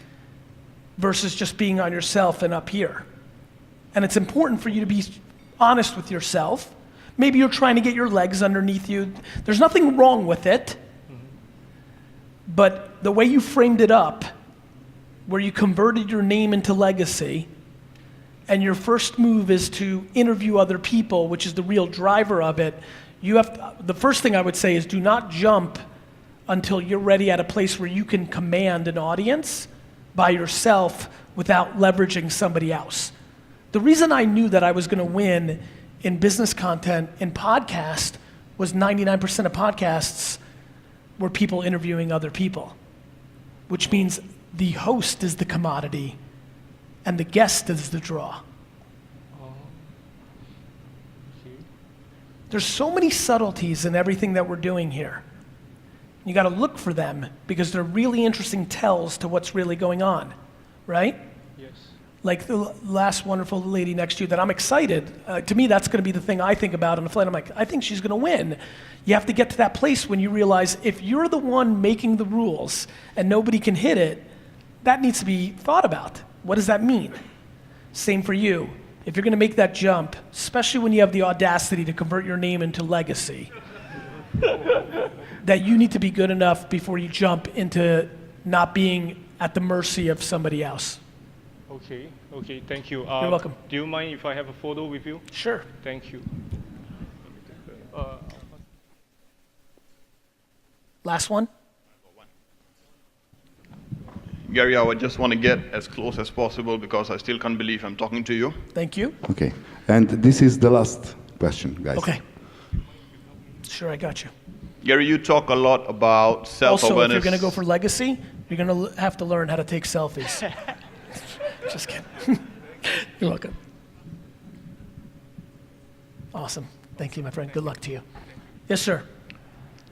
versus just being on yourself and up here? And it's important for you to be honest with yourself. Maybe you're trying to get your legs underneath you. There's nothing wrong with it. But the way you framed it up, where you converted your name into legacy, and your first move is to interview other people, which is the real driver of it, the first thing I would say is do not jump until you're ready at a place where you can command an audience by yourself without leveraging somebody else. The reason I knew that I was going to win in business content in podcast was 99% of podcasts were people interviewing other people, which means the host is the commodity and the guest is the draw. There's so many subtleties in everything that we're doing here. You got to look for them because they're really interesting tells to what's really going on, right? Yes. Like the last wonderful lady next to you that I'm excited. To me, that's going to be the thing I think about on the flight. I'm like, I think she's going to win. You have to get to that place when you realize if you're the one making the rules and nobody can hit it, that needs to be thought about. What does that mean? Same for you. If you're going to make that jump, especially when you have the audacity to convert your name into legacy, that you need to be good enough before you jump into not being at the mercy of somebody else. Okay, thank you. You're welcome. Do you mind if I have a photo with you? Sure. Thank you. Last one? Gary, I would just want to get as close as possible because I still can't believe I'm talking to you. Thank you. Okay. And this is the last question, guys. Okay. Sure, I got you. Gary, you talk a lot about self-awareness. Also, if you're going to go for legacy, you're going to have to learn how to take selfies. Just kidding. You're welcome. Awesome. Thank you, my friend. Good luck to you. Yes, sir.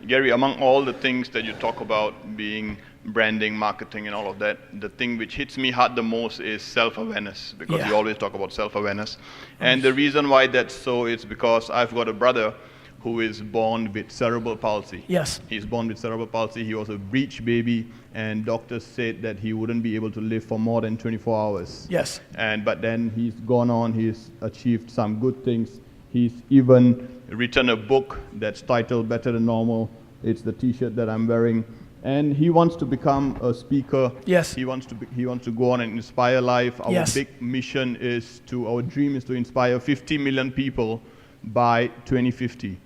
Gary, among all the things that you talk about being branding, marketing, and all of that, the thing which hits me hard the most is self-awareness, because you always talk about self-awareness. And the reason why that's so is because I've got a brother who is born with cerebral palsy. Yes. He's born with cerebral palsy. He was a breech baby, and doctors said that he wouldn't be able to live for more than 24 hours. Yes. But then he's gone on, he's achieved some good things. He's even written a book that's titled Better Than Normal. It's the t-shirt that I'm wearing. And he wants to become a speaker. Yes. He wants to go on and inspire life. Our big mission is our dream is to inspire 50 million people by 2050.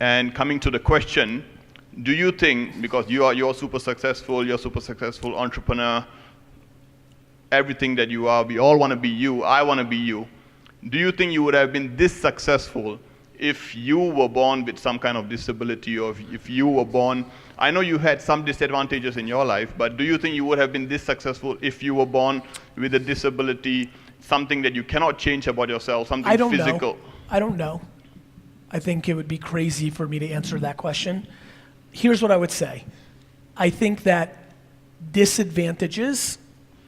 And coming to the question, do you think, because you're super successful entrepreneur, everything that you are, we all want to be you, I want to be you. Do you think you would have been this successful if you were born with some kind of disability, or if you were born, I know you had some disadvantages in your life, but do you think you would have been this successful if you were born with a disability, something that you cannot change about yourself, something physical? I don't know. I think it would be crazy for me to answer that question. Here's what I would say. I think that disadvantages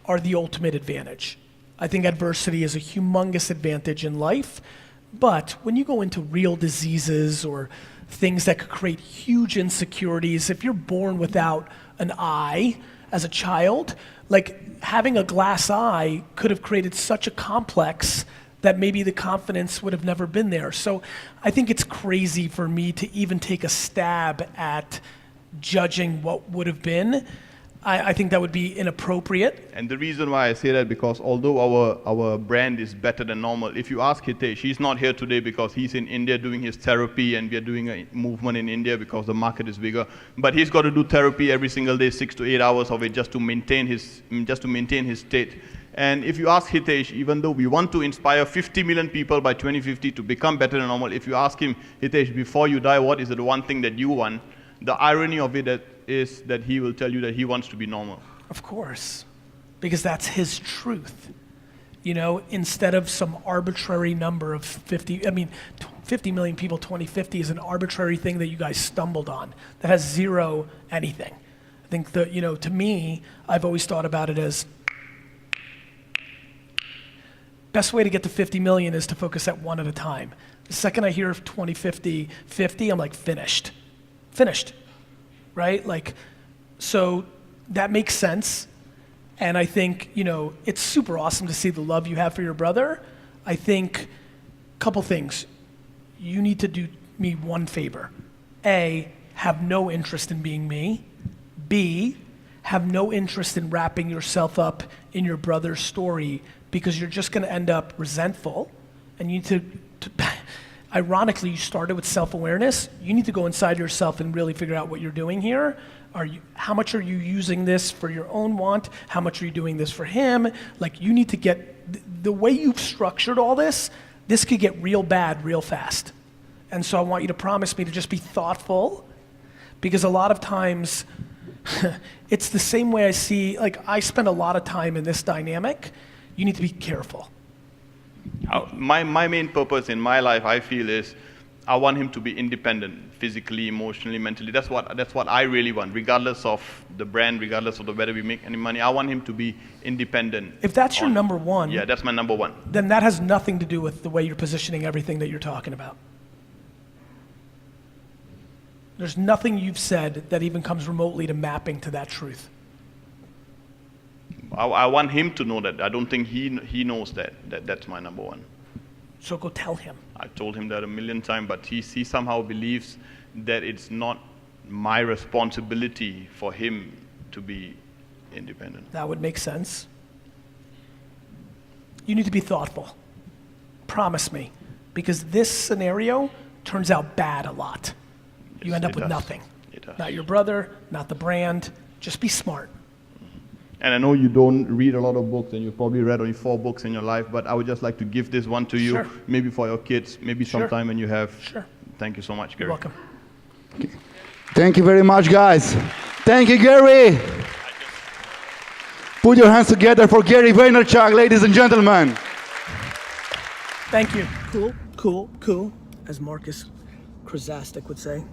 are the ultimate advantage. I think adversity is a humongous advantage in life, but when you go into real diseases or things that could create huge insecurities. If you're born without an eye as a child, like having a glass eye could have created such a complex that maybe the confidence would have never been there. So I think it's crazy for me to even take a stab at judging what would have been. I think that would be inappropriate. And the reason why I say that, because although our brand is better than normal, if you ask Hitesh, he's not here today because he's in India doing his therapy, and we are doing a movement in India because the market is bigger. But he's got to do therapy every single day, 6 to 8 hours of it, just to maintain his state. And if you ask Hitesh, even though we want to inspire 50 million people by 2050 to become better than normal, if you ask him, Hitesh, before you die, what is the one thing that you want? The irony of it is that he will tell you that he wants to be normal. Of course, because that's his truth. You know, instead of some arbitrary number of 50 million people, 2050 is an arbitrary thing that you guys stumbled on that has zero anything. I think that, you know, to me, I've always thought about it as best way to get to 50 million is to focus at one at a time. The second I hear of 2050, 50, I'm like, finished, right? Like, so that makes sense. And I think, you know, it's super awesome to see the love you have for your brother. I think a couple things. You need to do me one favor. A, have no interest in being me. B, have no interest in wrapping yourself up in your brother's story, because you're just going to end up resentful. And you need to ironically, you started with self-awareness. You need to go inside yourself and really figure out what you're doing here. How much are you using this for your own want? How much are you doing this for him? Like, you need to get, the way you've structured all this could get real bad real fast. And so I want you to promise me to just be thoughtful, because a lot of times, it's the same way I see, like, I spend a lot of time in this dynamic. You need to be careful. My main purpose in my life, I feel, is I want him to be independent, physically, emotionally, mentally. That's what I really want, regardless of the brand, regardless of whether we make any money. I want him to be independent. If that's your number one, yeah, that's my number one. Then that has nothing to do with the way you're positioning everything that you're talking about. There's nothing you've said that even comes remotely to mapping to that truth. I want him to know that. I don't think he knows that that's my number one. So go tell him. I told him that a million times, but he somehow believes that it's not my responsibility for him to be independent. That would make sense. You need to be thoughtful. Promise me. Because this scenario turns out bad a lot. Yes, you end up with nothing. Not your brother, not the brand. Just be smart. And I know you don't read a lot of books, and you probably read only 4 books in your life, but I would just like to give this one to you, maybe for your kids, maybe sometime when you have. Sure. Thank you so much, Gary. You're welcome. Thank you very much, guys. Thank you, Gary. Put your hands together for Gary Vaynerchuk, ladies and gentlemen. Thank you. Cool. As Marcus Krasastik would say.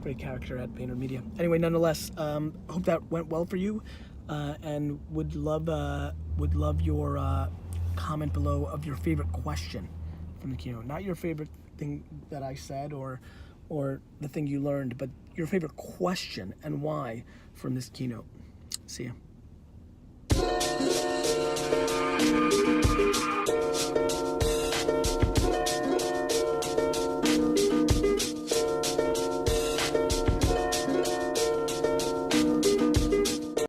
Great character at VaynerMedia. Anyway, nonetheless, hope that went well for you, and would love your comment below of your favorite question from the keynote. Not your favorite thing that I said or the thing you learned, but your favorite question and why from this keynote. See ya.